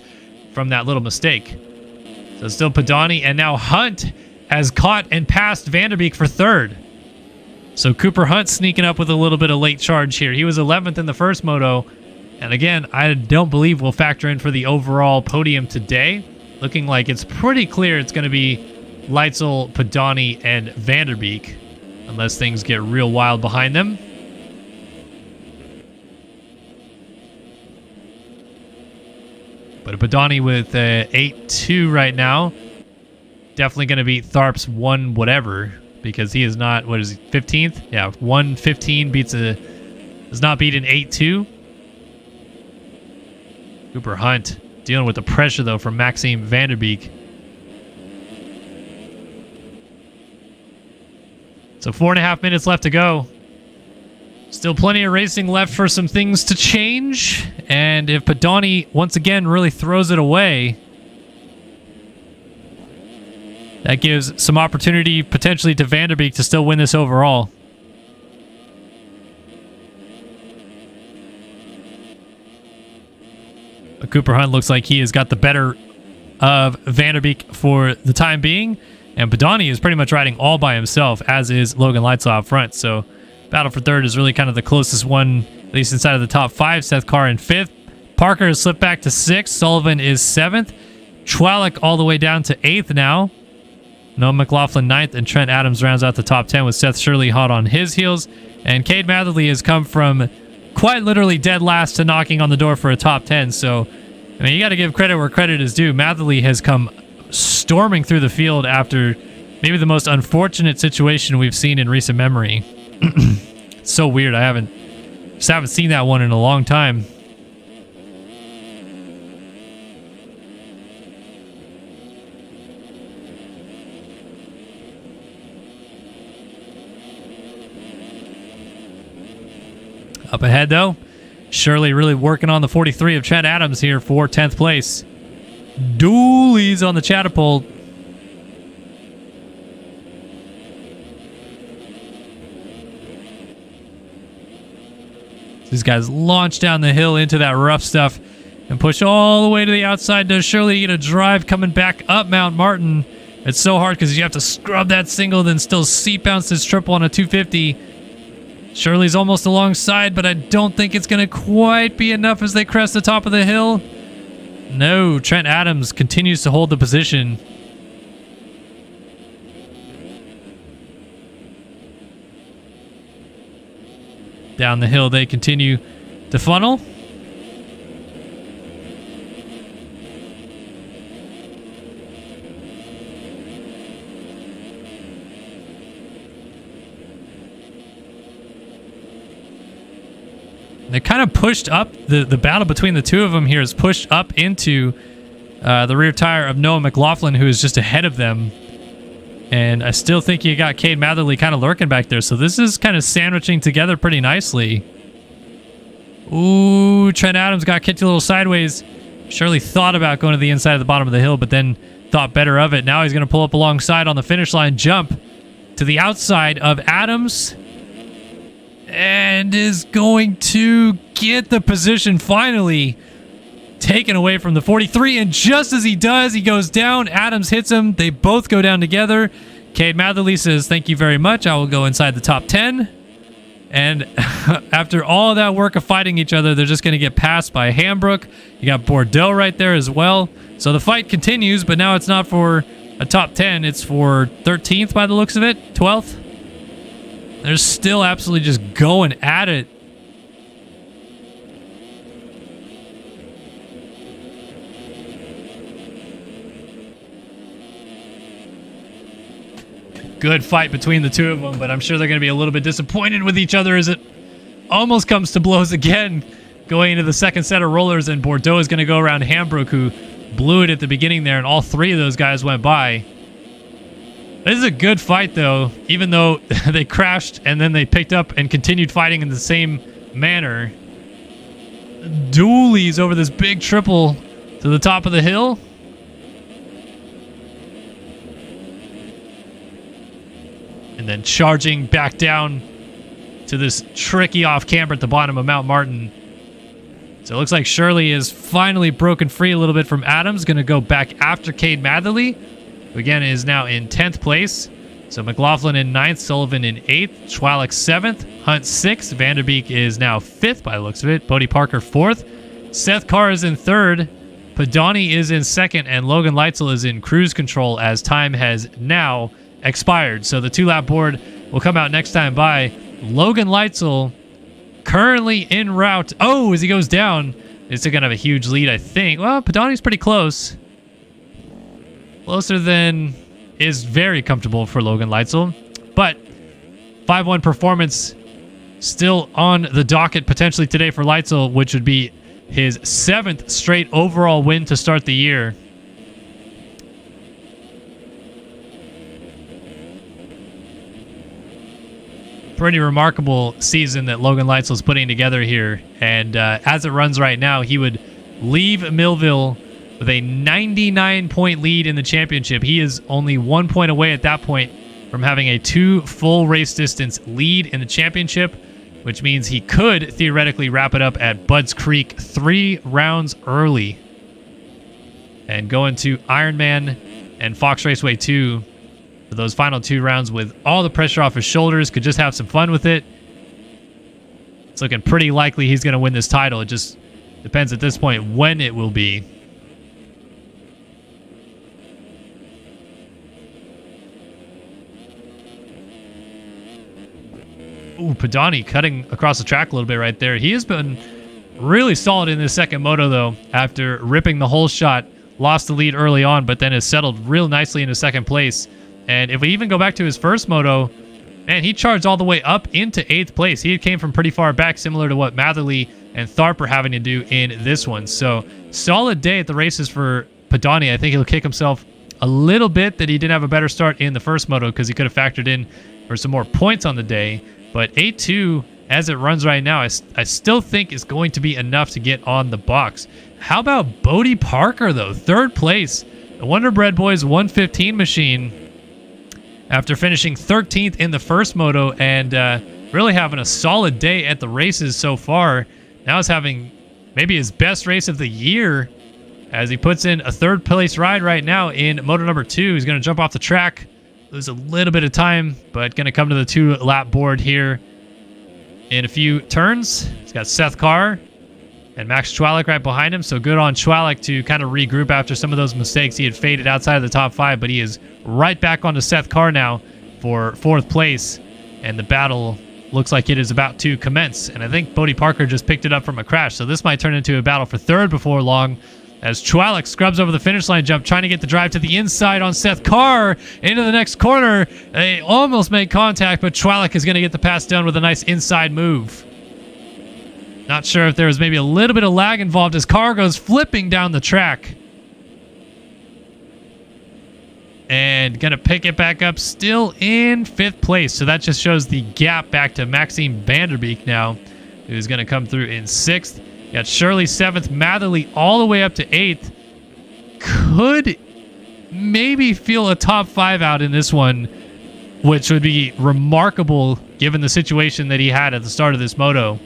from that little mistake. So still Padani, and now Hunt has caught and passed Vanderbeek for third. So Cooper Hunt sneaking up with a little bit of late charge here. He was 11th in the first moto. And again, I don't believe we'll factor in for the overall podium today. Looking like it's pretty clear it's going to be Leitzel, Padani, and Vanderbeek, unless things get real wild behind them. But a Padani with 8.2 right now, definitely going to beat Tharp's 1 whatever, because he is not, what is he, 15th? Yeah, 1:15 does not beat an 8.2. Cooper Hunt dealing with the pressure, though, from Maxime Vanderbeek. So 4.5 minutes left to go. Still plenty of racing left for some things to change. And if Padani, once again, really throws it away, that gives some opportunity potentially to Vanderbeek to still win this overall. Cooper Hunt looks like he has got the better of Vanderbeek for the time being. And Padani is pretty much riding all by himself, as is Logan Leitzel out front. So battle for third is really kind of the closest one, at least inside of the top 5. Seth Carr in 5th. Parker has slipped back to 6th. Sullivan is 7th. Chwalik all the way down to 8th now. Noah McLaughlin 9th. And Trent Adams rounds out the top 10 with Seth Shirley hot on his heels. And Cade Matherly has come from quite literally dead last to knocking on the door for a top 10. So, I mean, you got to give credit where credit is due. Matherly has come storming through the field after maybe the most unfortunate situation we've seen in recent memory. So weird. I haven't seen that one in a long time. Up ahead, though, Shirley really working on the 43 of Trent Adams here for 10th place. Dooley's on the catapult. These guys launch down the hill into that rough stuff and push all the way to the outside. Does Shirley get a drive coming back up Mount Martin? It's so hard because you have to scrub that single, then still seat bounce this triple on a 250. Shirley's almost alongside, but I don't think it's going to quite be enough as they crest the top of the hill. No, Trent Adams continues to hold the position. Down the hill, they continue to funnel. They kind of pushed up, the battle between the two of them here is pushed up into the rear tire of Noah McLaughlin, who is just ahead of them. And I still think you got Cade Matherly kind of lurking back there. So this is kind of sandwiching together pretty nicely. Ooh, Trent Adams got kicked a little sideways. Shirley thought about going to the inside of the bottom of the hill, but then thought better of it. Now he's going to pull up alongside on the finish line, jump to the outside of Adams. And is going to get the position finally taken away from the 43, and just as he does, he goes down. Adams hits him. They both go down together. Cade Matherly says, "Thank you very much. I will go inside the top 10." And after all that work of fighting each other, they're just going to get passed by Hambrook. You got Bordeaux right there as well. So the fight continues, but now it's not for a top 10. It's for 13th by the looks of it, 12th. They're still absolutely just going at it. Good fight between the two of them, but I'm sure they're going to be a little bit disappointed with each other as it almost comes to blows again going into the second set of rollers, and Bordeaux is going to go around Hambrook, who blew it at the beginning there, and all three of those guys went by. This is a good fight, though, even though they crashed and then they picked up and continued fighting in the same manner. Dualies over this big triple to the top of the hill. And then charging back down to this tricky off camber at the bottom of Mount Martin. So it looks like Shirley is finally broken free a little bit from Adams. Going to go back after Cade Matherly, who again is now in 10th place. So McLaughlin in 9th, Sullivan in 8th, Schwalek 7th, Hunt 6th, Vanderbeek is now 5th by the looks of it, Bodie Parker 4th, Seth Carr is in 3rd, Padani is in 2nd, and Logan Leitzel is in cruise control as time has now expired. So the 2-lap board will come out next time by. Logan Leitzel currently en route. Oh, as he goes down, is still going to have a huge lead, I think. Well, Padani's pretty close. Closer than is very comfortable for Logan Leitzel. But 5-1 performance still on the docket potentially today for Leitzel, which would be his 7th straight overall win to start the year. Pretty remarkable season that Logan Leitzel's putting together here. And as it runs right now, he would leave Millville with a 99-point lead in the championship. He is only 1 point away at that point from having a 2 full race distance lead in the championship, which means he could theoretically wrap it up at Budds Creek 3 rounds early and go into Ironman and Fox Raceway 2 for those final 2 rounds with all the pressure off his shoulders. Could just have some fun with it. It's looking pretty likely he's going to win this title. It just depends at this point when it will be. Ooh, Padani cutting across the track a little bit right there. He has been really solid in this second moto, though, after ripping the whole shot. Lost the lead early on, but then has settled real nicely into second place. And if we even go back to his first moto, man, he charged all the way up into 8th place. He came from pretty far back, similar to what Matherly and Tharp are having to do in this one. So, solid day at the races for Padani. I think he'll kick himself a little bit that he didn't have a better start in the first moto because he could have factored in for some more points on the day. But 8-2 as it runs right now, I still think is going to be enough to get on the box. How about Bodie Parker, though? Third place. The Wonder Bread Boys 115 machine, after finishing 13th in the first moto and really having a solid day at the races so far. Now he's having maybe his best race of the year as he puts in a third place ride right now in moto number 2. He's going to jump off the track, lose a little bit of time, but going to come to the 2-lap board here in a few turns. He's got Seth Carr and Max Chwalik right behind him, so good on Chwalik to kind of regroup after some of those mistakes. He had faded outside of the top 5, but he is right back onto Seth Carr now for 4th place, and the battle looks like it is about to commence. And I think Bodie Parker just picked it up from a crash, so this might turn into a battle for 3rd before long, as Chwalik scrubs over the finish line jump, trying to get the drive to the inside on Seth Carr into the next corner. They almost make contact, but Chwalik is going to get the pass done with a nice inside move. Not sure if there was maybe a little bit of lag involved as Carr goes flipping down the track. And going to pick it back up, still in 5th place. So that just shows the gap back to Maxime Vanderbeek now, who's going to come through in 6th. Got Shirley 7th, Matherly all the way up to 8th. Could maybe feel a top 5 out in this one, which would be remarkable given the situation that he had at the start of this moto.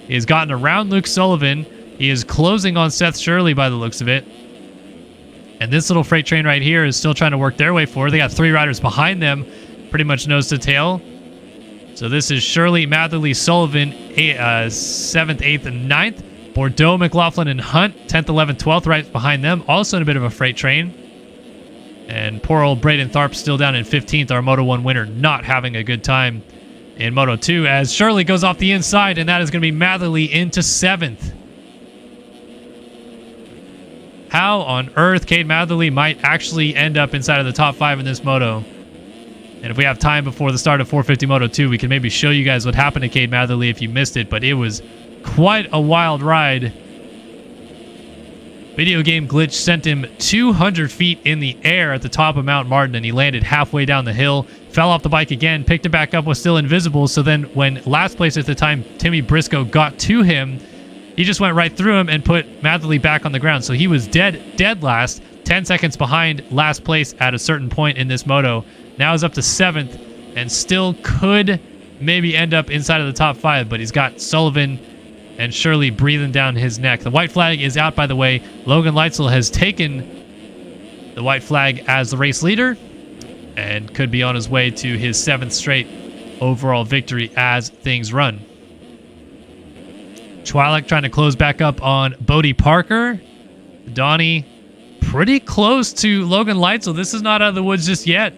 He has gotten around Luke Sullivan. He is closing on Seth Shirley by the looks of it. And this little freight train right here is still trying to work their way forward. They got 3 riders behind them, pretty much nose to tail. So this is Shirley, Matherly, Sullivan, 7th, 8th, and 9th. Bordeaux, McLaughlin, and Hunt, 10th, 11th, 12th, right behind them. Also in a bit of a freight train. And poor old Braden Tharp still down in 15th, our Moto 1 winner, not having a good time in Moto 2 as Shirley goes off the inside, and that is going to be Matherly into 7th. How on earth Cade Matherly might actually end up inside of the top 5 in this moto. And if we have time before the start of 450 Moto 2, we can maybe show you guys what happened to Cade Matherly if you missed it, but it was quite a wild ride. Video game glitch sent him 200 feet in the air at the top of Mount Martin, and he landed halfway down the hill, fell off the bike again, picked it back up, was still invisible. So then when last place at the time, Timmy Briscoe, got to him, he just went right through him and put Matherly back on the ground. So he was dead last, 10 seconds behind last place at a certain point in this moto. Now he's up to 7th and still could maybe end up inside of the top 5, but he's got Sullivan and Shirley breathing down his neck. The white flag is out, by the way. Logan Leitzel has taken the white flag as the race leader and could be on his way to his 7th straight overall victory as things run. Chwalik trying to close back up on Bodie Parker. Donnie pretty close to Logan Leitzel. This is not out of the woods just yet.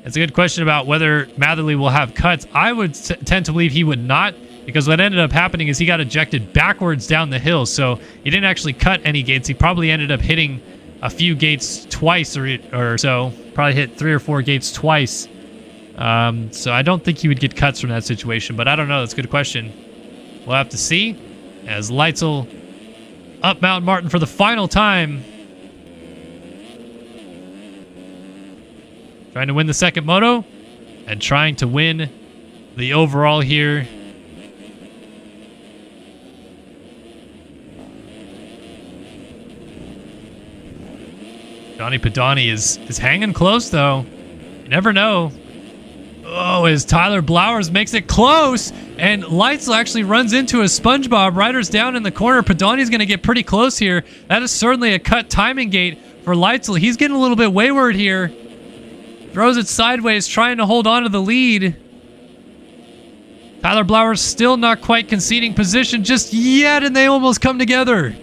It's a good question about whether Matherly will have cuts. I would tend to believe he would not, because what ended up happening is he got ejected backwards down the hill. So he didn't actually cut any gates. He probably ended up hitting a few gates twice or so. Probably hit 3 or 4 gates twice. So I don't think he would get cuts from that situation, but I don't know. That's a good question. We'll have to see as Leitzel up Mount Martin for the final time. Trying to win the second moto and trying to win the overall here. Johnny Padani is hanging close, though. You never know. Oh, as Tyler Blowers makes it close, and Leitzel actually runs into a SpongeBob. Riders down in the corner. Padani's going to get pretty close here. That is certainly a cut timing gate for Leitzel. He's getting a little bit wayward here. Throws it sideways, trying to hold on to the lead. Tyler Blowers still not quite conceding position just yet, and they almost come together.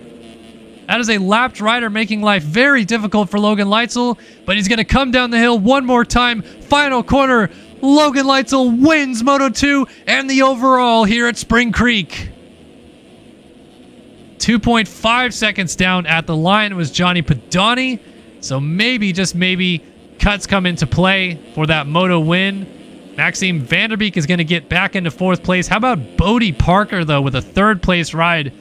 That is a lapped rider, making life very difficult for Logan Leitzel, but he's going to come down the hill one more time. Final corner. Logan Leitzel wins Moto 2 and the overall here at Spring Creek. 2.5 seconds down at the line was Johnny Padani. So maybe, just maybe, cuts come into play for that moto win. Maxime Vanderbeek is going to get back into 4th place. How about Bodie Parker, though, with a 3rd place ride?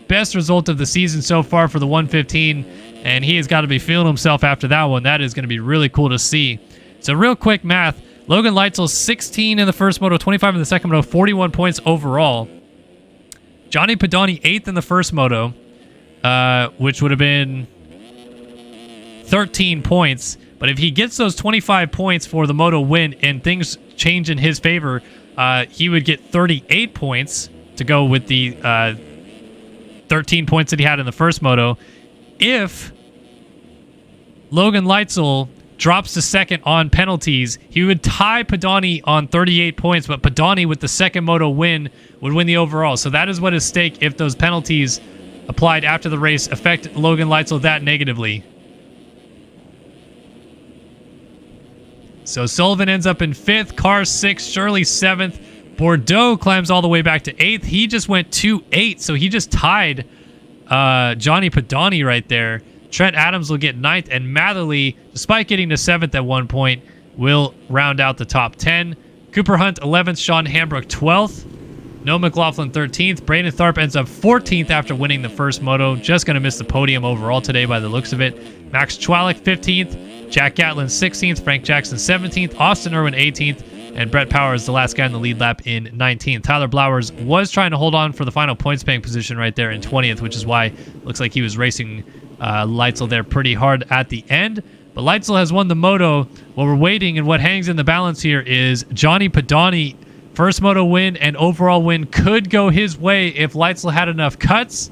Best result of the season so far for the 115, and he has got to be feeling himself after that one. That is going to be really cool to see. So real quick math, Logan Leitzel 16 in the first moto, 25 in the second moto, 41 points overall. Johnny Pedani 8th in the first moto, which would have been 13 points. But if he gets those 25 points for the moto win and things change in his favor, he would get 38 points to go with the 13 points that he had in the first moto. If Logan Leitzel drops to second on penalties, he would tie Pedani on 38 points, but Pedani with the second moto win would win the overall. So that is what is at stake if those penalties applied after the race affect Logan Leitzel that negatively. So Sullivan ends up in 5th, Carr 6th, Shirley 7th. Bordeaux climbs all the way back to 8th. He just went 2-8, so he just tied Johnny Pedani right there. Trent Adams will get 9th, and Matherly, despite getting to 7th at one point, will round out the top 10. Cooper Hunt 11th, Sean Hambrook 12th. Noah McLaughlin 13th. Braden Tharp ends up 14th after winning the first moto. Just going to miss the podium overall today by the looks of it. Max Chwalik 15th. Jack Gatlin 16th, Frank Jackson 17th, Austin Irwin 18th, and Brett Powers, the last guy in the lead lap, in 19th. Tyler Blowers was trying to hold on for the final points bank position right there in 20th, which is why it looks like he was racing Leitzel there pretty hard at the end. But Leitzel has won the moto. What we're waiting and what hangs in the balance here is Johnny Pedani. First moto win and overall win could go his way if Leitzel had enough cuts,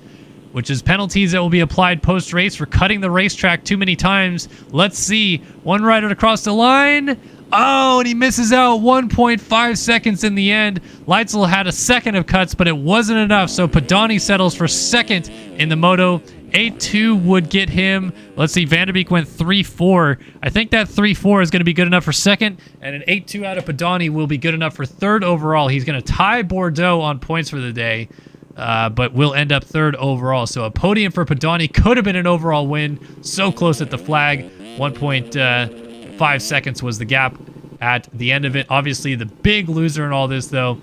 which is penalties that will be applied post-race for cutting the racetrack too many times. Let's see. One rider across the line. Oh, and he misses out 1.5 seconds in the end. Leitzel had a second of cuts, but it wasn't enough, so Pedani settles for second in the moto. 8-2 would get him. Let's see, Vanderbeek went 3-4. I think that 3-4 is going to be good enough for second, and an 8-2 out of Pedani will be good enough for third overall. He's going to tie Bordeaux on points for the day. But will end up third overall. So a podium for Pedani could have been an overall win. So close at the flag. 1.5 seconds was the gap at the end of it. Obviously, the big loser in all this, though,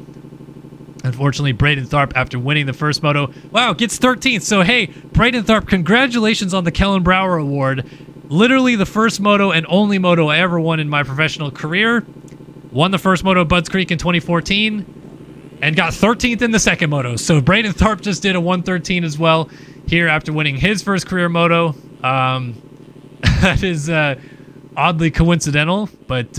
unfortunately, Braden Tharp, after winning the first moto, wow, gets 13th. So, hey, Braden Tharp, congratulations on the Kellen Brower Award. Literally the first moto and only moto I ever won in my professional career. Won the first moto at Budds Creek in 2014. And got 13th in the second moto. So Braden Tharp just did a 113 as well here after winning his first career moto. That is oddly coincidental, but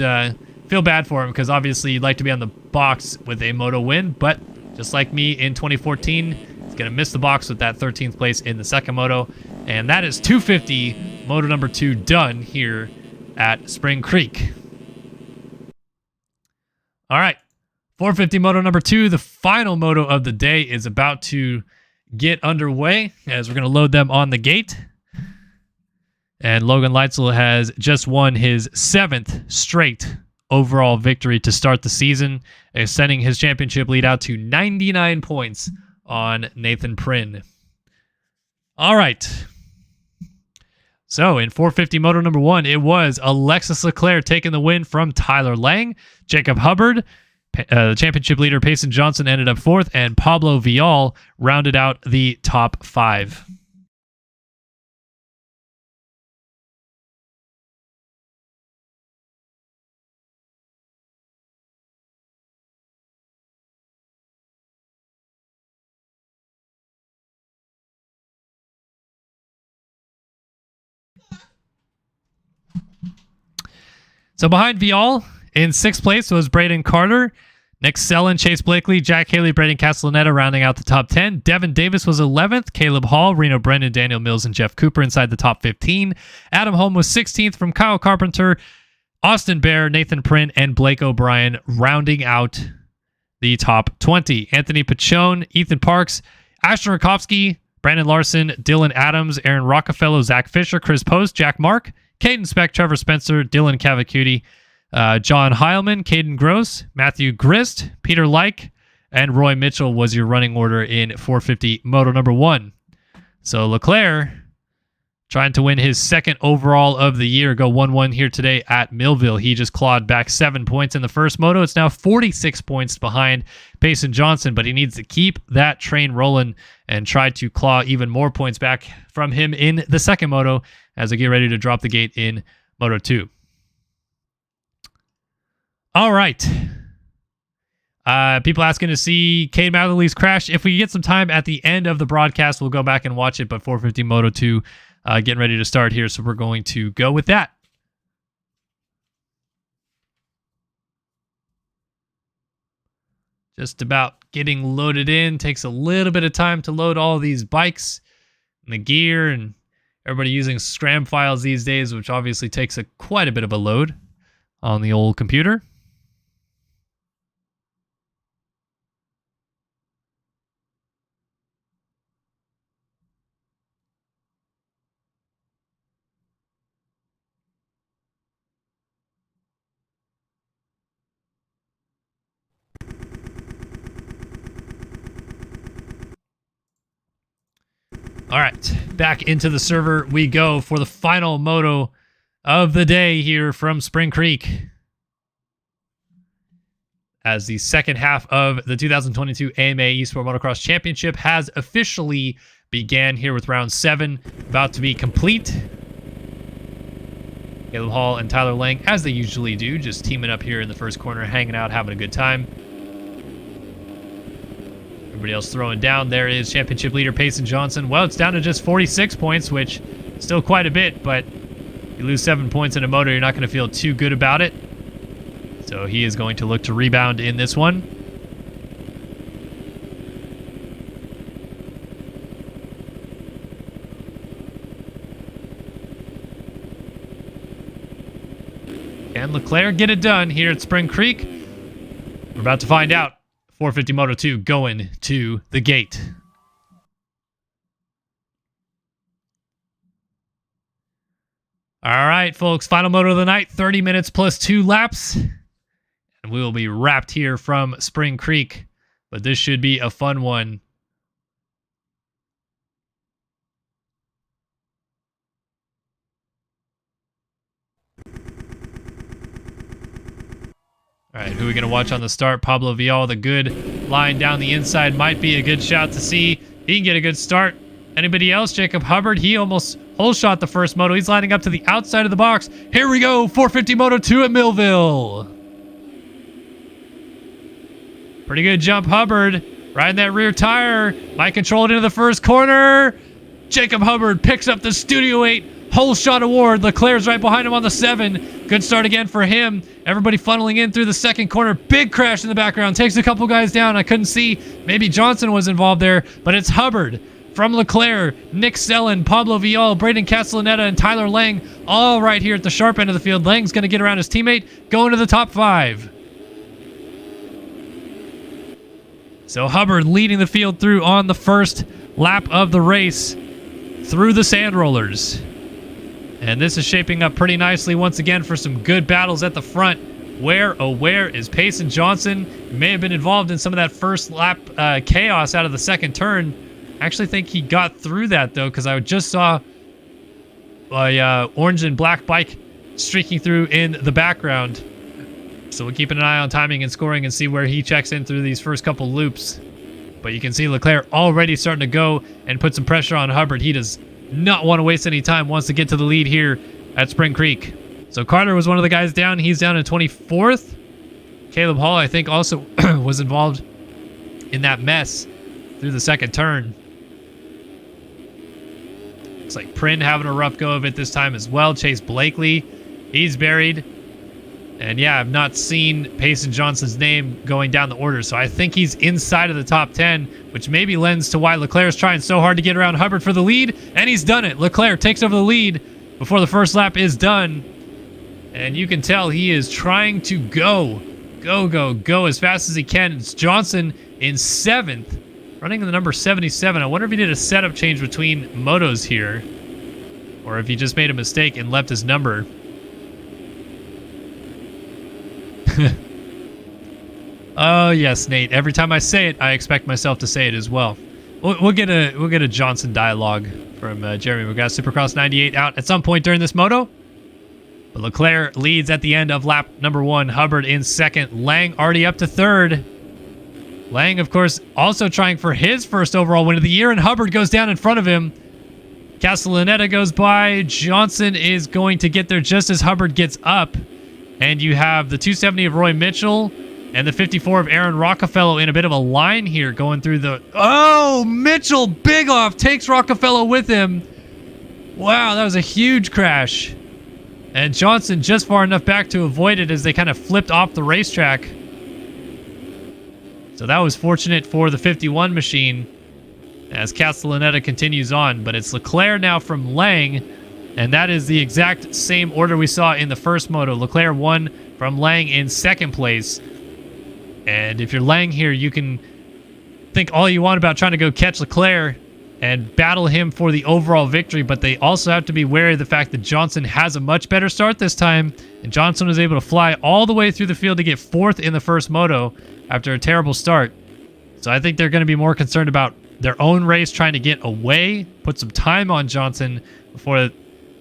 feel bad for him because obviously you'd like to be on the box with a moto win. But just like me in 2014, he's going to miss the box with that 13th place in the second moto. And that is 250, moto number 2 done here at Spring Creek. All right. 450 moto number 2, the final moto of the day, is about to get underway as we're going to load them on the gate. And Logan Leitzel has just won his 7th straight overall victory to start the season, extending his championship lead out to 99 points on Nathan Prynne. All right. So in 450 moto number 1, it was Alexis Leclerc taking the win from Tyler Lang. Jacob Hubbard, the championship leader Payson Johnson, ended up 4th, and Pablo Vial rounded out the top 5. So behind Vial, in 6th place was Braden Carter, Nick Sellen, Chase Blakely, Jack Haley, Braden Castellaneta rounding out the top 10. Devin Davis was 11th. Caleb Hall, Reno Brennan, Daniel Mills, and Jeff Cooper inside the top 15. Adam Holm was 16th from Kyle Carpenter, Austin Bear, Nathan Prynne, and Blake O'Brien rounding out the top 20. Anthony Pachone, Ethan Parks, Ashton Rakowski, Brandon Larson, Dylan Adams, Aaron Rockefeller, Zach Fisher, Chris Post, Jack Mark, Caden Speck, Trevor Spencer, Dylan Cavacuti, John Heilman, Caden Gross, Matthew Grist, Peter Like, and Roy Mitchell was your running order in 450 moto number 1. So Leclerc trying to win his 2nd overall of the year, go 1-1 here today at Millville. He just clawed back 7 points in the first moto. It's now 46 points behind Payson Johnson, but he needs to keep that train rolling and try to claw even more points back from him in the second moto as they get ready to drop the gate in Moto 2. All right. People asking to see Cade Matherly's crash. If we get some time at the end of the broadcast, we'll go back and watch it. But 450 Moto 2 getting ready to start here, so we're going to go with that. Just about getting loaded in. Takes a little bit of time to load all of these bikes and the gear, and everybody using scram files these days, which obviously takes quite a bit of a load on the old computer. All right, back into the server we go for the final moto of the day here from Spring Creek, as the second half of the 2022 AMA Esport Motocross Championship has officially began here with round 7 about to be complete. Caleb Hall and Tyler Lang, as they usually do, just teaming up here in the first corner, hanging out, having a good time. Everybody else throwing down. There is championship leader Payson Johnson. Well, it's down to just 46 points, which is still quite a bit, but you lose 7 points in a moto, you're not going to feel too good about it. So he is going to look to rebound in this one. Can Leclerc get it done here at Spring Creek? We're about to find out. 450 Moto 2 going to the gate. All right, folks. Final moto of the night. 30 minutes plus 2 laps. And we will be wrapped here from Spring Creek. But this should be a fun one. All right, who are we going to watch on the start? Pablo Vial, the good line down the inside, might be a good shot to see. He can get a good start. Anybody else? Jacob Hubbard, he almost hole shot the first moto. He's lining up to the outside of the box. Here we go, 450 Moto 2 at Millville. Pretty good jump, Hubbard. Riding that rear tire. Might control it into the first corner. Jacob Hubbard picks up the Studio 8 hole shot award. Leclerc's right behind him on the 7. Good start again for him. Everybody funneling in through the second corner. Big crash in the background. Takes a couple guys down. I couldn't see. Maybe Johnson was involved there, but it's Hubbard from Leclerc, Nick Sellen, Pablo Vial, Braden Castellaneta, and Tyler Lang all right here at the sharp end of the field. Lang's going to get around his teammate, going to the top 5. So Hubbard leading the field through on the first lap of the race through the sand rollers. And this is shaping up pretty nicely once again for some good battles at the front. Where is Payson Johnson? He may have been involved in some of that first lap chaos out of the second turn. I actually think he got through that, though, because I just saw a orange and black bike streaking through in the background. So we'll keep an eye on timing and scoring and see where he checks in through these first couple loops. But you can see Leclerc already starting to go and put some pressure on Hubbard. He does not want to waste any time, wants to get to the lead here at Spring Creek. So Carter was one of the guys down. He's down in 24th. Caleb Hall, I think, also was involved in that mess through the second turn. Looks like Prin having a rough go of it this time as well. Chase Blakely, he's buried. And yeah, I've not seen Payson Johnson's name going down the order, so I think he's inside of the top 10, which maybe lends to why Leclerc's trying so hard to get around Hubbard for the lead, and he's done it. Leclerc takes over the lead before the first lap is done, and you can tell he is trying to go as fast as he can. It's Johnson in 7th, running in the number 77. I wonder if he did a setup change between motos here, or if he just made a mistake and left his number. Oh yes, Nate. Every time I say it, I expect myself to say it as well. We'll get a Johnson dialogue from Jeremy. We've got Supercross 98 out at some point during this moto. But Leclerc leads at the end of lap number 1. Hubbard in 2nd. Lang already up to 3rd. Lang, of course, also trying for his first overall win of the year, and Hubbard goes down in front of him. Castellaneta goes by. Johnson is going to get there just as Hubbard gets up. And you have the 270 of Roy Mitchell and the 54 of Aaron Rockefeller in a bit of a line here going through the... Oh, Mitchell, big off, takes Rockefeller with him. Wow, that was a huge crash. And Johnson just far enough back to avoid it as they kind of flipped off the racetrack. So that was fortunate for the 51 machine as Castellaneta continues on. But it's Leclerc now from Lang, and that is the exact same order we saw in the first moto. Leclerc won from Lang in second place. And if you're Lang here, you can think all you want about trying to go catch Leclerc and battle him for the overall victory, but they also have to be wary of the fact that Johnson has a much better start this time, and Johnson was able to fly all the way through the field to get fourth in the first moto after a terrible start. So I think they're going to be more concerned about their own race, trying to get away, put some time on Johnson before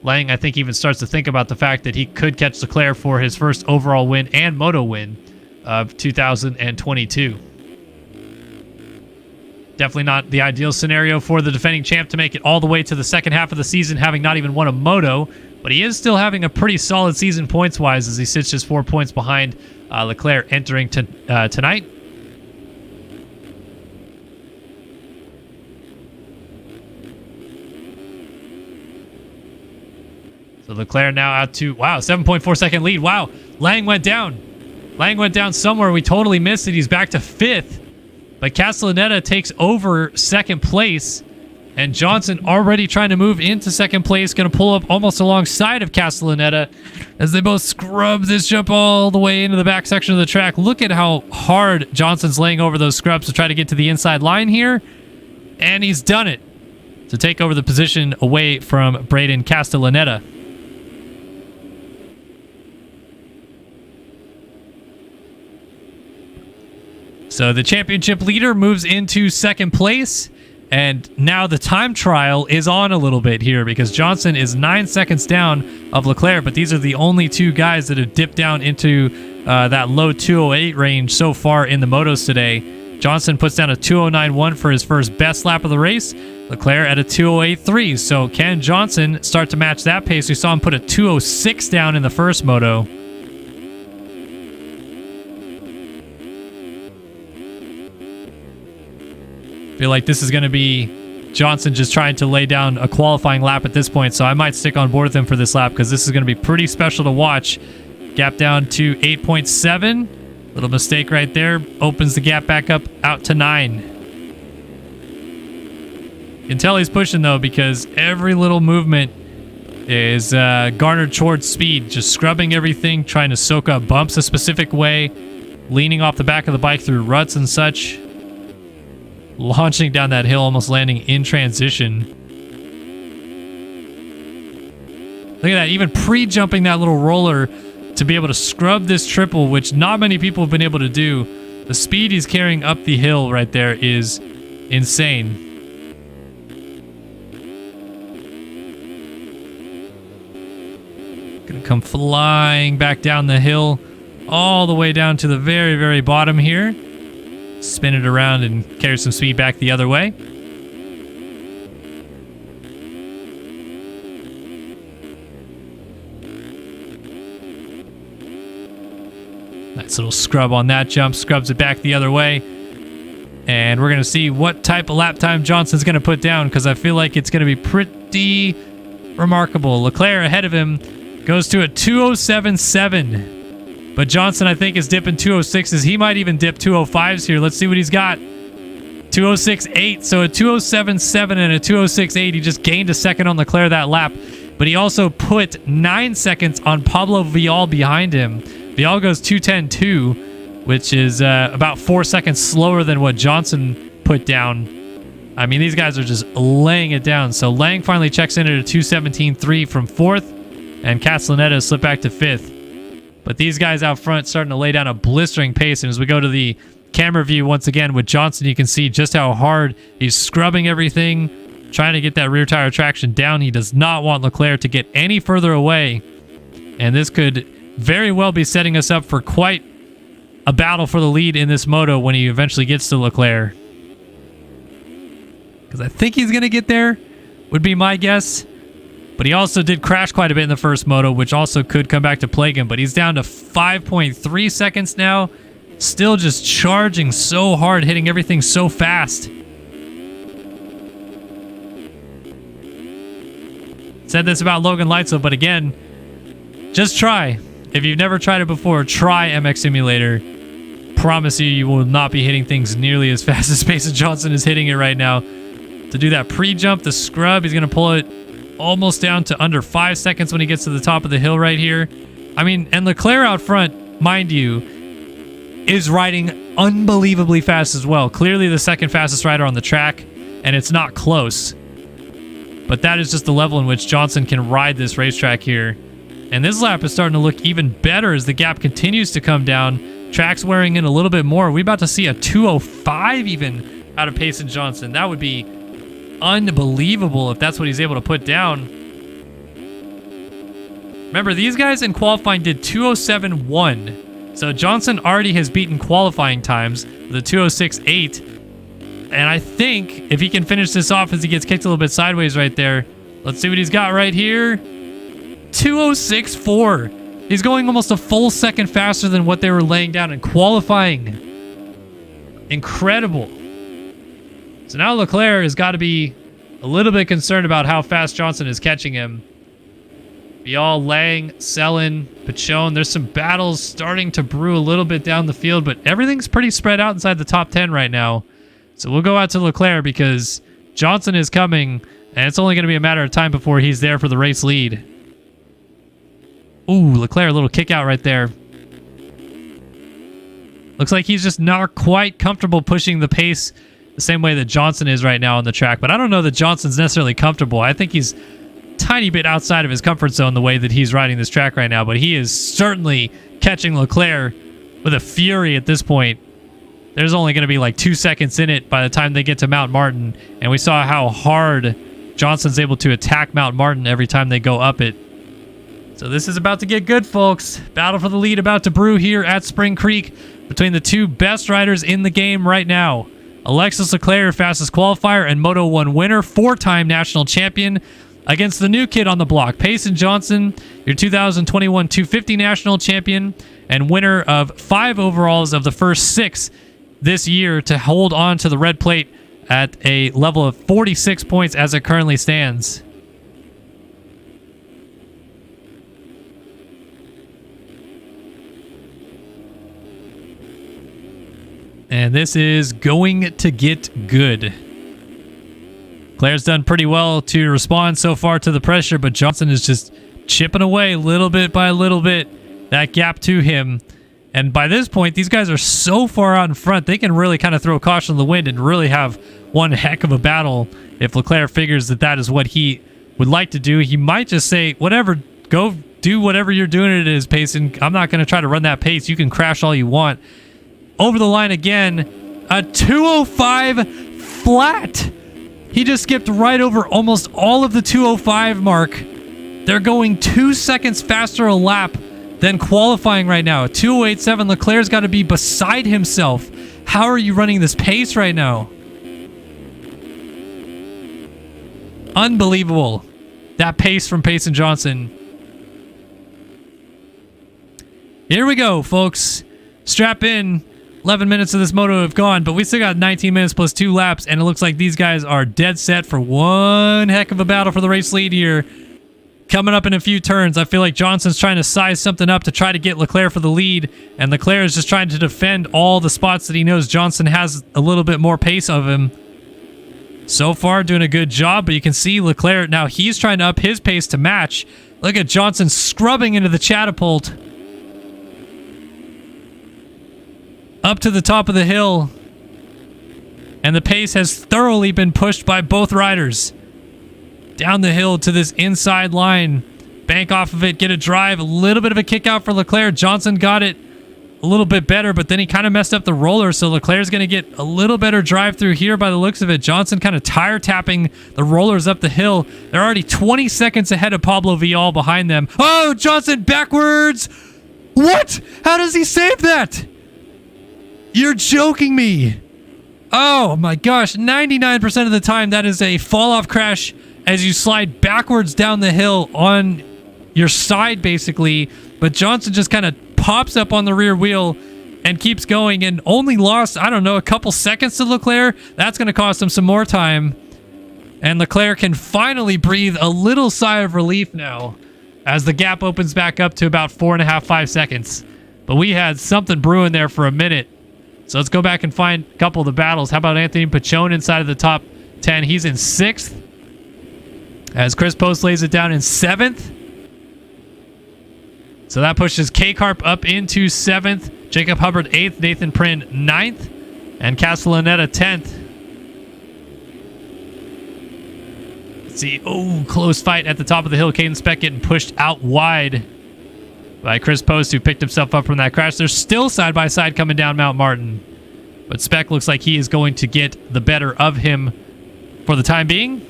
Lang, I think, even starts to think about the fact that he could catch Leclerc for his first overall win and moto win of 2022. Definitely not the ideal scenario for the defending champ to make it all the way to the second half of the season, having not even won a moto, but he is still having a pretty solid season points-wise as he sits just 4 points behind Leclerc entering tonight. So Leclerc now out to, wow, 7.4 second lead. Wow, Lang went down. Lang went down somewhere. We totally missed it. He's back to fifth. But Castellaneta takes over second place. And Johnson already trying to move into second place. Going to pull up almost alongside of Castellaneta as they both scrub this jump all the way into the back section of the track. Look at how hard Johnson's laying over those scrubs to try to get to the inside line here. And he's done it to take over the position away from Braden Castellaneta. So the championship leader moves into second place, and now the time trial is on a little bit here because Johnson is 9 seconds down of Leclerc, but these are the only two guys that have dipped down into that low 208 range so far in the motos today. Johnson puts down a 209.1 for his first best lap of the race. Leclerc at a 208.3. So can Johnson start to match that pace? We saw him put a 206 down in the first moto. Feel like this is going to be Johnson just trying to lay down a qualifying lap at this point, so I might stick on board with him for this lap because this is going to be pretty special to watch. Gap down to 8.7. Little mistake right there. Opens the gap back up out to 9. You can tell he's pushing, though, because every little movement is garnered towards speed. Just scrubbing everything, trying to soak up bumps a specific way, leaning off the back of the bike through ruts and such. Launching down that hill, almost landing in transition. Look at that, even pre-jumping that little roller to be able to scrub this triple, which not many people have been able to do. The speed he's carrying up the hill right there is insane. Gonna come flying back down the hill, all the way down to the very, very bottom here. Spin it around and carry some speed back the other way. Nice little scrub on that jump. Scrubs it back the other way. And we're going to see what type of lap time Johnson's going to put down because I feel like it's going to be pretty remarkable. Leclerc ahead of him goes to a 207.7. But Johnson, I think, is dipping 206s. He might even dip 205s here. Let's see what he's got. 206.8. So a 207.7 and a 206.8. He just gained a second on Leclerc that lap. But he also put 9 seconds on Pablo Vial behind him. Vial goes 210.2, which is about 4 seconds slower than what Johnson put down. I mean, these guys are just laying it down. So Lang finally checks in at a 217.3 from 4th. And Castellaneta slipped back to 5th. But these guys out front starting to lay down a blistering pace. And as we go to the camera view once again with Johnson, you can see just how hard he's scrubbing everything, trying to get that rear tire traction down. He does not want Leclerc to get any further away. And this could very well be setting us up for quite a battle for the lead in this moto when he eventually gets to Leclerc. Because I think he's going to get there, would be my guess. But he also did crash quite a bit in the first moto, which also could come back to plague him. But he's down to 5.3 seconds now. Still just charging so hard, hitting everything so fast. Said this about Logan Leitzel, but again, just try. If you've never tried it before, try MX Simulator. Promise you, you will not be hitting things nearly as fast as Payson Johnson is hitting it right now. To do that pre-jump, the scrub, he's going to pull it almost down to under 5 seconds when he gets to the top of the hill right here. I mean, and Leclerc out front, mind you, is riding unbelievably fast as well. Clearly the second fastest rider on the track, and it's not close. But that is just the level in which Johnson can ride this racetrack here. And this lap is starting to look even better as the gap continues to come down. Track's wearing in a little bit more. We're about to see a 205 even out of Payson Johnson. That would be unbelievable if that's what he's able to put down. Remember, these guys in qualifying did 207.1. So Johnson already has beaten qualifying times with a 206.8. And I think if he can finish this off as he gets kicked a little bit sideways right there. Let's see what he's got right here. 206.4. He's going almost a full second faster than what they were laying down in qualifying. Incredible. So now Leclerc has got to be a little bit concerned about how fast Johnson is catching him. Vial, Lang, Selin, Pichon. There's some battles starting to brew a little bit down the field, but everything's pretty spread out inside the top 10 right now. So we'll go out to Leclerc because Johnson is coming, and it's only going to be a matter of time before he's there for the race lead. Ooh, Leclerc, a little kick out right there. Looks like he's just not quite comfortable pushing the pace the same way that Johnson is right now on the track. But I don't know that Johnson's necessarily comfortable. I think he's a tiny bit outside of his comfort zone the way that he's riding this track right now. But he is certainly catching Leclerc with a fury at this point. There's only going to be like 2 seconds in it by the time they get to Mount Martin. And we saw how hard Johnson's able to attack Mount Martin every time they go up it. So this is about to get good, folks. Battle for the lead about to brew here at Spring Creek between the two best riders in the game right now. Alexis Leclerc, fastest qualifier and Moto 1 winner, 4-time national champion, against the new kid on the block, Payson Johnson, your 2021 250 national champion and winner of 5 overalls of the first 6 this year to hold on to the red plate at a level of 46 points as it currently stands. And this is going to get good. Claire's done pretty well to respond so far to the pressure, but Johnson is just chipping away little bit by little bit, that gap to him. And by this point, these guys are so far out in front, they can really kind of throw caution to the wind and really have one heck of a battle. If Leclerc figures that that is what he would like to do, he might just say, whatever, go do whatever you're doing it is, Payson. I'm not going to try to run that pace. You can crash all you want. Over the line again, a 205 flat. He just skipped right over almost all of the 205 mark. They're going 2 seconds faster a lap than qualifying right now. 208.7, Leclerc's got to be beside himself. How are you running this pace right now? Unbelievable. That pace from Payson Johnson. Here we go, folks. Strap in. 11 minutes of this moto have gone, but we still got 19 minutes plus 2 laps, and it looks like these guys are dead set for one heck of a battle for the race lead here. Coming up in a few turns, I feel like Johnson's trying to size something up to try to get Leclerc for the lead, and Leclerc is just trying to defend all the spots that he knows Johnson has a little bit more pace of him. So far, doing a good job, but you can see Leclerc, now he's trying to up his pace to match. Look at Johnson scrubbing into the catapult. Up to the top of the hill. And the pace has thoroughly been pushed by both riders. Down the hill to this inside line. Bank off of it, get a drive. A little bit of a kick out for Leclerc. Johnson got it a little bit better, but then he kind of messed up the roller, so Leclerc's going to get a little better drive through here by the looks of it. Johnson kind of tire tapping the rollers up the hill. They're already 20 seconds ahead of Pablo Vial behind them. Oh, Johnson backwards! What? How does he save that? You're joking me. Oh my gosh, 99% of the time that is a fall-off crash as you slide backwards down the hill on your side, basically. But Johnson just kind of pops up on the rear wheel and keeps going, and only lost, I don't know, a couple seconds to Leclerc. That's going to cost him some more time. And Leclerc can finally breathe a little sigh of relief now as the gap opens back up to about 4.5, 5 seconds. But we had something brewing there for a minute. So let's go back and find a couple of the battles. How about Anthony Pachone inside of the top 10? He's in 6th. As Chris Post lays it down in 7th. So that pushes K-Carp up into 7th. Jacob Hubbard 8th. Nathan Prynne 9th. And Castellaneta 10th. Let's see. Oh, close fight at the top of the hill. Caden Speck getting pushed out wide by Chris Post, who picked himself up from that crash. They're still side-by-side coming down Mount Martin. But Speck looks like he is going to get the better of him for the time being.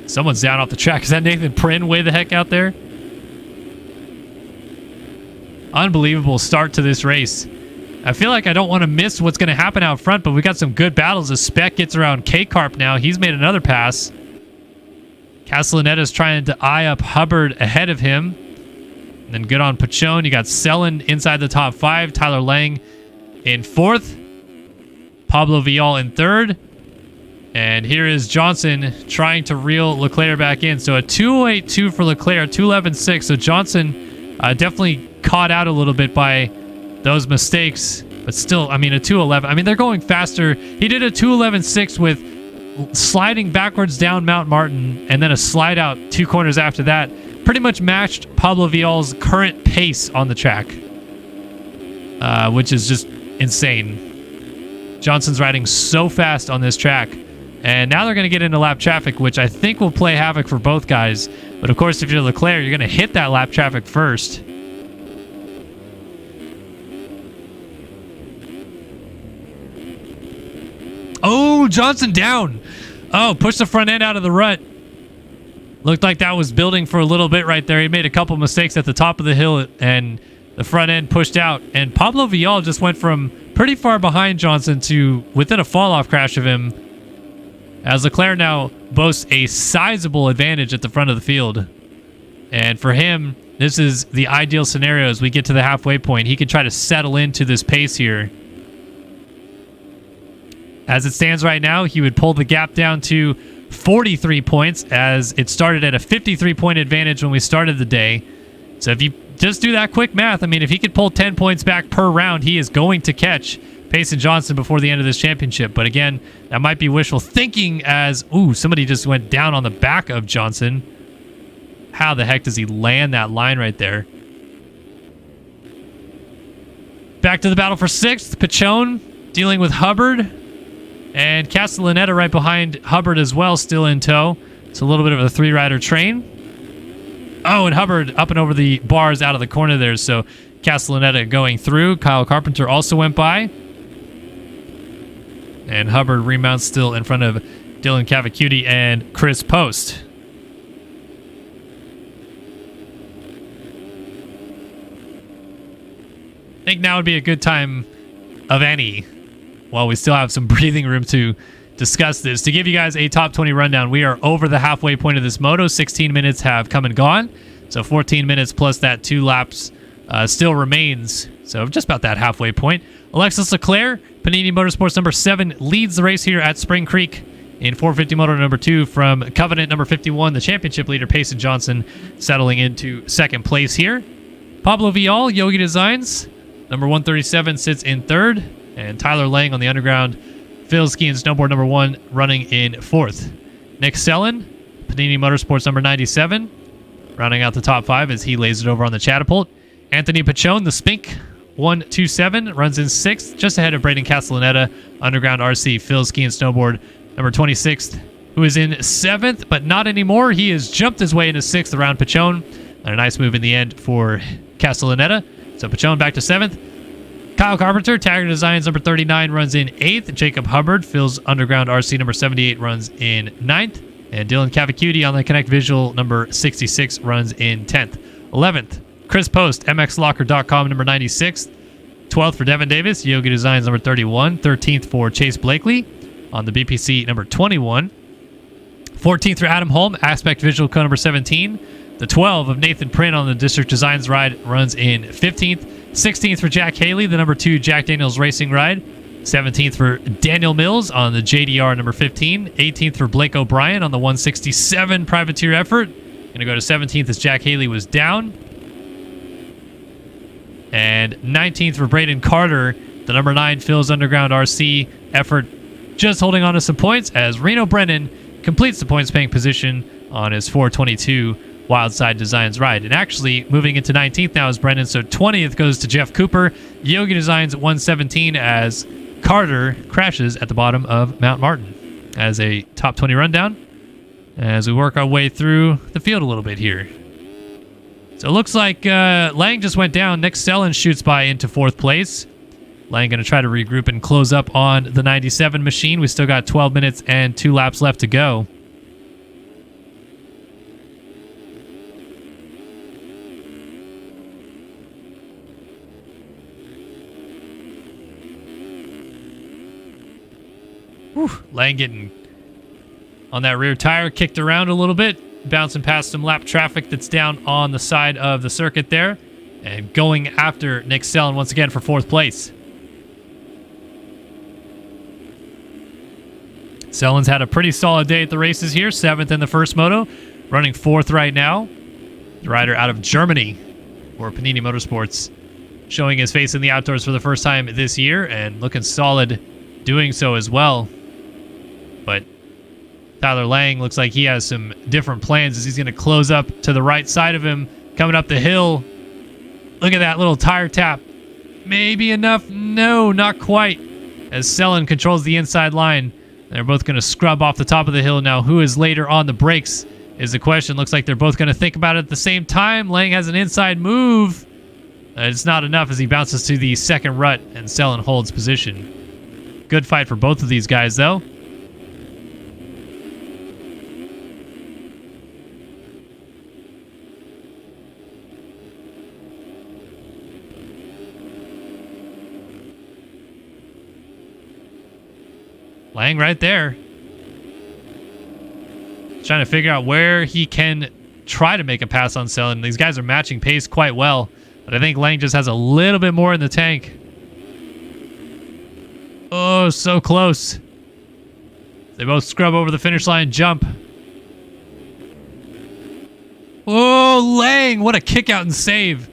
Someone's down off the track. Is that Nathan Prynne way the heck out there? Unbelievable start to this race. I feel like I don't want to miss what's going to happen out front, but we got some good battles as Speck gets around K-Carp now. He's made another pass. Castellaneta's trying to eye up Hubbard ahead of him. And then good on Pachone. You got Sellen inside the top 5. Tyler Lang in 4th. Pablo Vial in 3rd. And here is Johnson trying to reel Leclerc back in. So a 208.2 for Leclerc, 211.6. So Johnson definitely caught out a little bit by those mistakes. But still, I mean, a 211. I mean, they're going faster. He did a 211.6 with sliding backwards down Mount Martin and then a slide out 2 corners after that. Pretty much matched Pablo Vial's current pace on the track, which is just insane. Johnson's riding so fast on this track. And now they're going to get into lap traffic, which I think will play havoc for both guys. But of course, if you're Leclerc, you're going to hit that lap traffic first. Oh, Johnson down. Oh, push the front end out of the rut. Looked like that was building for a little bit right there. He made a couple mistakes at the top of the hill, and the front end pushed out. And Pablo Vial just went from pretty far behind Johnson to within a fall-off crash of him, as Leclerc now boasts a sizable advantage at the front of the field. And for him, this is the ideal scenario as we get to the halfway point. He can try to settle into this pace here. As it stands right now, he would pull the gap down to 43 points, as it started at a 53-point advantage when we started the day. So if you just do that quick math, I mean, if he could pull 10 points back per round, he is going to catch Payson Johnson before the end of this championship. But again, that might be wishful thinking, as, ooh, somebody just went down on the back of Johnson. How the heck does he land that line right there? Back to the battle for 6th. Pachone dealing with Hubbard. And Castellaneta right behind Hubbard as well, still in tow. It's a little bit of a 3-rider train. Oh, and Hubbard up and over the bars out of the corner there. So Castellaneta going through. Kyle Carpenter also went by. And Hubbard remounts still in front of Dylan Cavacuti and Chris Post. I think now would be a good time of any, while we still have some breathing room to discuss this, to give you guys a top 20 rundown. We are over the halfway point of this moto. 16 minutes have come and gone. So 14 minutes plus that 2 laps still remains. So just about that halfway point. Alexis Leclerc, Panini Motorsports number 7, leads the race here at Spring Creek in 450 Moto number 2 from Covenant number 51. The championship leader, Payson Johnson, settling into 2nd place here. Pablo Vial, Yogi Designs, number 137, sits in 3rd. And Tyler Lang on the underground, Phil Ski and Snowboard number 1, running in 4th. Nick Sellen, Panini Motorsports number 97, rounding out the top 5 as he lays it over on the Catapult. Anthony Pachone, the Spink, 127, runs in 6th, just ahead of Braden Castellaneta, underground RC. Phil Ski and Snowboard number 26th, who is in 7th, but not anymore. He has jumped his way into 6th around Pachone, and a nice move in the end for Castellaneta. So Pachone back to 7th. Kyle Carpenter, Tagger Designs number 39, runs in 8th. Jacob Hubbard, Phil's Underground RC number 78, runs in 9th. And Dylan Cavacuti on the Connect Visual number 66 runs in 10th. 11th, Chris Post, MXLocker.com number 96. 12th for Devin Davis, Yogi Designs number 31. 13th for Chase Blakely on the BPC number 21. 14th for Adam Holm, Aspect Visual Co. number 17. The 12 of Nathan Print on the District Designs ride runs in 15th. 16th for Jack Haley, the number 2 Jack Daniels Racing ride. 17th for Daniel Mills on the JDR number 15. 18th for Blake O'Brien on the 167 Privateer effort. Going to go to 17th as Jack Haley was down. And 19th for Braden Carter, the number 9 Phil's Underground RC effort, just holding on to some points as Reno Brennan completes the points paying position on his 422 Wildside Designs ride. And actually, moving into 19th now is Brennan, so 20th goes to Jeff Cooper. Yogi Designs 117 as Carter crashes at the bottom of Mount Martin as a top 20 rundown as we work our way through the field a little bit here. So it looks like Lang just went down. Nick Sellen shoots by into 4th place. Lang going to try to regroup and close up on the 97 machine. We still got 12 minutes and 2 laps left to go. Whew, Lang getting on that rear tire, kicked around a little bit, bouncing past some lap traffic that's down on the side of the circuit there, and going after Nick Sellen once again for 4th place. Sellen's had a pretty solid day at the races here, 7th in the first moto, running 4th right now. The rider out of Germany for Panini Motorsports, showing his face in the outdoors for the first time this year and looking solid doing so as well. But Tyler Lang looks like he has some different plans as he's going to close up to the right side of him, coming up the hill. Look at that little tire tap. Maybe enough? No, not quite. As Sellen controls the inside line. They're both going to scrub off the top of the hill now. Who is later on the brakes is the question. Looks like they're both going to think about it at the same time. Lang has an inside move. It's not enough as he bounces to the second rut and Sellen holds position. Good fight for both of these guys, though. Lang right there. Trying to figure out where he can try to make a pass on Sellen. These guys are matching pace quite well, but I think Lang just has a little bit more in the tank. Oh, so close. They both scrub over the finish line, jump. Oh, Lang, what a kick out and save.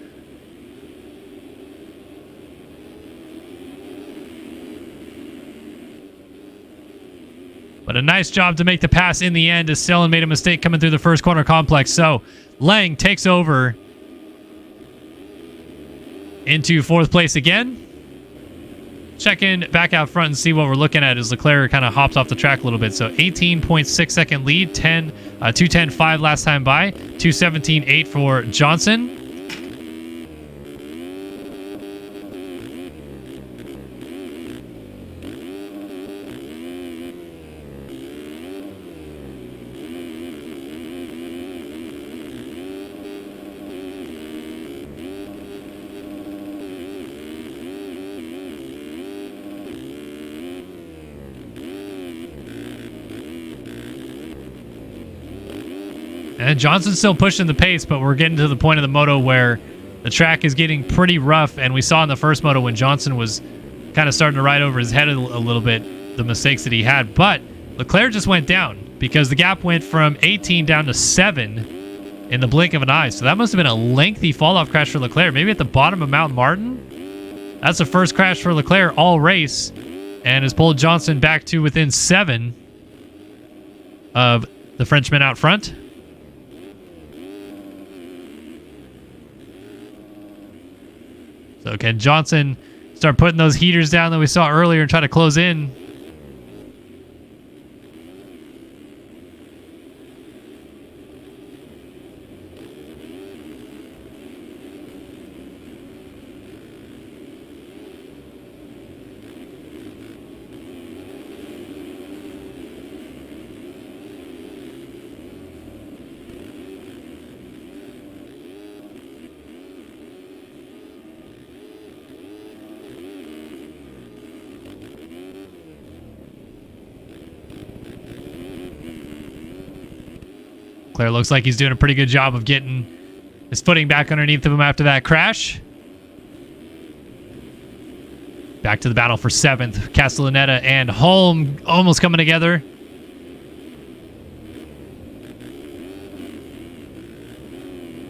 But a nice job to make the pass in the end as Sellen made a mistake coming through the first corner complex. So Lang takes over into 4th place again. Check in back out front and see what we're looking at as Leclerc kind of hops off the track a little bit. So 18.6 second lead, 2:10.5 last time by, 2:17.8 for Johnson. And Johnson's still pushing the pace, but we're getting to the point of the moto where the track is getting pretty rough. And we saw in the first moto when Johnson was kind of starting to ride over his head a little bit, the mistakes that he had. But Leclerc just went down because the gap went from 18 down to 7 in the blink of an eye. So that must have been a lengthy fall-off crash for Leclerc. Maybe at the bottom of Mount Martin. That's the first crash for Leclerc all race and has pulled Johnson back to within 7 of the Frenchman out front. So can Johnson start putting those heaters down that we saw earlier and try to close in? Leclerc looks like he's doing a pretty good job of getting his footing back underneath of him after that crash. Back to the battle for 7th. Castellaneta and Holm almost coming together.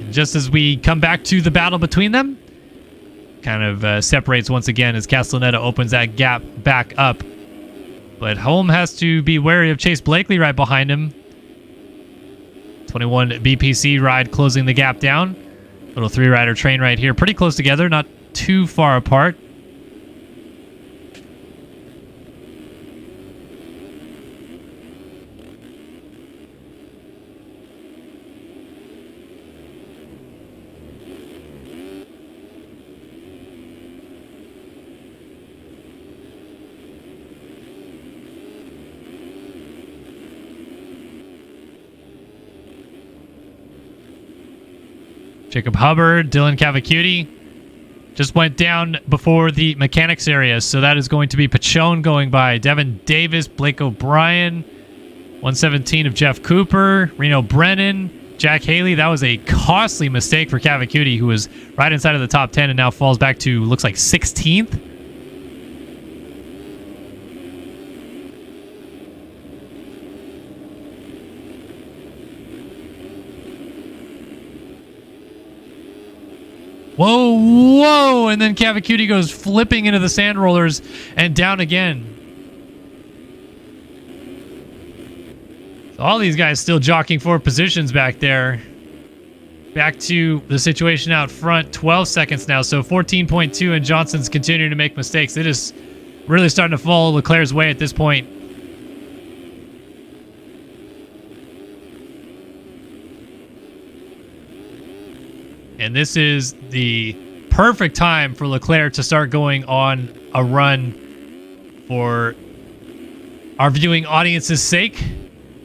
And just as we come back to the battle between them, kind of separates once again as Castellaneta opens that gap back up. But Holm has to be wary of Chase Blakely right behind him. 21 BPC ride closing the gap down. Little 3-rider train right here. Pretty close together, not too far apart. Jacob Hubbard, Dylan Cavacuti just went down before the mechanics area, so that is going to be Pachone going by. Devin Davis, Blake O'Brien, 117 of Jeff Cooper, Reno Brennan, Jack Haley. That was a costly mistake for Cavacuti, who was right inside of the top 10 and now falls back to, looks like 16th. Whoa, and then Cavacuti goes flipping into the sand rollers and down again. So all these guys still jockeying for positions back there. Back to the situation out front, 12 seconds now, so 14.2, and Johnson's continuing to make mistakes. It is really starting to fall Leclerc's way at this point. And this is the perfect time for Leclerc to start going on a run for our viewing audience's sake,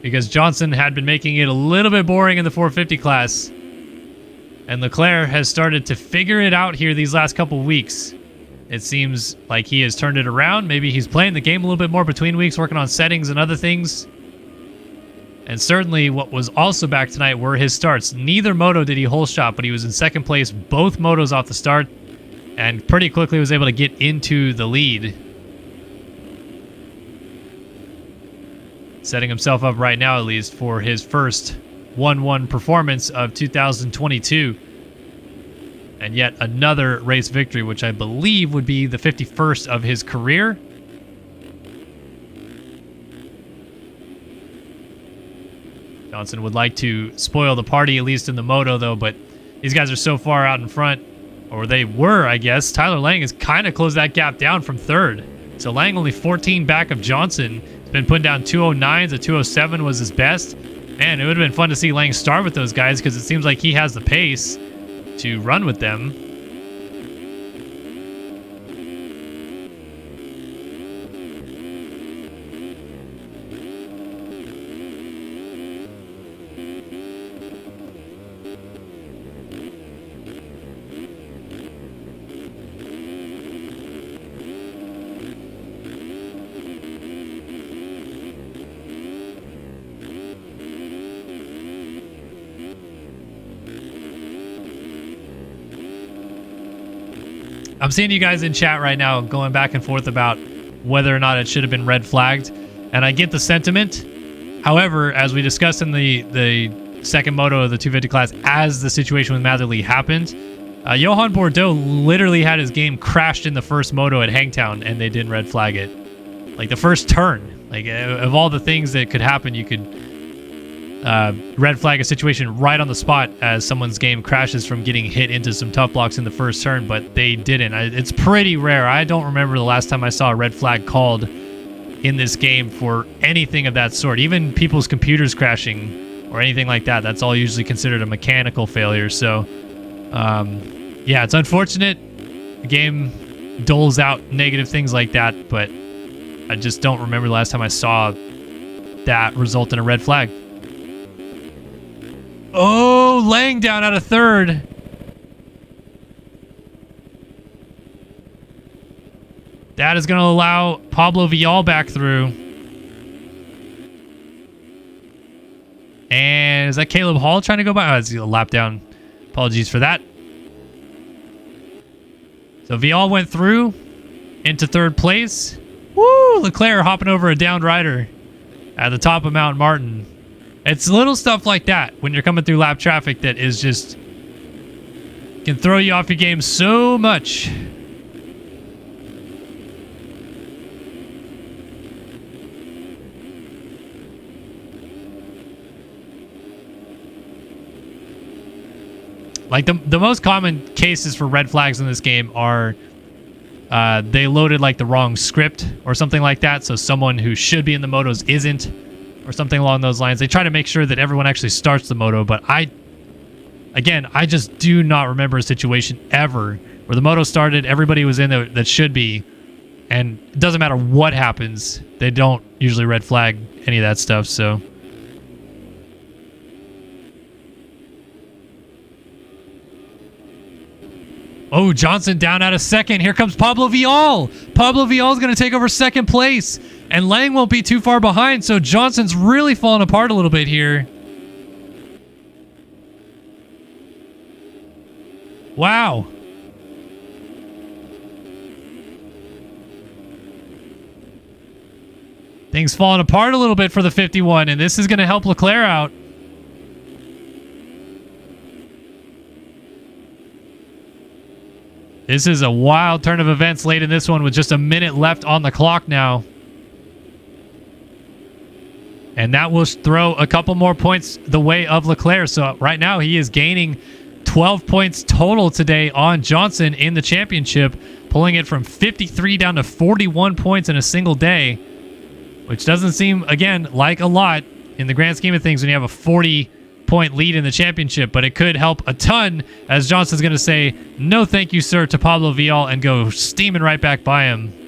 because Johnson had been making it a little bit boring in the 450 class. And Leclerc has started to figure it out here these last couple weeks. It seems like he has turned it around. Maybe he's playing the game a little bit more between weeks, working on settings and other things. And certainly what was also back tonight were his starts. Neither moto did he hole shot, but he was in second place both motos off the start and pretty quickly was able to get into the lead. Setting himself up right now, at least, for his first 1-1 performance of 2022. And yet another race victory, which I believe would be the 51st of his career. Johnson would like to spoil the party, at least in the moto, though, but these guys are so far out in front, or they were, I guess. Tyler Lang has kind of closed that gap down from third. So Lang only 14 back of Johnson. He's been putting down 209s. A 207 was his best. Man, it would have been fun to see Lang start with those guys because it seems like he has the pace to run with them. I'm seeing you guys in chat right now going back and forth about whether or not it should have been red flagged, and I get the sentiment. However, as we discussed in the second moto of the 250 class, as the situation with Matherly happened, Johan Bordeaux literally had his game crashed in the first moto at Hangtown, and they didn't red flag it. Like the first turn, like of all the things that could happen, you could red flag a situation right on the spot as someone's game crashes from getting hit into some tough blocks in the first turn, but they didn't. It's pretty rare. I don't remember the last time I saw a red flag called in this game for anything of that sort. Even people's computers crashing or anything like that, that's all usually considered a mechanical failure. So, yeah, it's unfortunate. The game doles out negative things like that, but I just don't remember the last time I saw that result in a red flag. Oh, Lang down out of third. That is going to allow Pablo Vial back through. And Is that Caleb Hall trying to go by? Oh, it's a lap down. Apologies for that. So Vial went through into third place. Woo! Leclerc hopping over a downed rider at the top of Mount Martin. It's little stuff like that when you're coming through lap traffic that is just can throw you off your game so much. Like the most common cases for red flags in this game are they loaded like the wrong script or something like that. So someone who should be in the motos isn't, or something along those lines. They try to make sure that everyone actually starts the moto, but I just do not remember a situation ever where the moto started, everybody was in there that should be, and it doesn't matter what happens, they don't usually red flag any of that stuff. So oh, Johnson down out of second. Here comes Pablo Vial. Pablo Vial is going to take over second place, and Lang won't be too far behind, so Johnson's really falling apart a little bit here. Wow. Things falling apart a little bit for the 51, and this is going to help Leclerc out. This is a wild turn of events late in this one with just a minute left on the clock now. And that will throw a couple more points the way of Leclerc. So right now he is gaining 12 points total today on Johnson in the championship, pulling it from 53 down to 41 points in a single day, which doesn't seem, again, like a lot in the grand scheme of things when you have a 40-point lead in the championship, but it could help a ton, as Johnson's going to say, no thank you, sir, to Pablo Vial and go steaming right back by him.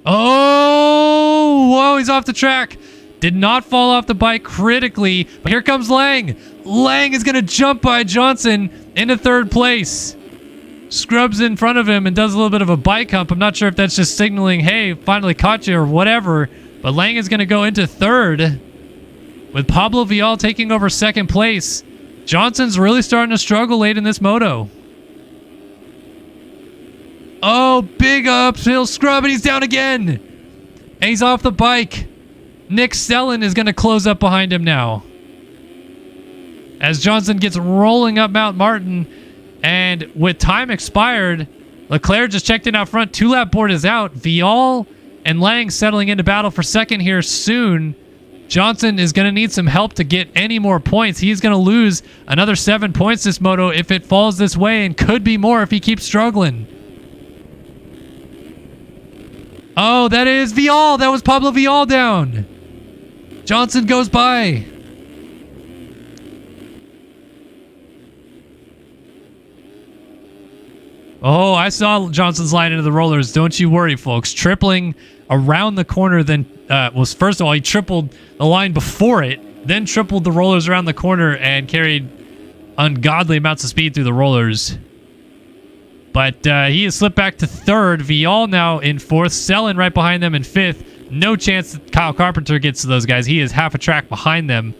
Oh, whoa, he's off the track. Did not fall off the bike critically, but here comes Lang. Lang is going to jump by Johnson into third place. Scrubs in front of him and does a little bit of a bike hump. I'm not sure if that's just signaling, hey, finally caught you or whatever, but Lang is going to go into third with Pablo Vial taking over second place. Johnson's really starting to struggle late in this moto. Oh, big uphill scrub, and he's down again. And he's off the bike. Nick Sellen is going to close up behind him now, as Johnson gets rolling up Mount Martin. And with time expired, Leclerc just checked in out front. 2-lap board is out. Vial and Lang settling into battle for second here soon. Johnson is going to need some help to get any more points. He's going to lose another 7 points this moto if it falls this way, and could be more if he keeps struggling. Oh, that is Vial. That was Pablo Vial down. Johnson goes by. Oh, I saw Johnson's line into the rollers. Don't you worry, folks. Tripling around the corner, then was first of all, he tripled the line before it, then tripled the rollers around the corner and carried ungodly amounts of speed through the rollers. But he has slipped back to third. Vial now in fourth. Sellen right behind them in fifth. No chance that Kyle Carpenter gets to those guys. He is half a track behind them.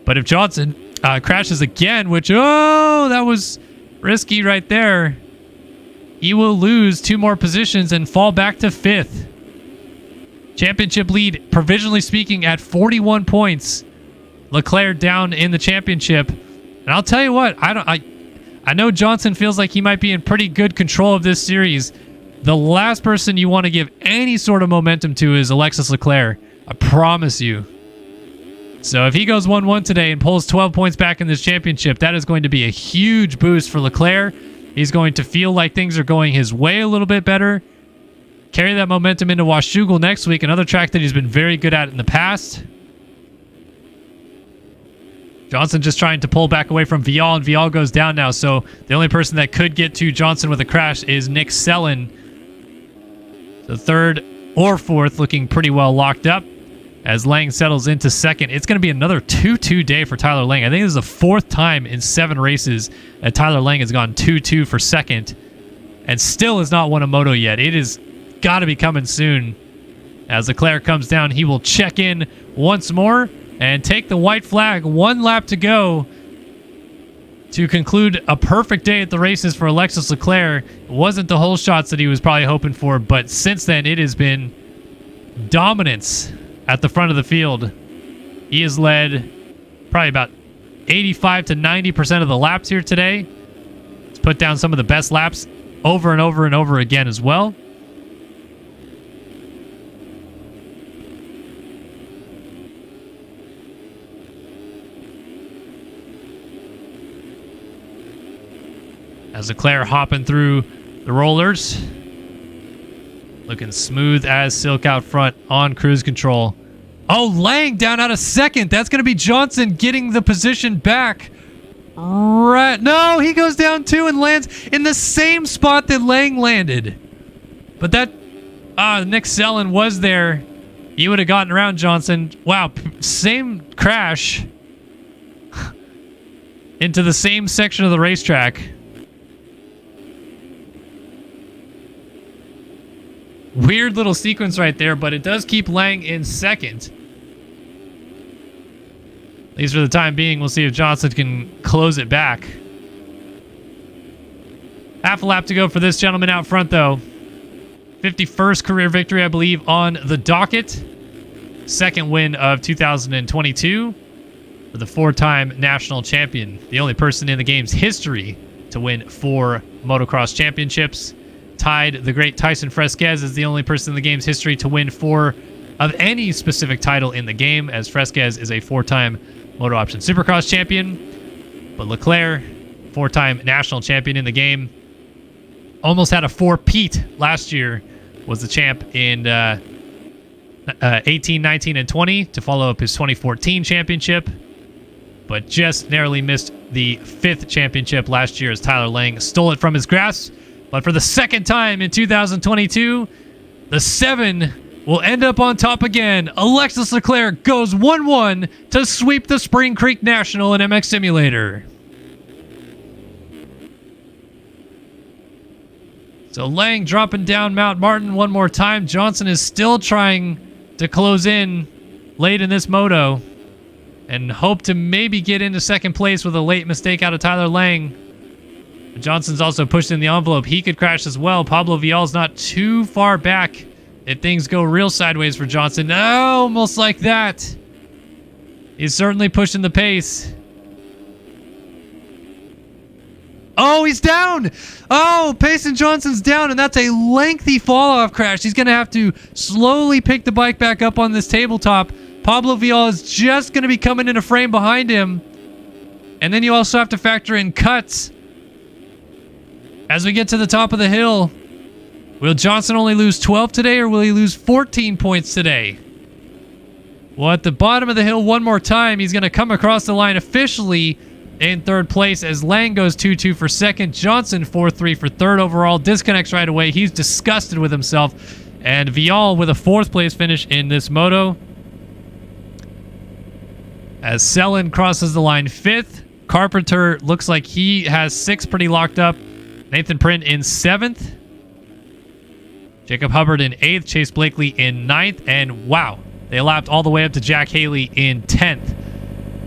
But if Johnson crashes again, which, oh, that was risky right there, he will lose 2 more positions and fall back to fifth. Championship lead, provisionally speaking, at 41 points. Leclerc down in the championship. And I'll tell you what, I know Johnson feels like he might be in pretty good control of this series. The last person you want to give any sort of momentum to is Alexis Leclerc. I promise you. So if he goes 1-1 today and pulls 12 points back in this championship, that is going to be a huge boost for Leclerc. He's going to feel like things are going his way a little bit better. Carry that momentum into Washougal next week, another track that he's been very good at in the past. Johnson just trying to pull back away from Vial, and Vial goes down now. So the only person that could get to Johnson with a crash is Nick Sellen. So third or fourth looking pretty well locked up. as Lang settles into second. It's going to be another 2-2 day for Tyler Lang. I think this is the fourth time in 7 races that Tyler Lang has gone 2-2 for second and still has not won a moto yet. It has got to be coming soon. As Leclerc comes down, he will check in once more and take the white flag. 1 lap to go to conclude a perfect day at the races for Alexis Leclerc. It wasn't the whole shots that he was probably hoping for, but since then it has been dominance at the front of the field. He has led probably about 85 to 90% of the laps here today. He's put down some of the best laps over and over and over again as well. As Leclerc hopping through the rollers. Looking smooth as silk out front on cruise control. Oh, Lang down out of second. That's going to be Johnson getting the position back. Right. No, he goes down too and lands in the same spot that Lang landed. But that... Nick Sellen was there. He would have gotten around Johnson. Wow, same crash. Into the same section of the racetrack. Weird little sequence right there, but it does keep Lang in second. At least for the time being. We'll see if Johnson can close it back. Half a lap to go for this gentleman out front, though. 51st career victory, I believe, on the docket. Second win of 2022 for the 4-time national champion. The only person in the game's history to win 4 motocross championships. Tied the great Tyson Fresquez as the only person in the game's history to win 4 of any specific title in the game, as Fresquez is a 4-time Moto Option Supercross champion. But Leclerc, 4-time national champion in the game, almost had a 4-peat last year, was the champ in 18, 19, and 20 to follow up his 2014 championship, but just narrowly missed the 5th championship last year as Tyler Lang stole it from his grasp. But for the second time in 2022, the 7 will end up on top again. Alexis Leclerc goes 1-1 to sweep the Spring Creek National in MX Simulator. So Lang dropping down Mount Martin one more time. Johnson is still trying to close in late in this moto and hope to maybe get into second place with a late mistake out of Tyler Lang. Johnson's also pushed in the envelope. He could crash as well. Pablo Vial's not too far back if things go real sideways for Johnson. No, almost like that. He's certainly pushing the pace. Oh, he's down. Oh, Payson Johnson's down, and that's a lengthy fall-off crash. He's going to have to slowly pick the bike back up on this tabletop. Pablo Vial is just going to be coming in a frame behind him. And then you also have to factor in cuts. As we get to the top of the hill, will Johnson only lose 12 today, or will he lose 14 points today? Well, at the bottom of the hill one more time, he's going to come across the line officially in 3rd place as Lang goes 2-2 for 2nd. Johnson 4-3 for 3rd overall. Disconnects right away. He's disgusted with himself. And Vial with a 4th place finish in this moto. As Sellen crosses the line 5th. Carpenter looks like he has 6 pretty locked up. Nathan Print in 7th. Jacob Hubbard in 8th. Chase Blakely in 9th. And wow, they lapped all the way up to Jack Haley in 10th.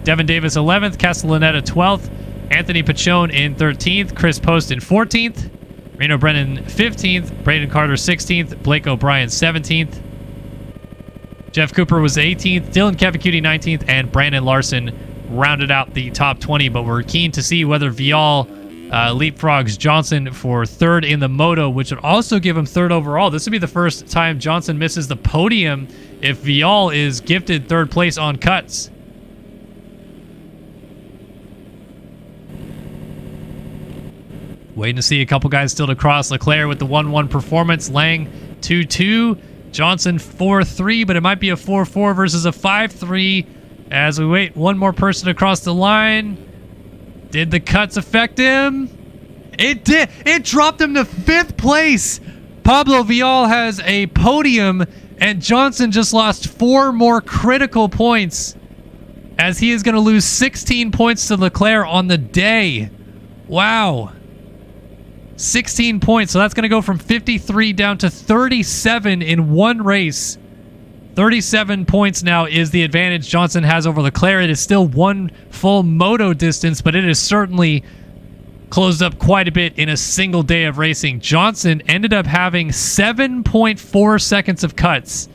Devin Davis 11th. Castellaneta 12th. Anthony Pachone in 13th. Chris Post in 14th. Reno Brennan 15th. Braden Carter 16th. Blake O'Brien 17th. Jeff Cooper was 18th. Dylan Kevikuti 19th. And Brandon Larson rounded out the top 20. But we're keen to see whether Vial leapfrogs Johnson for 3rd in the moto, which would also give him 3rd overall. This would be the first time Johnson misses the podium if Vial is gifted 3rd place on cuts. Waiting to see a couple guys still to cross. Leclerc with the 1-1 performance. Lang 2-2. Johnson 4-3, but it might be a 4-4 versus a 5-3 as we wait one more person across the line. Did the cuts affect him? It did. It dropped him to 5th place. Pablo Vial has a podium And Johnson just lost 4 more critical points as he is going to lose 16 points to Leclerc on the day. Wow. 16 points. So that's going to go from 53 down to 37 in one race. 37 points now is the advantage Johnson has over Leclerc. It is still 1 full moto distance, but it is certainly closed up quite a bit in a single day of racing. Johnson ended up having 7.4 seconds of cuts.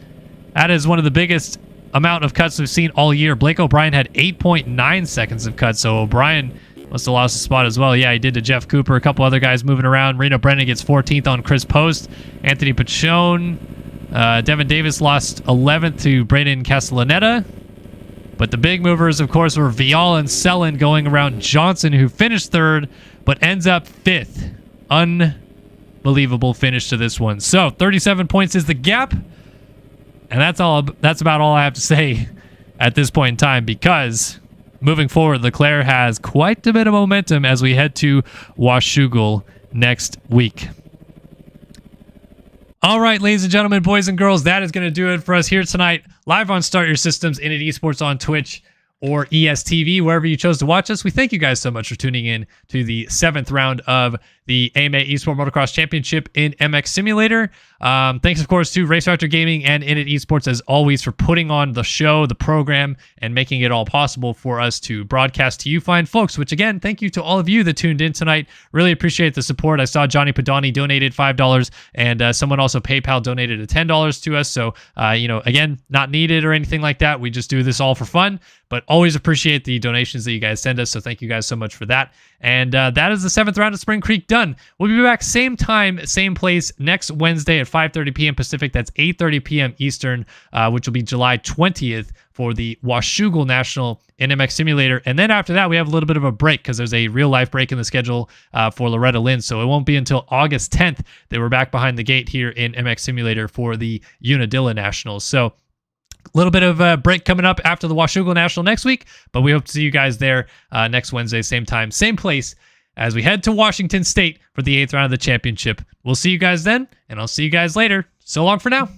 That is one of the biggest amount of cuts we've seen all year. Blake O'Brien had 8.9 seconds of cuts, so O'Brien must have lost a spot as well. Yeah, he did to Jeff Cooper. A couple other guys moving around. Reno Brennan gets 14th on Chris Post. Anthony Pachone. Devin Davis lost 11th to Braden Castellaneta. But the big movers, of course, were Vial and Selin going around Johnson, who finished 3rd, but ends up 5th. Unbelievable finish to this one. So 37 points is the gap. And that's about all I have to say at this point in time, because moving forward, Leclerc has quite a bit of momentum as we head to Washougal next week. All right, ladies and gentlemen, boys and girls, that is going to do it for us here tonight, live on Start Your Systems, Innit Esports on Twitch or ESTV, wherever you chose to watch us. We thank you guys so much for tuning in to the 7th round of the AMA Esport Motocross Championship in MX Simulator. Thanks, of course, to Race Factor Gaming and Innit Esports, as always, for putting on the show, the program, and making it all possible for us to broadcast to you fine folks, which, again, thank you to all of you that tuned in tonight. Really appreciate the support. I saw Johnny Padani donated $5, and someone also PayPal donated $10 to us. So, again, not needed or anything like that. We just do this all for fun, but always appreciate the donations that you guys send us. So thank you guys so much for that. And that is the 7th round of Spring Creek done. We'll be back same time, same place next Wednesday at 5:30 p.m. Pacific. That's 8:30 p.m. Eastern, which will be July 20th for the Washougal National in MX Simulator. And then after that, we have a little bit of a break because there's a real life break in the schedule for Loretta Lynn. So it won't be until August 10th that we're back behind the gate here in MX Simulator for the Unadilla Nationals. So a little bit of a break coming up after the Washougal National next week, but we hope to see you guys there next Wednesday, same time, same place, as we head to Washington State for the 8th round of the championship. We'll see you guys then, and I'll see you guys later. So long for now.